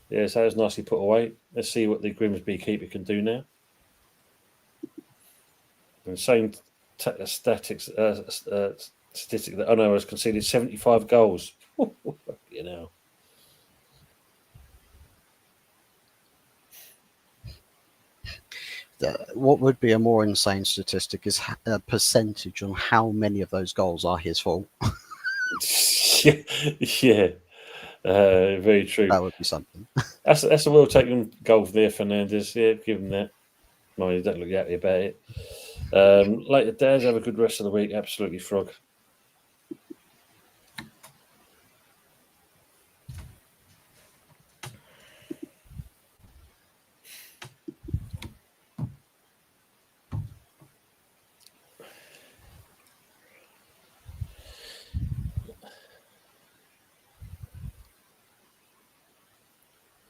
Yeah, so that was nicely put away. Let's see what the Grimsby keeper can do now. And same statistic that Ono has conceded 75 goals. You know. What would be a more insane statistic is a percentage on how many of those goals are his fault. Yeah. Very true. That would be something. That's a well taken goal there, Fernandez. Yeah, give him that. No, you don't look happy about it. Later, Daz, have a good rest of the week. Absolutely, Frog.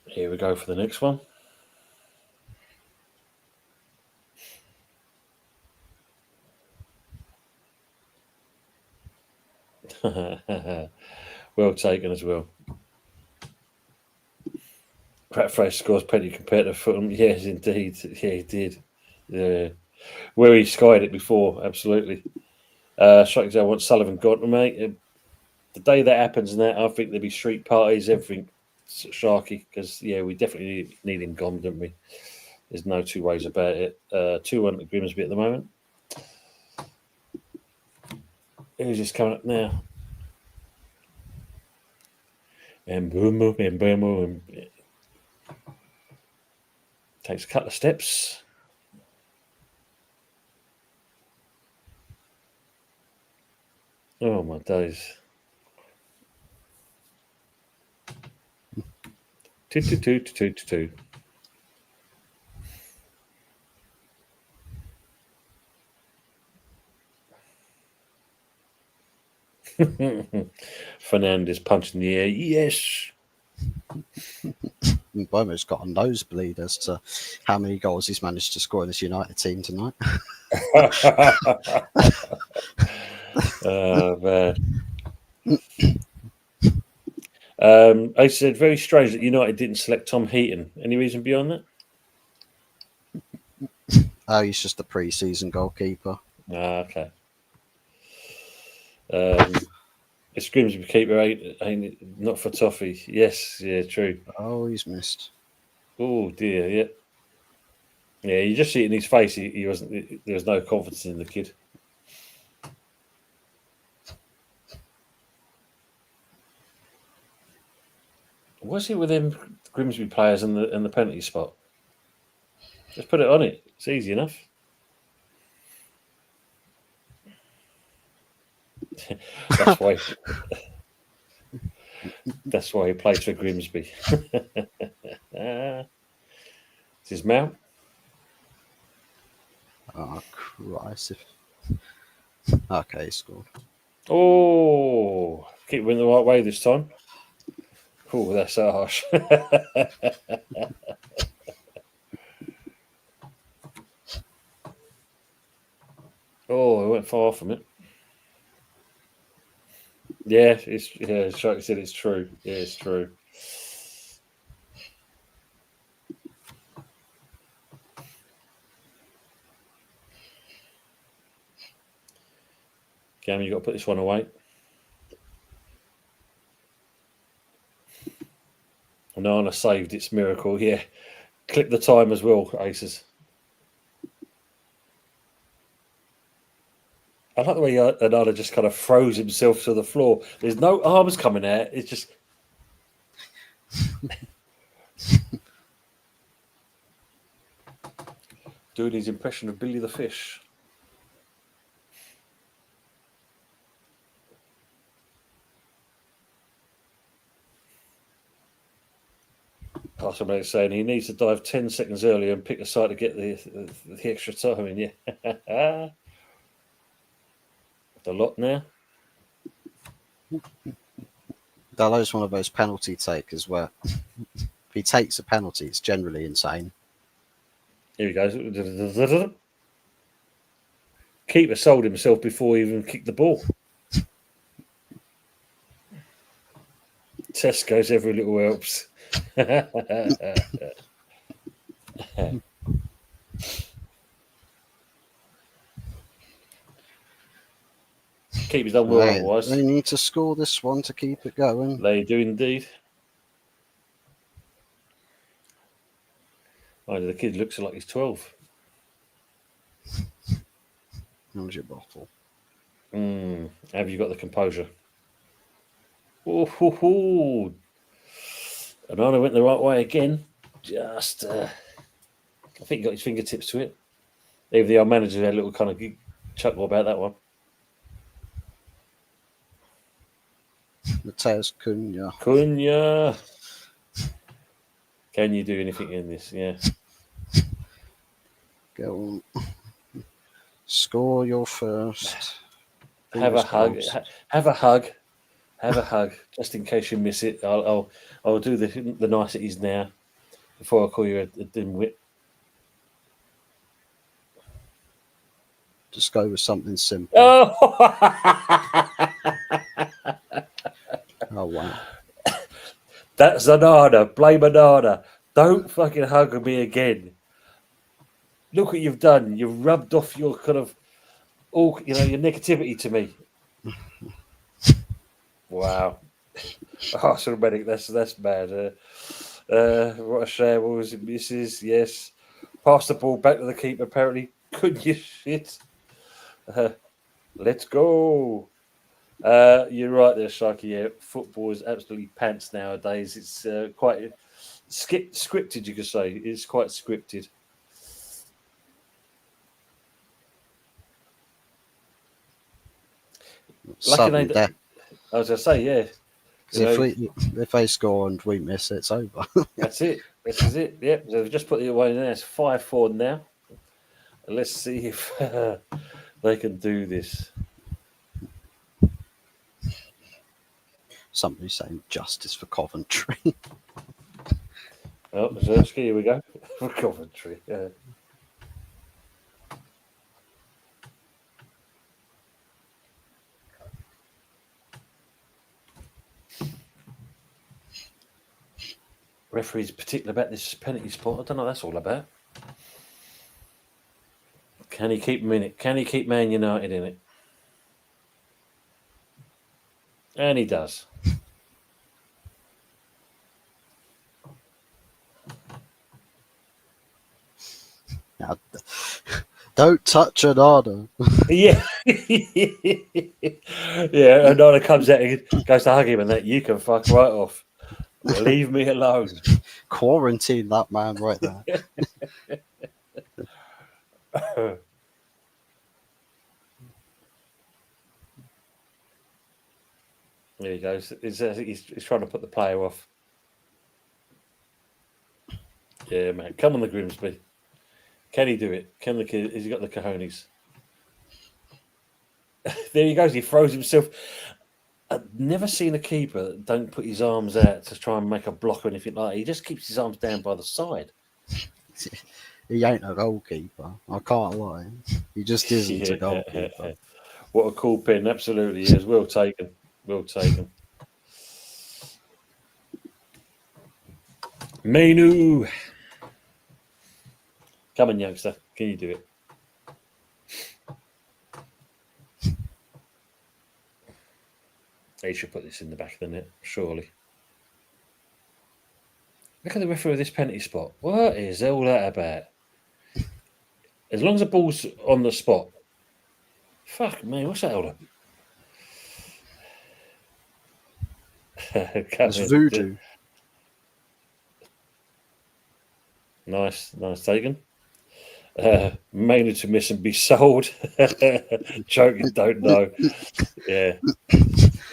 Here we go for the next one. Well taken as well. Pratt scores plenty compared to Fulham. Yes, indeed. Yeah, he did. Yeah. Where he skied it before, absolutely. Strikes out, want Sullivan gone, mate. The day that happens and that, I think there'll be street parties, everything, Sharky, because, we definitely need him gone, don't we? There's no two ways about it. 2-1 to Grimsby at the moment. Who's just coming up now? And boom. Takes a couple of steps. Oh, my days. 2-2-2-2-2-2. Fernandez punching the air. Yes. Bomo's got a nosebleed as to how many goals he's managed to score in this United team tonight. Oh, man. I said, very strange that United didn't select Tom Heaton. Any reason beyond that? Oh, he's just a pre-season goalkeeper. Okay. It's Grimsby keeper, ain't not for toffee. Yes, yeah, true. Oh, he's missed. Oh dear, yeah. Yeah, you just see it in his face. He wasn't. There was no confidence in the kid. What's it with them Grimsby players and the penalty spot? Just put it on it. It's easy enough. That's why. That's why he plays for Grimsby. This is Mount. Oh Christ! Okay, he scored. Oh, keep it in the right way this time. Oh, that's harsh. Oh, it went far from it. Yeah, like you said, it's true. Yeah, it's true. Gam, you got to put this one away. Onana saved its miracle. Yeah, clip the time as well, Aces. I like the way Onana just kind of throws himself to the floor. There's no arms coming out. It's just. Doing his impression of Billy the Fish. Possibly saying he needs to dive 10 seconds earlier and pick a side to get the extra time in. Yeah. The lot now. Dalot's one of those penalty takers where if he takes a penalty, it's generally insane. Here he goes. Keeper sold himself before he even kicked the ball. Tesco's every little helps. Keeper's done well otherwise. They need to score this one to keep it going. They do indeed. Oh, the kid looks like he's 12. How's your bottle? Have you got the composure? Oh, Onana went the right way again. Just, I think he got his fingertips to it. Even the old manager had a little kind of chuckle about that one. Mateus Cunha. Cunha. Can you do anything in this? Yeah. Go on. Score your first. Have a hug. Have a hug. Have a hug. Just in case you miss it. I'll do the niceties now before I call you a dimwit. Just go with something simple. Oh! Oh wow. That's Onana. Blame Onana. Don't fucking hug me again. Look what you've done. You've rubbed off your kind of your negativity to me. Wow. Oh, medic. That's bad. What a shame. What was it? Misses. Yes. Pass the ball back to the keeper. Apparently, couldn't you shit? Let's go. You're right there, Sharky. Yeah, football is absolutely pants nowadays. It's quite scripted, you could say. It's quite scripted. Sudden death. I was going to say, yeah. If they score and we miss, it's over. That's it. This is it. Yep. So they've just put it away there. It's 5-4 now. Let's see if they can do this. Somebody's saying justice for Coventry. Oh, Zersky, here we go. For Coventry. Yeah. Referee's particular about this penalty spot. I don't know what that's all about. Can he keep him in it? Can he keep Man United in it? And he does. Now, don't touch Onana. Yeah. Yeah, Onana comes out and goes to hug him and that you can fuck right off. Leave me alone. Quarantine that man right there. There he goes. He's trying to put the player off. Yeah, man. Come on, the Grimsby. Can he do it? Can the kid? Has he got the cojones? There he goes. He throws himself. I've never seen a keeper that don't put his arms out to try and make a block or anything like that. He just keeps his arms down by the side. He ain't a goalkeeper. I can't lie. He just isn't a goalkeeper. What a cool pin. Absolutely is. Well taken. Well taken. Menu. Come on, youngster. Can you do it? They should put this in the back of the net, surely. Look at the referee of this penalty spot. What is all that about? As long as the ball's on the spot. Fuck me, what's that all about? It's voodoo. Nice taken. Mainly to miss and be sold. Joking, don't know. Yeah.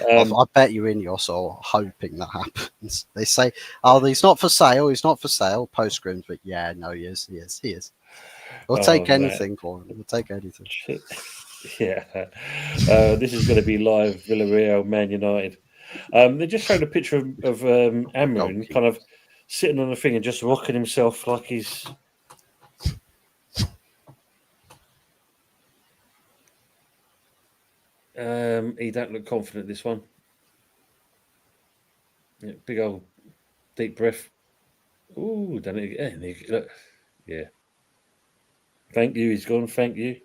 I bet you in your soul hoping that happens. They say, "Oh, he's not for sale. He's not for sale." Post Grims, but yeah, no, he is. We'll take anything for him. We'll take anything. Yeah. This is going to be live Villarreal, Man United. They just showed a picture of Amrin kind of sitting on the thing and just rocking himself like he's. He don't look confident, this one. Yeah, big old deep breath. Ooh, done it again. Look. Yeah. Thank you, he's gone. Thank you.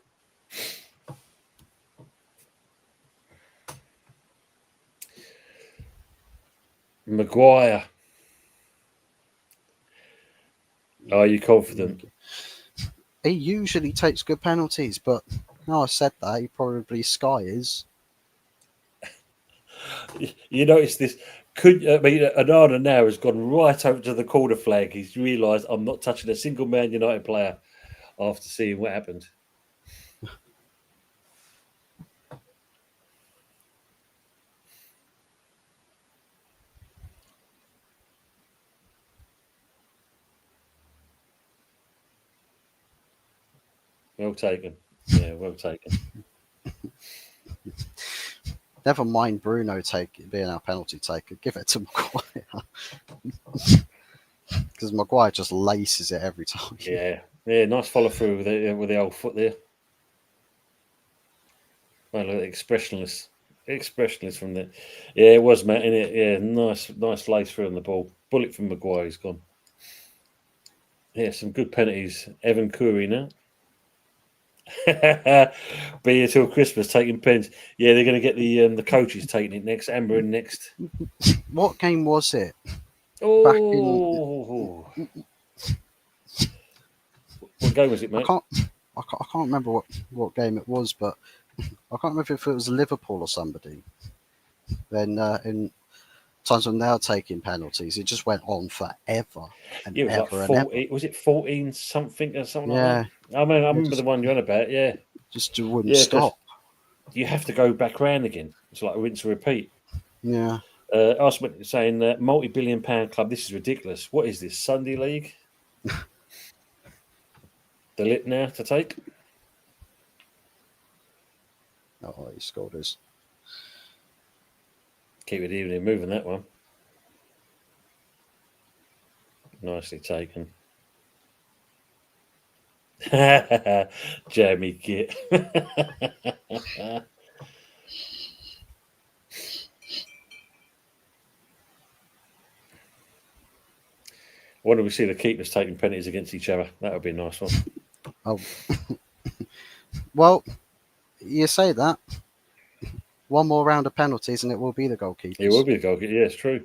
Maguire. Are you confident? He usually takes good penalties, but now I said that, he probably Sky is. You notice this? Anana now has gone right over to the corner flag. He's realised I'm not touching a single Man United player after seeing what happened. Well taken. Yeah, well taken. Never mind Bruno being our penalty taker. Give it to Maguire. Because Maguire just laces it every time. Yeah, nice follow through with the old foot there. Well, expressionless from there. Yeah, it was, Matt, innit? Yeah, nice lace through on the ball. Bullet from Maguire, he's gone. Yeah, some good penalties. Evan Curry now. Be here till Christmas taking pens. Yeah, they're going to get the coaches taking it next. Amber in next. What game was it? Oh, what game was it, mate? I can't remember what game it was, but I can't remember if it was Liverpool or somebody. Then in times when they are taking penalties, it just went on forever and Yeah, it was ever like and 14, ever. was it 14 something or something Yeah. like that? I mean, I remember the one you're on about, yeah. Just wouldn't stop. You have to go back round again. It's like a rinse and repeat. Yeah. Arsenal saying multi-billion pound club, this is ridiculous. What is this, Sunday League? The lit now to take? Oh, he scored us. Keep it even moving that one. Nicely taken. Jamie Git. When do we see the keepers taking penalties against each other? That would be a nice one. Oh. Well, you say that. One more round of penalties and it will be the goalkeepers. It will be the goalkeeper. Yeah, it's true.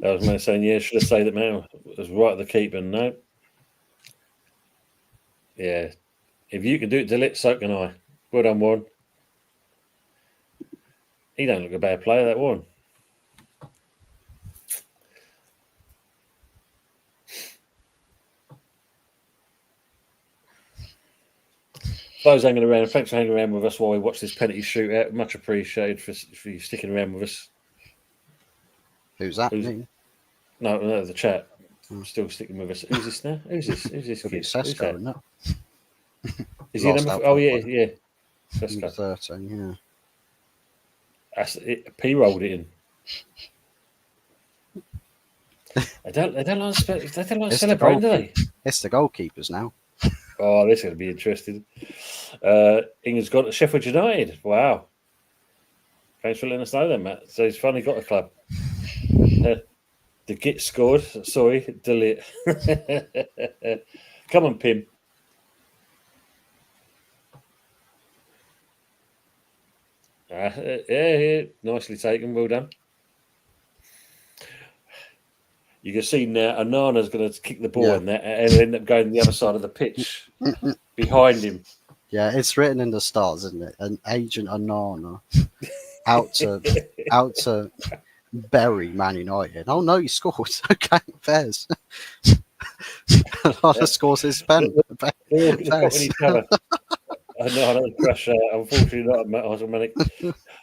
I was man saying, yeah, should have said that man was right at the keeper. No. Yeah. If you can do it to lit, so can I. Well done, Warren. He don't look a bad player, that Warren. Those hanging around, thanks for hanging around with us while we watch this penalty shootout. Much appreciated for you sticking around with us. Who's that? Who's- Me? No, the chat. Still sticking with us. Who's this now? Who's this? Who's this Could be kid? Who's Sesko, that? isn't it? Is he Lost number? out Oh for yeah, one. yeah. Number Sesko. 13, yeah. That's it. P rolled it in. They don't like It's the celebrating, do they? It's the goalkeepers now. Oh, this is going to be interesting. Inger's gone to Sheffield United. Wow. Thanks for letting us know then, Matt. So he's finally got a club. The Git scored. Sorry, delete. Come on, Pim. Yeah, nicely taken. Well done. You can see now Anana's going to kick the ball in there and end up going the other side of the pitch behind him. Yeah, it's written in the stars, isn't it? An Agent Anana out to bury Man United. Oh no, he scored. Okay, Fairs. Anana scores his pen. They're all copying each other. Anana crash out. Unfortunately, not automatic.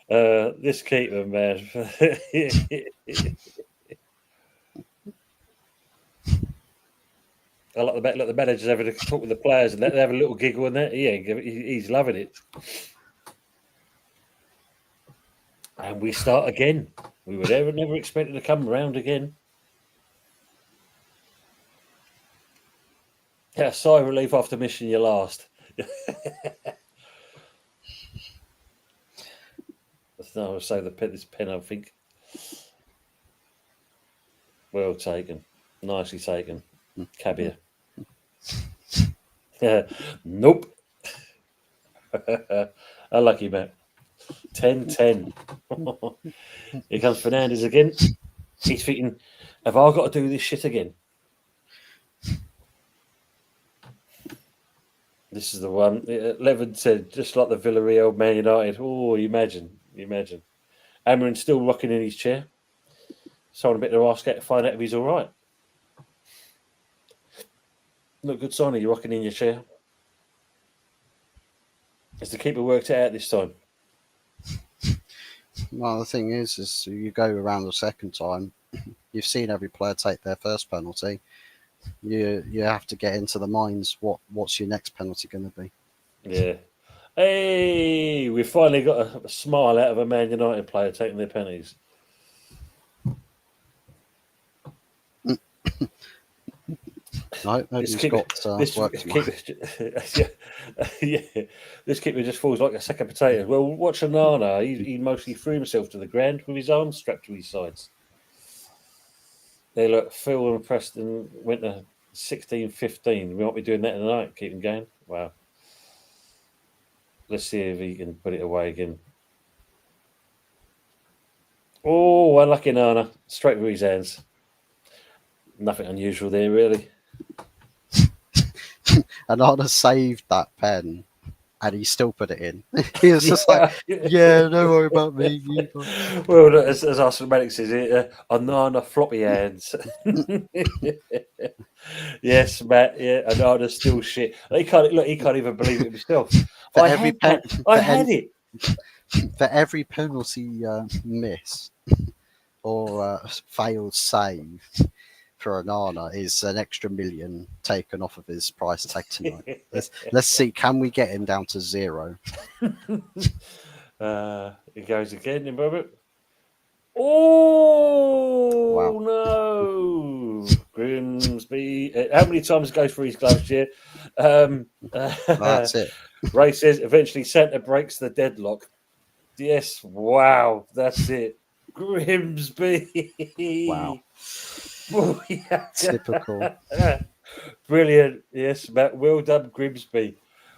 This keeper, man. I like the manager's having a talk with the players and they have a little giggle in there. He's loving it. And we start again. We were never expected to come around again. Yeah, sigh of relief after missing your last. No, I'll say this pen, I think. Well taken. Nicely taken. Cabia. Nope. Unlucky, Matt. 10-10. Here comes Fernandez again. He's thinking, have I got to do this shit again? This is the one. Levin said, just like the Villarreal Man United. Oh, imagine. Amarin's still rocking in his chair. Someone a bit to ask out to find out if he's all right. Not good sign of you rocking in your chair. Has the keeper worked it out this time? Well, the thing is you go around the second time, you've seen every player take their first penalty. You have to get into the minds what's your next penalty going to be. Yeah. Hey, we finally got a smile out of a Man United player taking their penalties. No, nobody's got work tomorrow. This keeper just falls like a sack of potatoes. Well, watch Anana. He mostly threw himself to the ground with his arms strapped to his sides. They look, Phil and Preston went to 16-15. We won't be doing that tonight, keeping going. Wow. Let's see if he can put it away again. Oh, unlucky Nana. Straight with his hands. Nothing unusual there, really. Anana saved that pen and he still put it in. He was just like, yeah, don't worry about me. Well, as our cinematic says, Anana floppy hands. Yes, Matt. Yeah, Anana's still shit. He can't even believe it himself. I had it. For every penalty miss or failed save for Anana is an extra million taken off of his price tag tonight. Let's see, can we get him down to 0? He goes again in a moment. Oh, wow. No. Grimsby. How many times goes for his gloves, yeah? That's it. Ray says, eventually Santa breaks the deadlock. Yes, wow, that's it. Grimsby. Wow. Oh, yeah. Typical. Brilliant. Yes, Matt. Well done, Grimsby.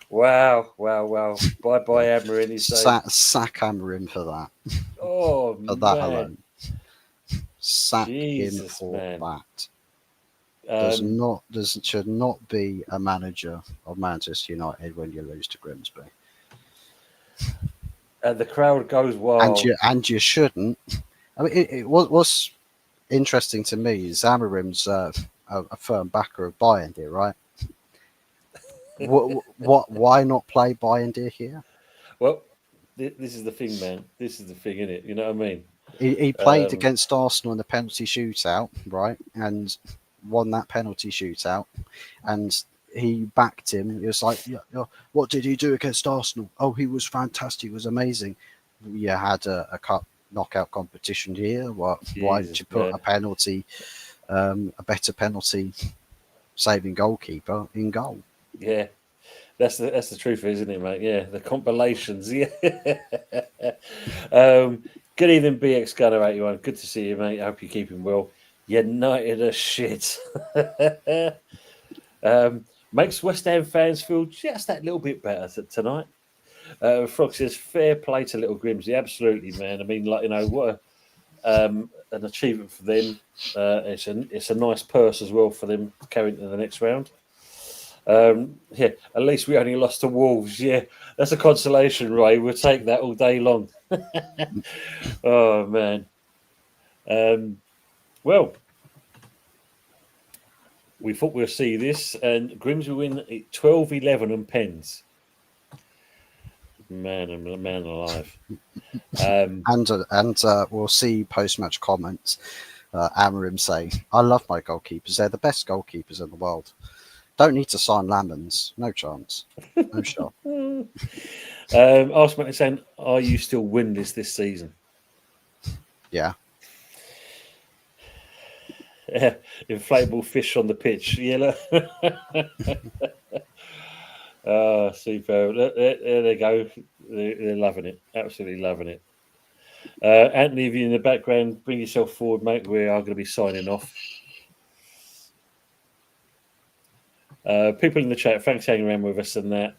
Wow. Bye, Amarin. Sack Amarin for that. Oh, for that alone. Sack him for that. Should not be a manager of Manchester United when you lose to Grimsby. The crowd goes wild. And you shouldn't. I mean, what's interesting to me is Amarim's a firm backer of Bayern here, right? What? Why not play Bayindir here? Well, this is the thing, man. This is the thing, isn't it? You know what I mean? He played against Arsenal in the penalty shootout, right, and won that penalty shootout, and he backed him. He was like, yeah, what did he do against Arsenal? Oh, he was fantastic. He was amazing. You had a cup knockout competition here. Why did you put a penalty, a better penalty saving goalkeeper in goal? Yeah. That's the truth, isn't it, mate? Yeah, the compilations. Yeah. Good evening, BX Gunner 81. Good to see you, mate. I hope you're keeping well. United are shit. Makes West Ham fans feel just that little bit better tonight. Frog says, fair play to Little Grimsby. Absolutely, man. I mean, like, you know, what an achievement for them. It's a nice purse as well for them carrying to the next round. Yeah, at least we only lost to Wolves. Yeah, that's a consolation, Ray. We'll take that all day long. Oh, man. Well, we thought we'll see this, and Grimsby win 12-11 on pens. Man alive. And we'll see post-match comments. Amarim saying, I love my goalkeepers. They're the best goalkeepers in the world. Don't need to sign Lamans. No chance. No shot. Arsenal is saying, are you still winless this season? Yeah. Inflatable fish on the pitch. Yeah. Super. There they go. They're loving it. Absolutely loving it. Anthony, if you're in the background, bring yourself forward, mate. We are going to be signing off. People in the chat, thanks for hanging around with us and that.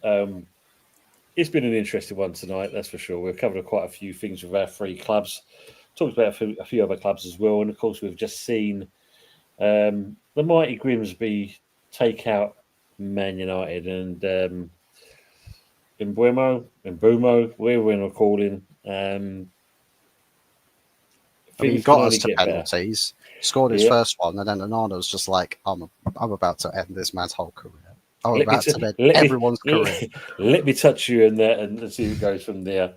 It's been an interesting one tonight, that's for sure. We've covered quite a few things with our three clubs. Talked about a few other clubs as well. And, of course, we've just seen the mighty Grimsby take out Man United and Mbumo, whatever we're calling. He got us to penalties. Scored his first one, and then Onana was just like, I'm about to end this man's whole career. I'm about to end everyone's career. Let me touch you in there and see who goes from there.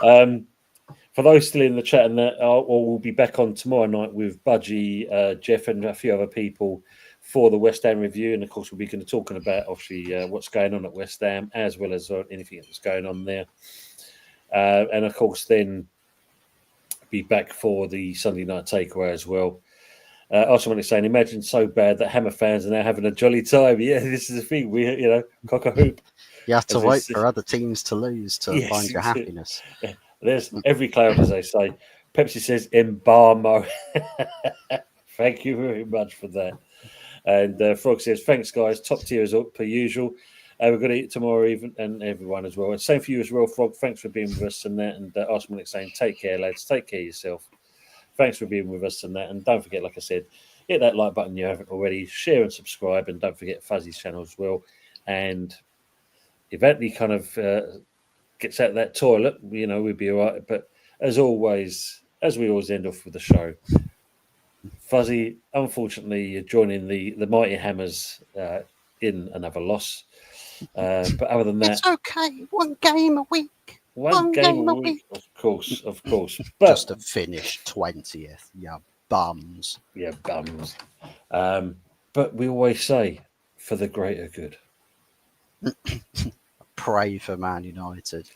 For those still in the chat, and that, we'll be back on tomorrow night with Budgie, Jeff, and a few other people for the West Ham review. And of course, we'll be going to talking about obviously what's going on at West Ham, as well as anything that's going on there. And of course, then be back for the Sunday night takeaway as well. Also, want to say, imagine so bad that Hammer fans are now having a jolly time. Yeah, this is the thing. We, cock a hoop. You have to wait for other teams to lose to find your happiness. Yeah. There's every cloud, as they say. Pepsi says embarmo. Thank you very much for that. And Frog says, thanks, guys. Top tier as per usual. We're going to eat tomorrow, even, and everyone as well. And same for you as well, Frog. Thanks for being with us and that. And Arsenal saying, take care, lads. Take care of yourself. Thanks for being with us and that. And don't forget, like I said, hit that like button you haven't already. Share and subscribe. And don't forget Fuzzy's channel as well. And if Anthony kind of gets out of that toilet, we'd be all right. But as always, as we always end off with the show, Fuzzy, unfortunately, you're joining the Mighty Hammers in another loss. But other than that, it's okay. One game a week. One game a week. Of course. But just to finish 20th. Yeah, bums. Yeah, bums. But we always say, for the greater good. Pray for Man United.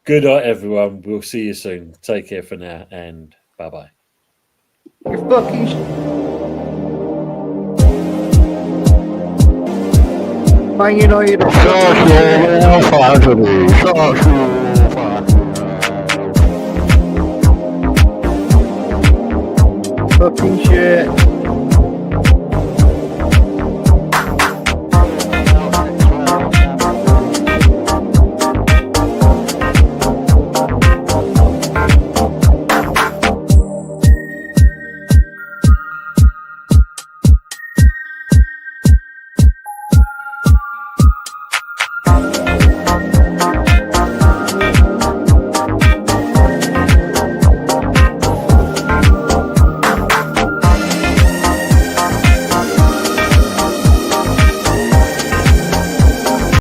Good night, everyone. We'll see you soon. Take care for now, and bye-bye. You're fucking Man United. Fucking shit.